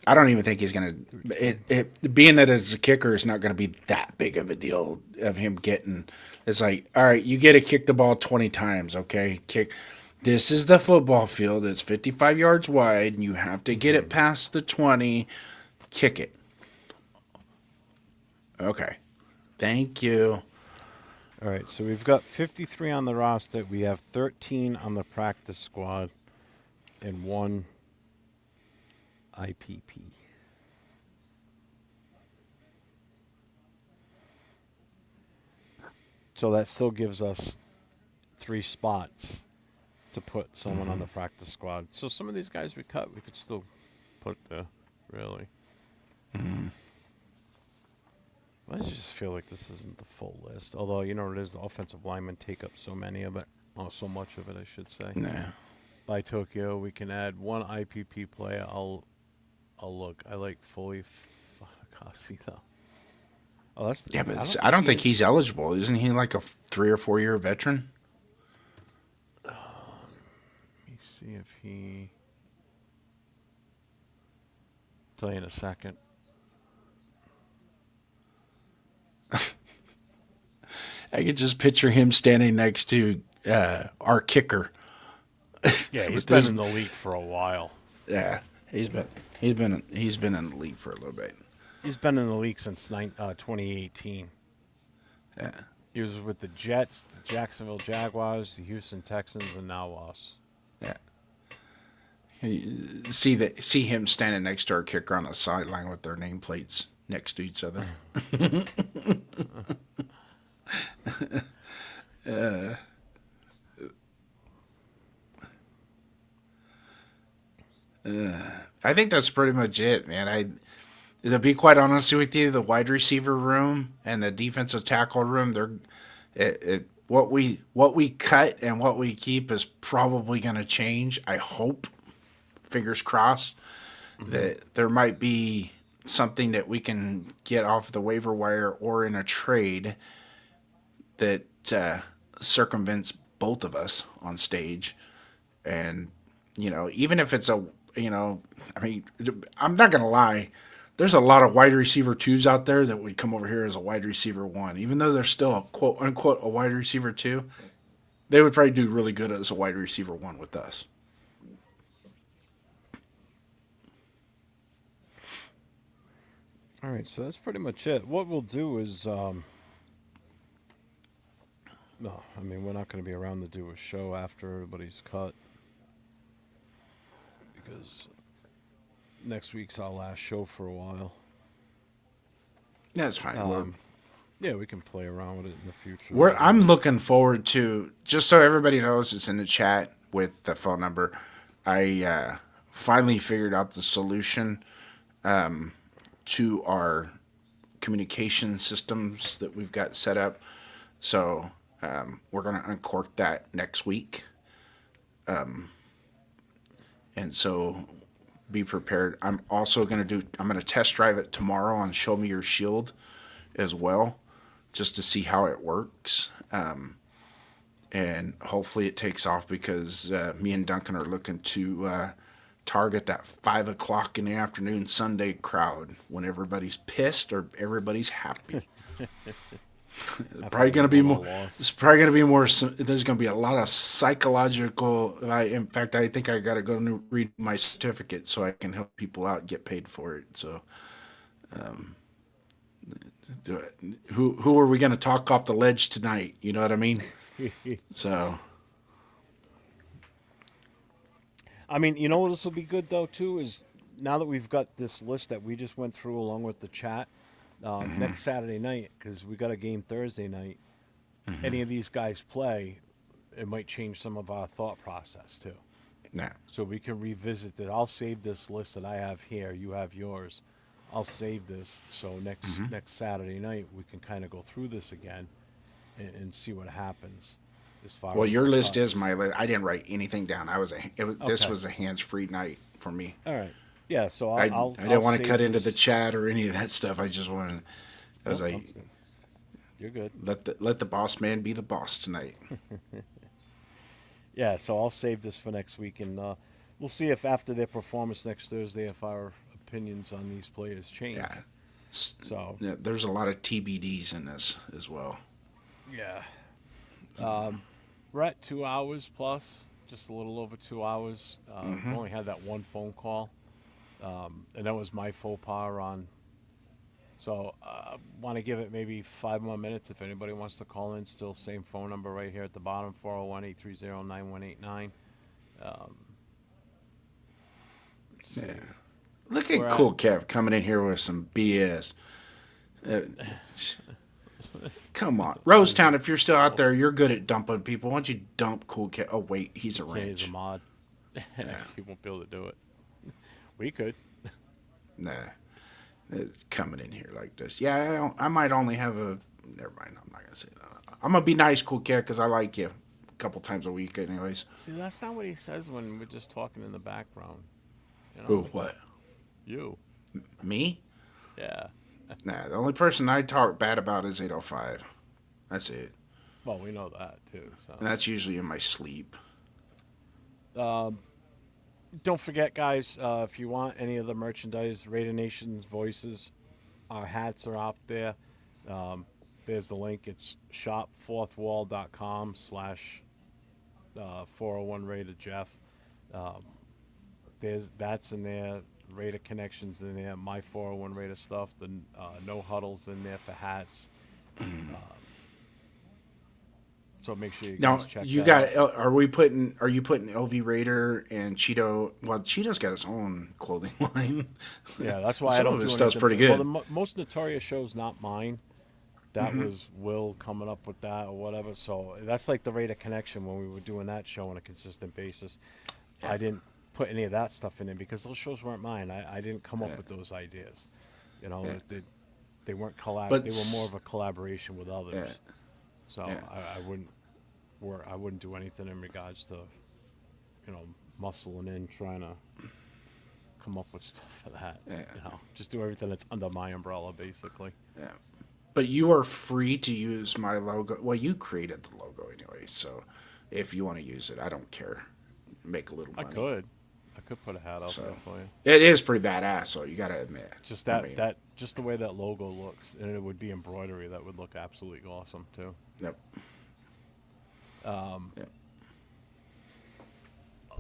I don't even think he's going to. Being that it's a kicker is not going to be that big of a deal of him getting. It's like, all right, you get to kick the ball 20 times, okay? Kick. This is the football field. It's 55 yards wide, and you have to get it past the 20. Kick it. Okay. Thank you. All right, so we've got 53 on the roster. We have 13 on the practice squad and 1 IPP. So that still gives us 3 spots to put someone on the practice squad. So some of these guys we cut, we could still put there, really. I just feel like this isn't the full list. Although, you know, it is the offensive linemen take up so many of it. Oh, so much of it, I should say. Nah. By Tokyo, we can add 1 IPP player. I'll look. I like fully Fakasi, though. Oh, that's Yeah, but I don't think he's eligible. Isn't he like a 3 or 4 year veteran? Let me see if he. Tell you in a second. I could just picture him standing next to our kicker. Yeah, he's With been this- in the league for a while. Yeah, he's been in the league for a little bit. He's been in the league since 2018. Yeah. He was with the Jets, the Jacksonville Jaguars, the Houston Texans, and now us. Yeah. See him standing next to our kicker on the sideline with their nameplates next to each other. I think that's pretty much it, man. To be quite honest with you, the wide receiver room and the defensive tackle room, what we cut and what we keep is probably going to change. I hope, fingers crossed, that there might be something that we can get off the waiver wire or in a trade that circumvents both of us on stage. And, even if it's I'm not going to lie. There's a lot of wide receiver 2s out there that would come over here as a wide receiver 1. Even though they're still a quote unquote a wide receiver 2, they would probably do really good as a wide receiver 1 with us. All right, so that's pretty much it. What we'll do is, we're not going to be around to do a show after everybody's cut because next week's our last show for a while. That's fine. Yeah, we can play around with it in the future. I'm looking forward to, just so everybody knows, it's in the chat with the phone number. I finally figured out the solution to our communication systems that we've got set up. So we're going to uncork that next week. And so be prepared. I'm going to test drive it tomorrow on Show Me Your Shield as well, just to see how it works. And hopefully it takes off, because me and Duncan are looking to target that 5 o'clock in the afternoon Sunday crowd when everybody's pissed or everybody's happy. Probably going to be more. It's probably going to be more. There's going to be a lot of psychological. In fact, I think I got to go and read my certificate so I can help people out and get paid for it. So, who are we going to talk off the ledge tonight? You know what I mean? So, I mean, you know what this will be good though too is now that we've got this list that we just went through along with the chat. Next Saturday night, because we got a game Thursday night, any of these guys play, it might change some of our thought process too. yeah. So we can revisit that. I'll save this list that I have here. You have yours. I'll save this. So next Saturday night, we can kind of go through this again and see what happens. As far Well, as your the list thought. is my list. I didn't write anything down. This Okay. was a hands-free night for me. All right. Yeah. So I I'll didn't want to save cut into this. the chat or any of that stuff. I just wanted. I was like, You're good. let the boss man be the boss tonight. Yeah, so I'll save this for next week, and we'll see if after their performance next Thursday, if our opinions on these players change. Yeah. So Yeah, there's a lot of TBDs in this as well. yeah, we're at 2 hours plus, just a little over 2 hours. We only had that one phone call, and that was my faux pas on. So want to give it maybe 5 more minutes if anybody wants to call in. Still same phone number right here at the bottom, 401-830-9189. Let's see. Yeah. Look at We're Cool Kev coming in here with some BS. Come on. Rosetown, if you're still out there, you're good at dumping people. Why don't you dump Cool Kev? Oh, wait, he's a Okay, he's ranch. a mod. He won't be able to do it. We could. Nah. It's coming in here like this. Yeah, I might only have a... Never mind, I'm not going to say that. I'm going to be nice, Cool Kev, because I like you a couple times a week anyways. See, that's not what he says when we're just talking in the background. You know? Who, what? You. Me? Yeah. Nah, the only person I talk bad about is 805. That's it. Well, we know that too. So. And that's usually in my sleep. Don't forget, guys, if you want any of the merchandise, Raider Nation's Voices, our hats are out there. There's the link. It's shopfourthwall.com/401 Raider Jeff. That's in there. Raider Connections in there. My 401 Raider stuff. The No Huddles in there for hats. So make sure you Now guys check you that got. out. Are you putting LV Raider and Cheeto? Well, Cheeto's got his own clothing line. Yeah, that's why I Some don't of do his stuff's anything pretty Well, good. the most notorious show's not mine. That was Will coming up with that or whatever. So that's like the Raider Connection when we were doing that show on a consistent basis. I didn't put any of that stuff in it because those shows weren't mine. I didn't come up with those ideas. You know, they weren't But they were more of a collaboration with others. Yeah. So Yeah. I wouldn't do anything in regards to, muscling in trying to come up with stuff for that. Yeah. Just do everything that's under my umbrella, basically. Yeah. But you are free to use my logo. Well, you created the logo anyway, so if you want to use it, I don't care. Make a little money. I could put a hat out there for you. It is pretty badass, so you got to admit. Just just the way that logo looks, and it would be embroidery. That would look absolutely awesome too. Yep. Yep.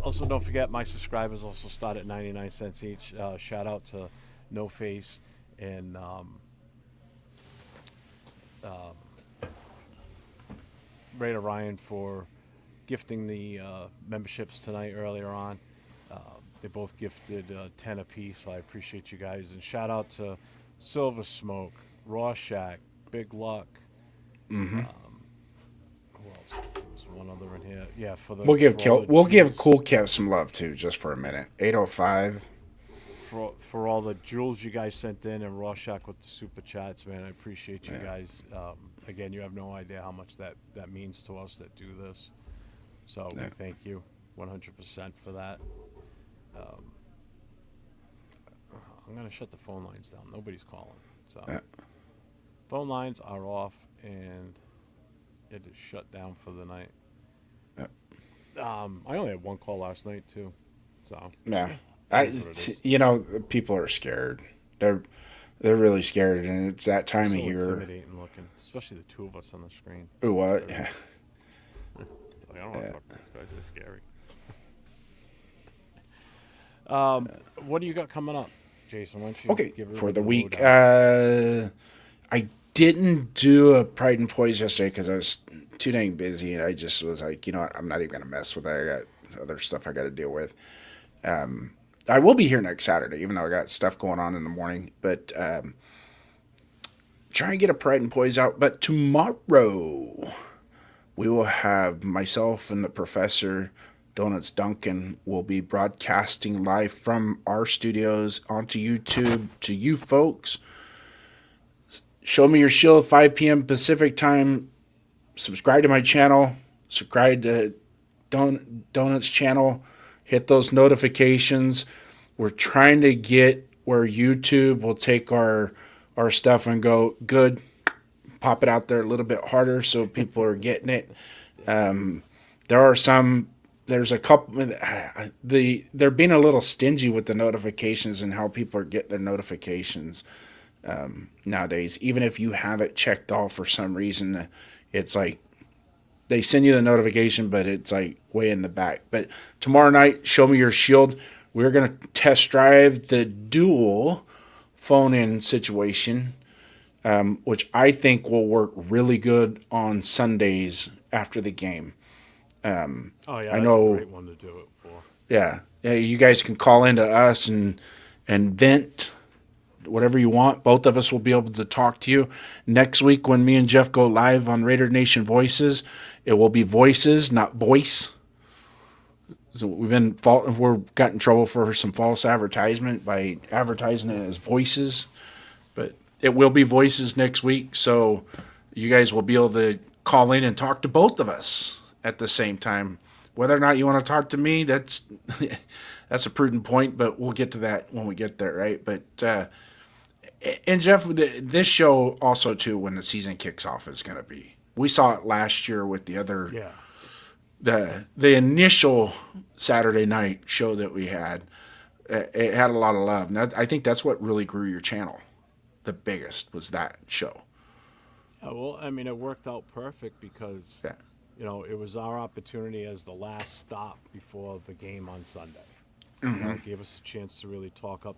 Also, don't forget my subscribers also start at 99 cents each. Shout out to No Face and Raider Ryan for gifting the memberships tonight earlier on. They both gifted 10 apiece, so I appreciate you guys. And shout out to Silver Smoke, Raw Shack, Big Luck. Mm-hmm. Who else? There was one other in here. Yeah, for the We'll give for all the Cool Jews. Kev some love too, just for a minute. 805. for all the jewels you guys sent in and Rorschach with the super chats, man. I appreciate you guys. Again, you have no idea how much that means to us that do this. So we thank you 100% for that. I'm gonna shut the phone lines down. Nobody's calling, so phone lines are off and it is shut down for the night. I only had one call last night too, so Yeah. It is. People are scared. They're really scared, and it's that time So of year. intimidating looking, especially the two of us on the screen. Ooh, what? Yeah. Like, I don't want to talk to these guys. They're scary. What do you got coming up, Jason? Why don't you Okay, give for the everybody week, lowdown? I didn't do a Pride and Poise yesterday because I was too dang busy, and I just was like, you know what, I'm not even gonna mess with that. I got other stuff I got to deal with. I will be here next Saturday, even though I got stuff going on in the morning. But try and get a Pride and Poise out. But tomorrow we will have myself and the professor, Donuts Duncan, will be broadcasting live from our studios onto YouTube to you folks. Show me your shield, 5 p.m. Pacific time. Subscribe to my channel. Subscribe to Donuts channel. Hit those notifications. We're trying to get where YouTube will take our stuff and go, good, pop it out there a little bit harder so people are getting it. There's a couple, they're being a little stingy with the notifications and how people are getting their notifications nowadays. Even if you have it checked off for some reason, it's like they send you the notification, but it's like way in the back. But tomorrow night, show me your shield. We're going to test drive the dual phone-in situation, which I think will work really good on Sundays after the game. I know. A great one to do it for. Yeah, you guys can call into us and vent whatever you want. Both of us will be able to talk to you. Next week when me and Jeff go live on Raider Nation Voices, it will be voices, not voice. So we're got in trouble for some false advertisement by advertising it as voices, but it will be voices next week. So you guys will be able to call in and talk to both of us at the same time. Whether or not you want to talk to me, that's a prudent point, but we'll get to that when we get there, right? But and Jeff, this show also too, when the season kicks off, is going to be. We saw it last year with the other. Yeah. The initial Saturday night show that we had, it had a lot of love. And I think that's what really grew your channel. The biggest was that show. Yeah, well, I mean, it worked out perfect because, it was our opportunity as the last stop before the game on Sunday. It gave us a chance to really talk up,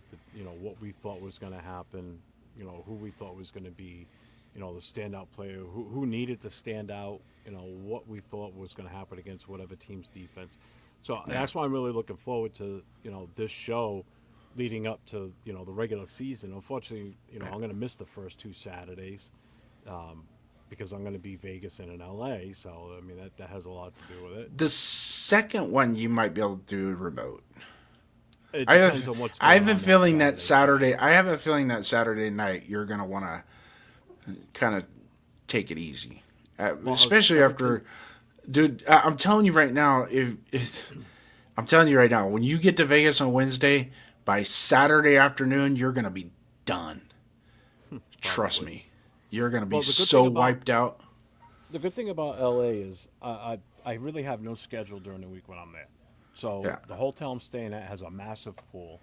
what we thought was going to happen, who we thought was going to be, the standout player, who needed to stand out, what we thought was going to happen against whatever team's defense. So that's why I'm really looking forward to, this show leading up to, the regular season. Unfortunately, I'm going to miss the first two Saturdays because I'm going to be Vegas and in LA. So, I mean, that has a lot to do with it. The second one you might be able to do remote. It depends on what's going I have on a feeling that that Saturday. I have a feeling that Saturday night you're going to want to kind of take it easy, especially after, dude. I'm telling you right now. I'm telling you right now, when you get to Vegas on Wednesday, by Saturday afternoon you're going to be done. Trust me, you're going to be so wiped out. The good thing about LA is I really have no schedule during the week when I'm there. So the hotel I'm staying at has a massive pool.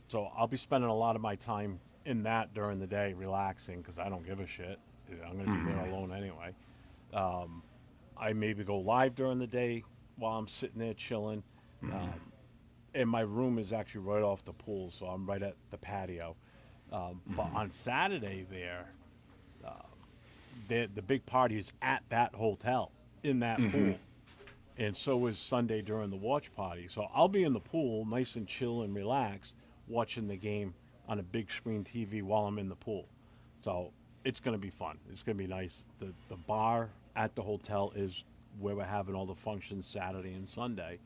So I'll be spending a lot of my time in that during the day, relaxing, because I don't give a shit. I'm going to be there alone anyway. I maybe go live during the day while I'm sitting there chilling. And my room is actually right off the pool, so I'm right at the patio. But on Saturday the big party is at that hotel in that pool. And so is Sunday during the watch party. So I'll be in the pool, nice and chill and relaxed, watching the game on a big screen TV while I'm in the pool. So it's going to be fun. It's going to be nice. The bar at the hotel is where we're having all the functions Saturday and Sunday.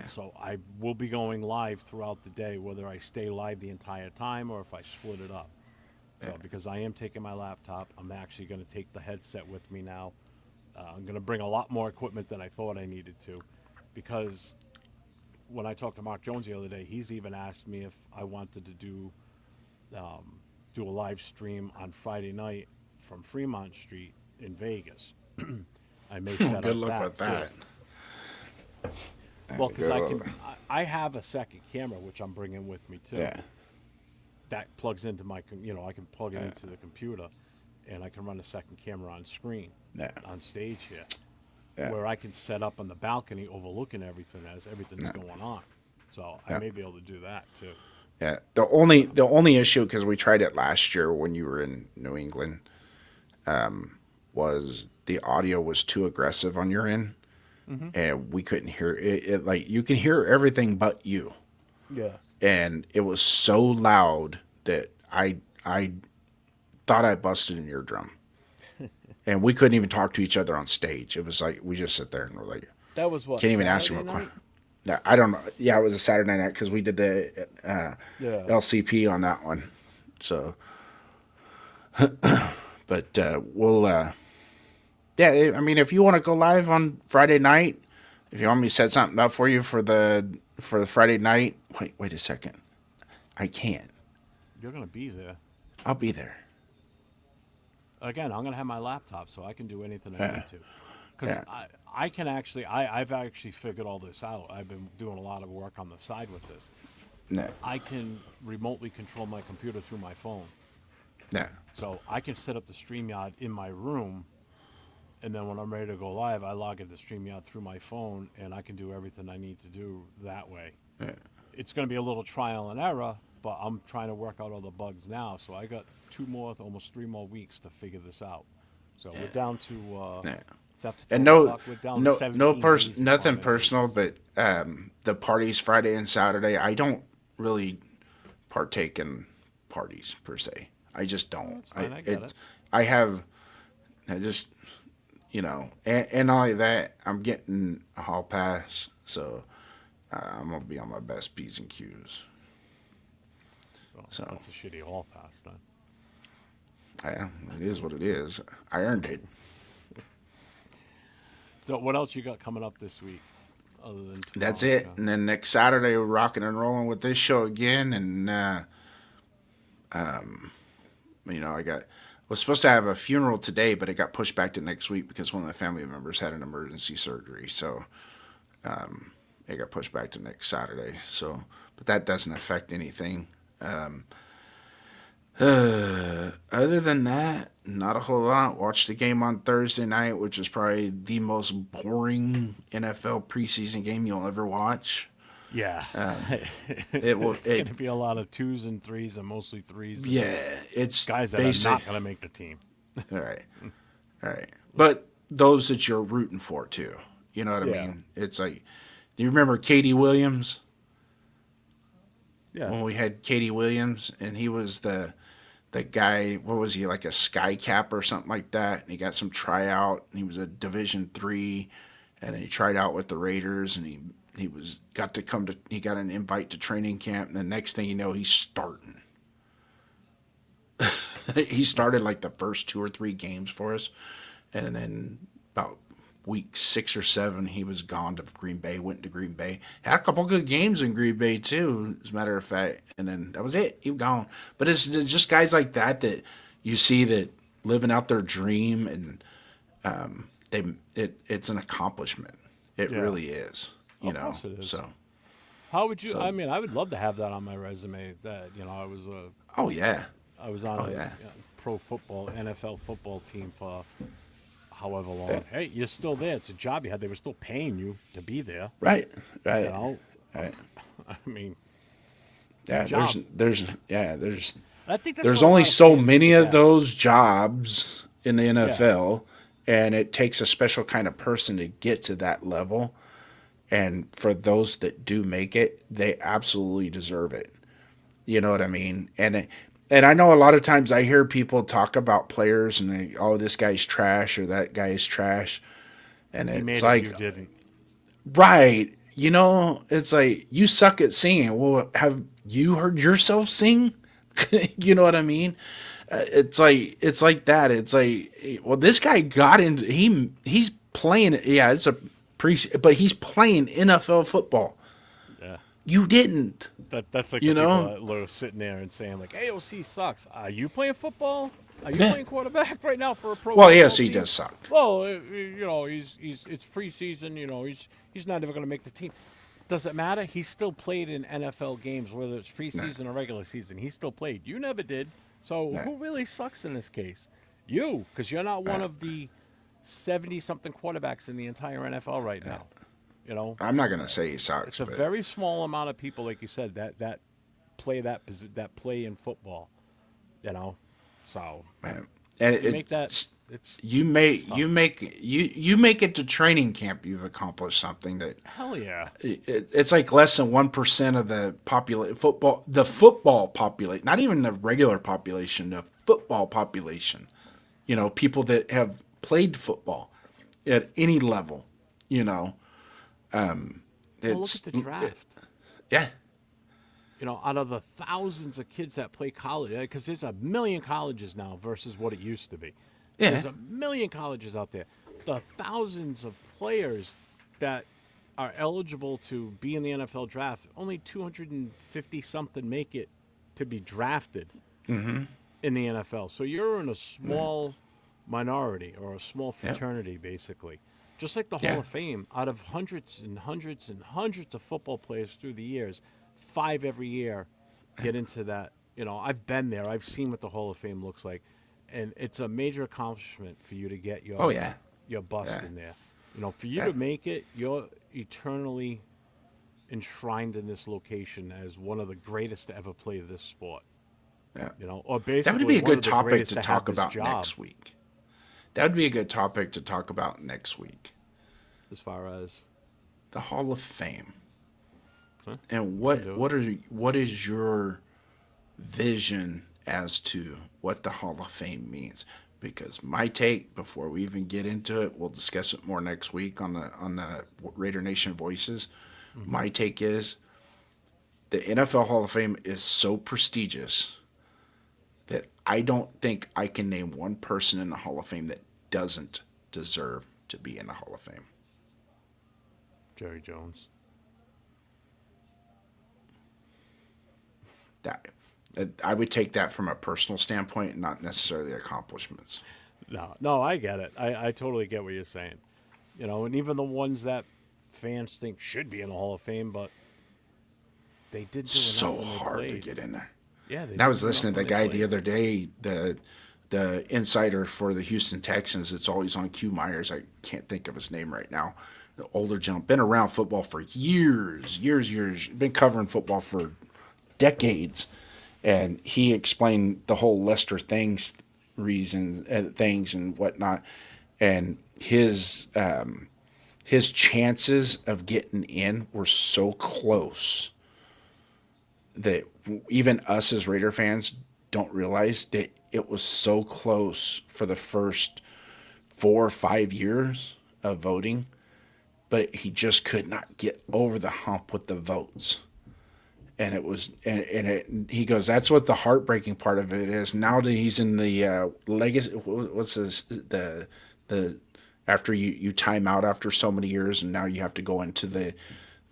So I will be going live throughout the day, whether I stay live the entire time or if I split it up. So, because I am taking my laptop, I'm actually going to take the headset with me now. I'm going to bring a lot more equipment than I thought I needed to, because when I talked to Mark Jones the other day, he's even asked me if I wanted to do a live stream on Friday night from Fremont Street in Vegas. I may set Good up luck that with that. too. Well, because I have a second camera which I'm bringing with me too. Yeah. That plugs into my, I can plug it into the computer, and I can run a second camera on screen, on stage here, where I can set up on the balcony overlooking everything as everything's going on. So I may be able to do that too. Yeah. The only issue, because we tried it last year when you were in New England, was the audio was too aggressive on your end. And we couldn't hear it. Like, you can hear everything but you. Yeah. And it was so loud that I thought I busted an eardrum. And we couldn't even talk to each other on stage. It was like, we just sit there and we're like, That was what? can't even ask him a question. Yeah, I don't know. Yeah, it was a Saturday night because we did the LCP on that one. So, but we'll. Yeah, I mean, if you want to go live on Friday night, if you want me to set something up for you for the Friday night, wait a second, I can't. You're gonna be there. I'll be there. Again, I'm gonna have my laptop, so I can do anything I need to. Because I can actually, I've actually figured all this out. I've been doing a lot of work on the side with this. No. I can remotely control my computer through my phone. No. So I can set up the StreamYard in my room, and then when I'm ready to go live, I log into StreamYard through my phone, and I can do everything I need to do that way. Yeah. It's going to be a little trial and error, but I'm trying to work out all the bugs now. So I got 2 more, almost 3 more weeks to figure this out. So we're down to and nothing personal, but the parties Friday and Saturday, I don't really partake in parties per se. I just don't. I just, and not only that, I'm getting a hall pass, so I'm gonna be on my best P's and Q's. So that's a shitty hall pass then. It is what it is. I earned it. So what else you got coming up this week, other than tomorrow? That's it. And then next Saturday we're rocking and rolling with this show again. And I was supposed to have a funeral today, but it got pushed back to next week because one of the family members had an emergency surgery. So it got pushed back to next Saturday. So, but that doesn't affect anything. Other than that, not a whole lot. Watched the game on Thursday night, which is probably the most boring NFL preseason game you'll ever watch. Yeah, it's going to be a lot of 2s and 3s and mostly 3s. Yeah, it's guys that are not going to make the team. All right. But those that you're rooting for too. You know what I mean? It's like, do you remember Katie Williams? Yeah. When we had Katie Williams, and he was the guy, what was he, like a sky cap or something like that? And he got some tryout, and he was a Division III, and he tried out with the Raiders, and he got an invite to training camp, and the next thing you know, he's starting. He started like the first 2 or 3 games for us, and then about week 6 or 7, he was gone to Green Bay, went to Green Bay. Had a couple good games in Green Bay, too, as a matter of fact. And then that was it. He was gone. But it's just guys like that you see that living out their dream, and it's an accomplishment. It really is. Of course it is. So how would you? I mean, I would love to have that on my resume. That I was Oh yeah. I was on a pro football, NFL football team for however long. Yeah. Hey, you're still there. It's a job you had. They were still paying you to be there. Right. Right. Right. I mean, yeah. There's. I think there's only so many of those jobs in the NFL, and it takes a special kind of person to get to that level. And for those that do make it, they absolutely deserve it. You know what I mean? And I know a lot of times I hear people talk about players and this guy's trash or that guy's trash. And it's like, you didn't. Right. it's like you suck at singing. Well, have you heard yourself sing? You know what I mean? It's like that. It's like, well, this guy got into he's playing. Yeah, it's a but he's playing NFL football. Yeah. You didn't. That's like You the people know? that are sitting there and saying like, AOC sucks. Are you playing football? Are you Yeah. playing quarterback right now for a pro? Well, football yes, he team? does suck. Well, he's it's preseason. He's not even going to make the team. Does it matter? He still played in NFL games, whether it's preseason or regular season. He still played. You never did. So who really sucks in this case? You, because you're not one of the 70-something quarterbacks in the entire NFL right now. I'm not gonna say he sucks. It's a but very small amount of people, like you said, that play that play in football. So man, and you make that. It's you make it to training camp. You've accomplished something that hell yeah. it's like less than 1% of the football population, not even the regular population, the football population. People that have played football at any level. Well, look at the draft. Yeah. Out of the thousands of kids that play college, because there's a million colleges now versus what it used to be. Yeah. There's a million colleges out there. The thousands of players that are eligible to be in the NFL draft, only 250-something make it to be drafted in the NFL. So you're in a small minority or a small fraternity, basically. Just like the Hall of Fame, out of hundreds and hundreds and hundreds of football players through the years, 5 every year get into that. I've been there. I've seen what the Hall of Fame looks like. And it's a major accomplishment for you to get your bust in there. For you to make it, you're eternally enshrined in this location as one of the greatest to ever play this sport. Yeah. Or basically That would be a one good of the topic greatest to have talk this about job, next week. That would be a good topic to talk about next week. as far as The Hall of Fame. Huh? And what is your vision as to what the Hall of Fame means? Because my take, before we even get into it, we'll discuss it more next week on the Raider Nation Voices. Mm-hmm. My take is the NFL Hall of Fame is so prestigious that I don't think I can name one person in the Hall of Fame that doesn't deserve to be in the Hall of Fame. Jerry Jones. That I would take that from a personal standpoint, not necessarily accomplishments. No, I get it. I totally get what you're saying. And even the ones that fans think should be in the Hall of Fame, but they did do enough So when they hard to played. get in there. Yeah, And I was listening to a guy the other day, the insider for the Houston Texans. It's always on Q Myers. I can't think of his name right now. The older gentleman, been around football for years. Been covering football for decades. And he explained the whole Lester reasons and whatnot. And his chances of getting in were so close that even us as Raider fans don't realize that it was so close for the first 4 or 5 years of voting, but he just could not get over the hump with the votes. And it was, he goes, that's what the heartbreaking part of it is. Now that he's in the legacy, what's this, the after you time out after so many years, and now you have to go into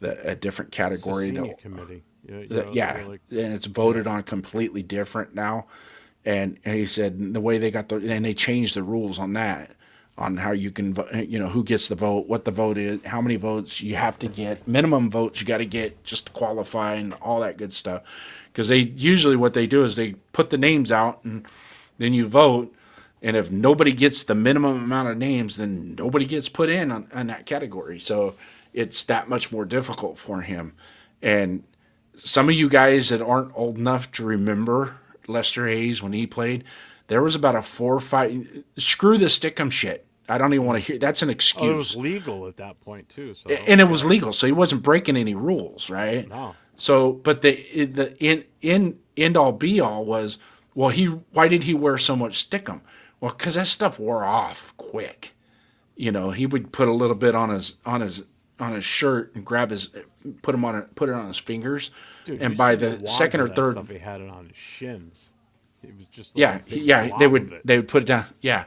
a different category. It's a senior committee. And it's voted on completely different now. And he said the way they got and they changed the rules on that, on how you can, who gets the vote, what the vote is, how many votes you have to get, minimum votes you got to get just to qualify, and all that good stuff. Because what they do is they put the names out, and then you vote, and if nobody gets the minimum amount of names, then nobody gets put in on that category. So it's that much more difficult for him. And some of you guys that aren't old enough to remember Lester Hayes when he played, there was about a 4 or 5. Screw the Stickum shit. I don't even want to hear. That's an excuse. Oh, it was legal at that point too. So and it was legal, so he wasn't breaking any rules, right? No. So, but the end all be all was, well, why did he wear so much Stickum? Well, because that stuff wore off quick. He would put a little bit on his shirt and grab his, put it on his fingers, Dude, and you by see the second or that third, stuff, he had it on his shins. It was just like yeah, a big yeah, blob of it. they would put it down, yeah,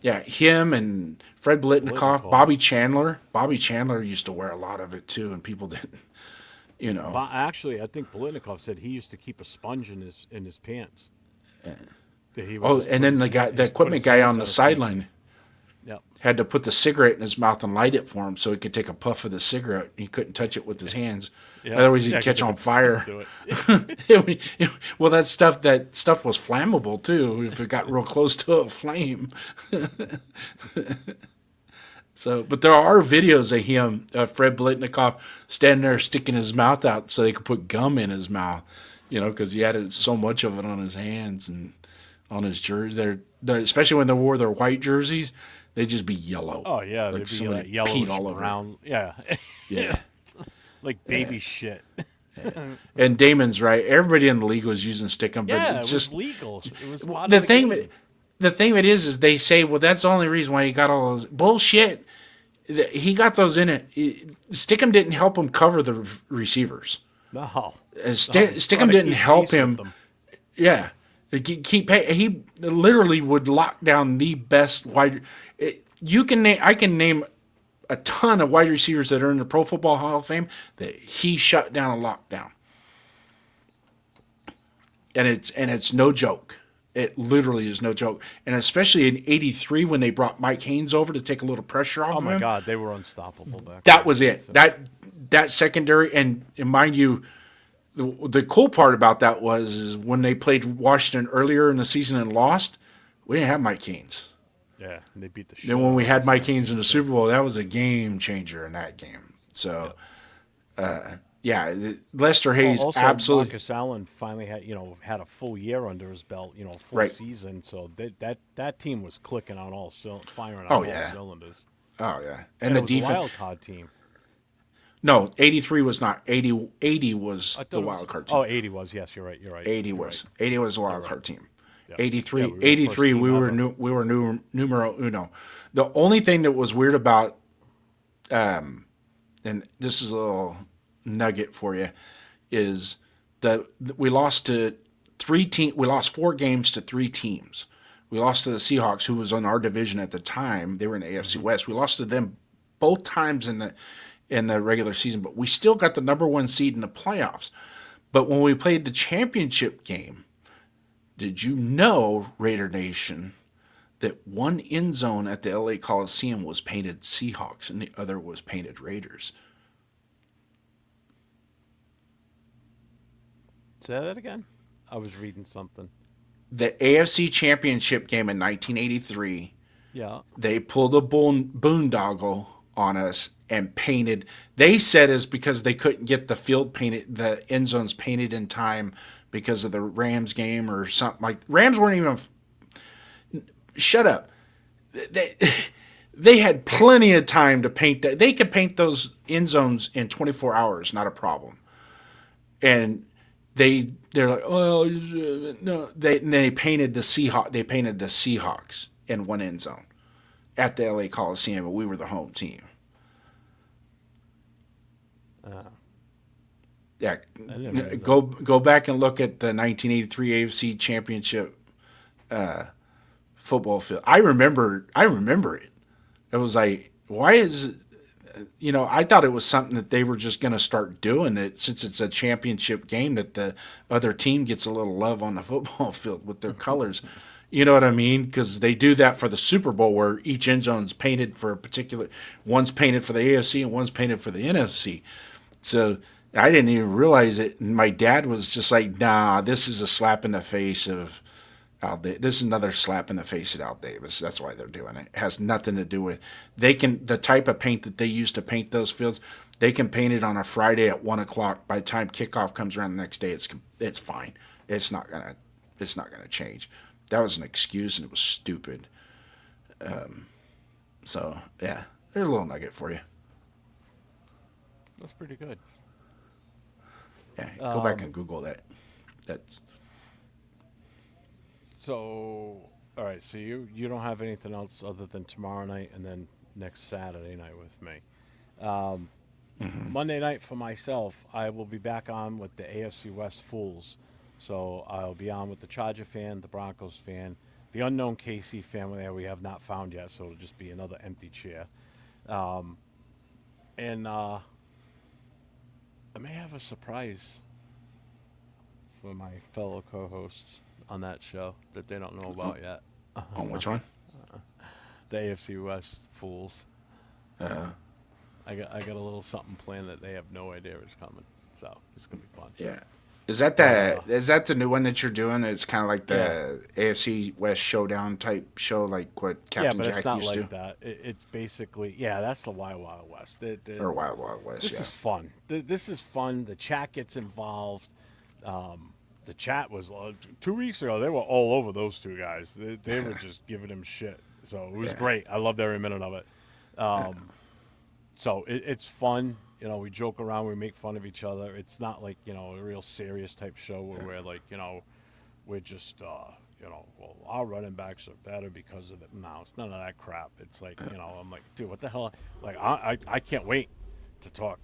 yeah. Him and Fred Blitnikoff, Blitnikoff. Bobby Chandler. Bobby Chandler used to wear a lot of it too, and people didn't, you know. But actually, I think Blitnikoff said he used to keep a sponge in his pants. That he would Oh, just and put then his the hand- the just put equipment his guy hands on the his pants. sideline Yep. had to put the cigarette in his mouth and light it for him so he could take a puff of the cigarette. He couldn't touch it with his hands. Yeah. Otherwise, he'd 'cause catch it on would stick fire. to it. Well, that stuff was flammable too if it got real close to a flame. So, but there are videos of him, Fred Blitnikoff, standing there sticking his mouth out so they could put gum in his mouth, because he had so much of it on his hands and on his jersey. They're especially when they wore their white jerseys, they'd just be yellow. Oh yeah, like they'd be somebody like yellowish peed all over it. brown. Yeah, Yeah. like baby shit. And Damon's right. Everybody in the league was using stickum, but Yeah, it it's was just legal. It was part the of thing. game. The thing of it is they say, well, that's the only reason why he got all those bullshit. He got those in it. Stickum didn't help him cover the receivers. No, Stickum didn't help him. Yeah, he literally would lock down the best wide. I can name a ton of wide receivers that are in the Pro Football Hall of Fame that he shut down a lockdown. And it's no joke. It literally is no joke. And especially in '83 when they brought Mike Haynes over to take a little pressure off oh of my him. God, they were unstoppable back. That then. was it. That secondary, and mind you, the cool part about that was is when they played Washington earlier in the season and lost, we didn't have Mike Haynes. Yeah, and they beat the shit. Then when out we of had us. Mike Haynes in the Super Bowl, that was a game changer in that game. So, Lester Hayes Also, absolutely. Marcus Allen finally had a full year under his belt, full Right. season. So that team was clicking on firing on Oh, all yeah. cylinders. Oh yeah, And and the it was a defense. wild card team. No, '83 was not. 80 was I thought the it was- wild card team. Oh, 80 was. Yes, you're right. You're right. 80 You're was. right. 80 was the wild You're card right. team. Yeah. 83, Yeah, we were the 83 first we team were ever. we were numero uno. The only thing that was weird about and this is a little nugget for you is that we lost to we lost 4 games to 3 teams. We lost to the Seahawks, who was on our division at the time. They were in the AFC West. We lost to them both times in the regular season, but we still got the number 1 seed in the playoffs. But when we played the championship game, did you know, Raider Nation, that one end zone at the LA Coliseum was painted Seahawks and the other was painted Raiders? Say that again. I was reading something. The AFC Championship game in 1983, Yeah. they pulled a boondoggle on us and painted. They said it's because they couldn't get the field painted, the end zones painted in time because of the Rams game or something like. Rams weren't even. Shut up. They had plenty of time to paint that. They could paint those end zones in 24 hours, not a problem. And they're like, oh no. They painted the Seahawks. They painted the Seahawks in one end zone at the LA Coliseum, and we were the home team. Yeah, go back and look at the 1983 AFC Championship football field. I remember it. It was like, why is I thought it was something that they were just going to start doing it since it's a championship game, that the other team gets a little love on the football field with their colors. You know what I mean? Because they do that for the Super Bowl where each end zone's painted for a particular, one's painted for the AFC and one's painted for the NFC. So I didn't even realize it. And my dad was just like, nah, this is a slap in the face of Al Davis. This is another slap in the face at Al Davis. That's why they're doing it. It has nothing to do with, the type of paint that they use to paint those fields, they can paint it on a Friday at 1:00. By the time kickoff comes around the next day, it's fine. It's not gonna change. That was an excuse and it was stupid. So yeah, there's a little nugget for you. That's pretty good. Yeah, go back and Google that. That's So, all right. So you don't have anything else other than tomorrow night and then next Saturday night with me. Monday night for myself, I will be back on with the AFC West Fools. So I'll be on with the Charger fan, the Broncos fan, the unknown KC fan that we have not found yet. So it'll just be another empty chair. And I may have a surprise for my fellow co-hosts on that show that they don't know about yet. On which one? The AFC West Fools. I got a little something planned that they have no idea is coming, so it's gonna be fun. Yeah. Is that the new one that you're doing? It's kind of like the AFC West Showdown type show, like what Captain but Jack it's not used like to. that. It's basically that's the Wild Wild West. Or Wild Wild West. This is fun. This is fun. The chat gets involved. The chat was 2 weeks ago. They were all over those two guys. They were just giving him shit. So it was great. I loved every minute of it. So it's fun. You know, we joke around, we make fun of each other. It's not like, you know, a real serious type show where we're like, you know, we're just, you know, well, our running backs are better because of it. No, it's none of that crap. It's like, you know, I'm like, dude, what the hell? Like, I can't wait to talk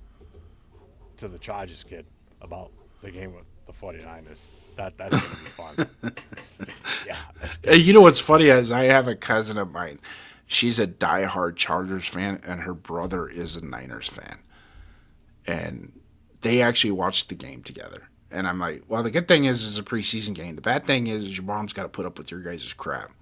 to the Chargers kid about the game with the 49ers. That's going to be fun. Yeah. You know what's funny is I have a cousin of mine. She's a diehard Chargers fan, and her brother is a Niners fan. And they actually watched the game together. And I'm like, well, the good thing is it's a preseason game. The bad thing is your mom's got to put up with your guys' crap.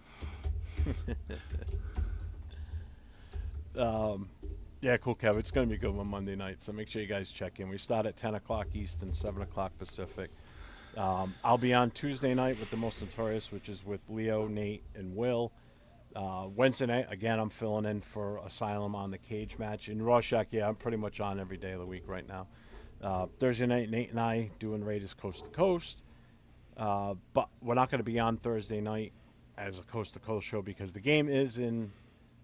Yeah, cool, Kev. It's going to be good on Monday night, so make sure you guys check in. We start at 10 o'clock Eastern, 7 o'clock Pacific. I'll be on Tuesday night with the Most Notorious, which is with Leo, Nate, and Will. Wednesday night, again, I'm filling in for Asylum on the cage match. And Rorschach, I'm pretty much on every day of the week right now. Thursday night, Nate and I doing Raiders Coast to Coast. But we're not going to be on Thursday night as a Coast to Coast show because the game is in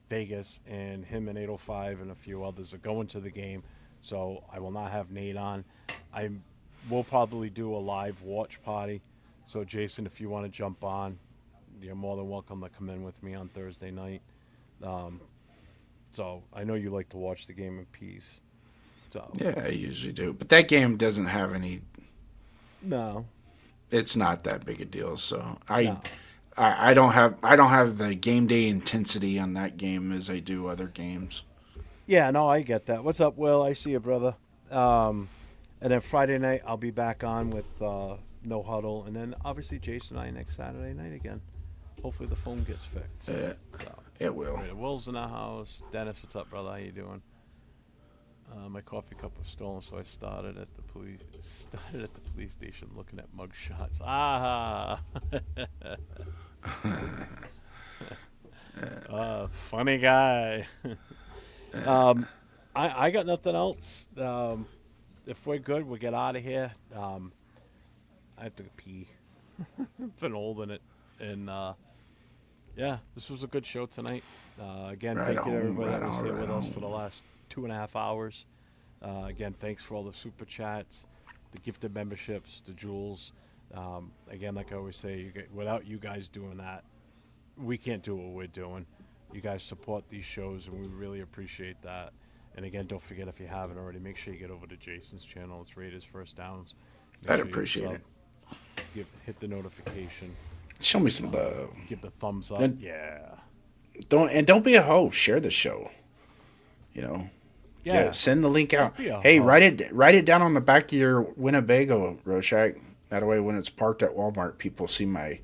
Vegas, and him and 805 and a few others are going to the game. So I will not have Nate on. I will probably do a live watch party. So, Jason, if you want to jump on, you're more than welcome to come in with me on Thursday night. So I know you like to watch the game in peace. So Yeah, I usually do. But that game doesn't have any. No. It's not that big a deal. So No. I don't have the game day intensity on that game as I do other games. Yeah, no, I get that. What's up, Will? I see you, brother. And then Friday night, I'll be back on with No Huddle. And then, obviously, Jason and I next Saturday night again. Hopefully the phone gets fixed. So, It will. right, Will's in the house. Dennis, what's up, brother? How you doing? My coffee cup was stolen, so I started at the police station looking at mug shots. Ah! Funny guy. I got nothing else. If we're good, we'll get out of here. I have to pee. Been holding it. And, this was a good show tonight. Again, Right thank you to on, everybody that right was on, here right with us on. for the last 2.5 hours. Again, thanks for all the super chats, the gifted memberships, the jewels. Again, like I always say, without you guys doing that, we can't do what we're doing. You guys support these shows, and we really appreciate that. And again, don't forget, if you haven't already, make sure you get over to Jason's channel. It's Raiders First Downs. Make I'd sure you appreciate it. hit the notification. Show me some love. Give the thumbs up. And- Yeah. Don't be a hoe. Share the show. You know. Yeah. Send the link out. Don't be a Hey, hoe. write it down on the back of your Winnebago, Rorschach. That way, when it's parked at Walmart, people see my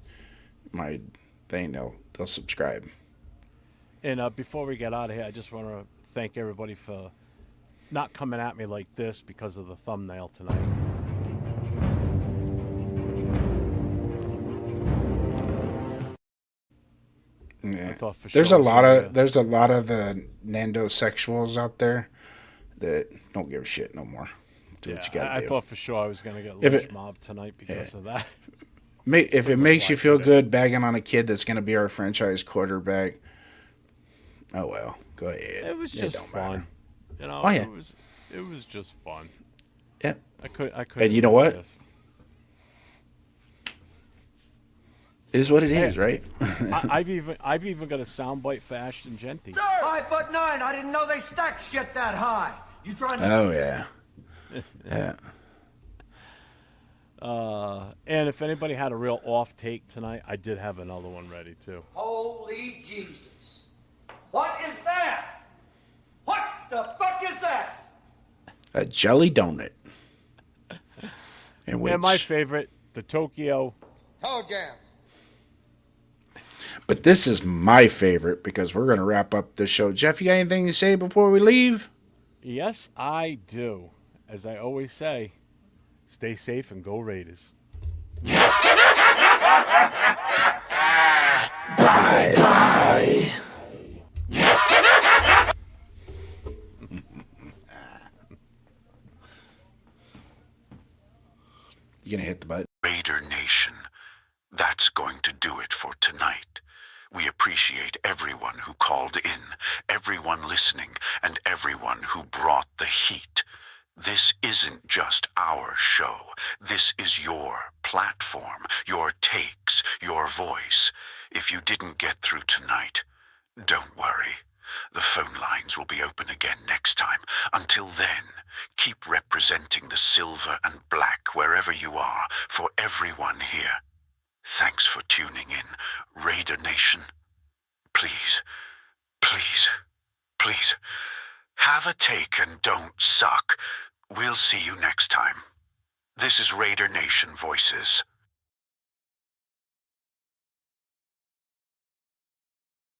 thing. They'll subscribe. And before we get out of here, I just want to thank everybody for not coming at me like this because of the thumbnail tonight. Yeah. thought for There's sure a it was lot gonna of there's a lot of the Nando sexuals out there that don't give a shit no more. Do what you gotta I do. thought for sure I was going to get If lynch it- mobbed tonight because of that. If it makes you why I feel did it. good bagging on a kid that's going to be our franchise quarterback, oh well, go ahead. It was It just don't fun. matter. You know, Oh, yeah. it was just fun. Yeah. I could And you know what? It is what it is, right? I've even got a soundbite for Ashton Genty. 5'9". I didn't know they stacked shit that high. You trying to... Oh, yeah. Yeah. And if anybody had a real off take tonight, I did have another one ready too. Holy Jesus. What is that? What the fuck is that? A jelly donut. In which, And my favorite, the Tokyo. Toe jam. but this is my favorite because we're going to wrap up the show. Jeff, you got anything to say before we leave? Yes, I do. As I always say, stay safe and go Raiders. Bye. You going to hit the button? Raider Nation, that's going to do it for tonight. We appreciate everyone who called in, everyone listening, and everyone who brought the heat. This isn't just our show. This is your platform, your takes, your voice. If you didn't get through tonight, don't worry. The phone lines will be open again next time. Until then, keep representing the silver and black wherever you are for everyone here. Thanks for tuning in, Raider Nation. Please, please, please, have a take and don't suck. We'll see you next time. This is Raider Nation Voices.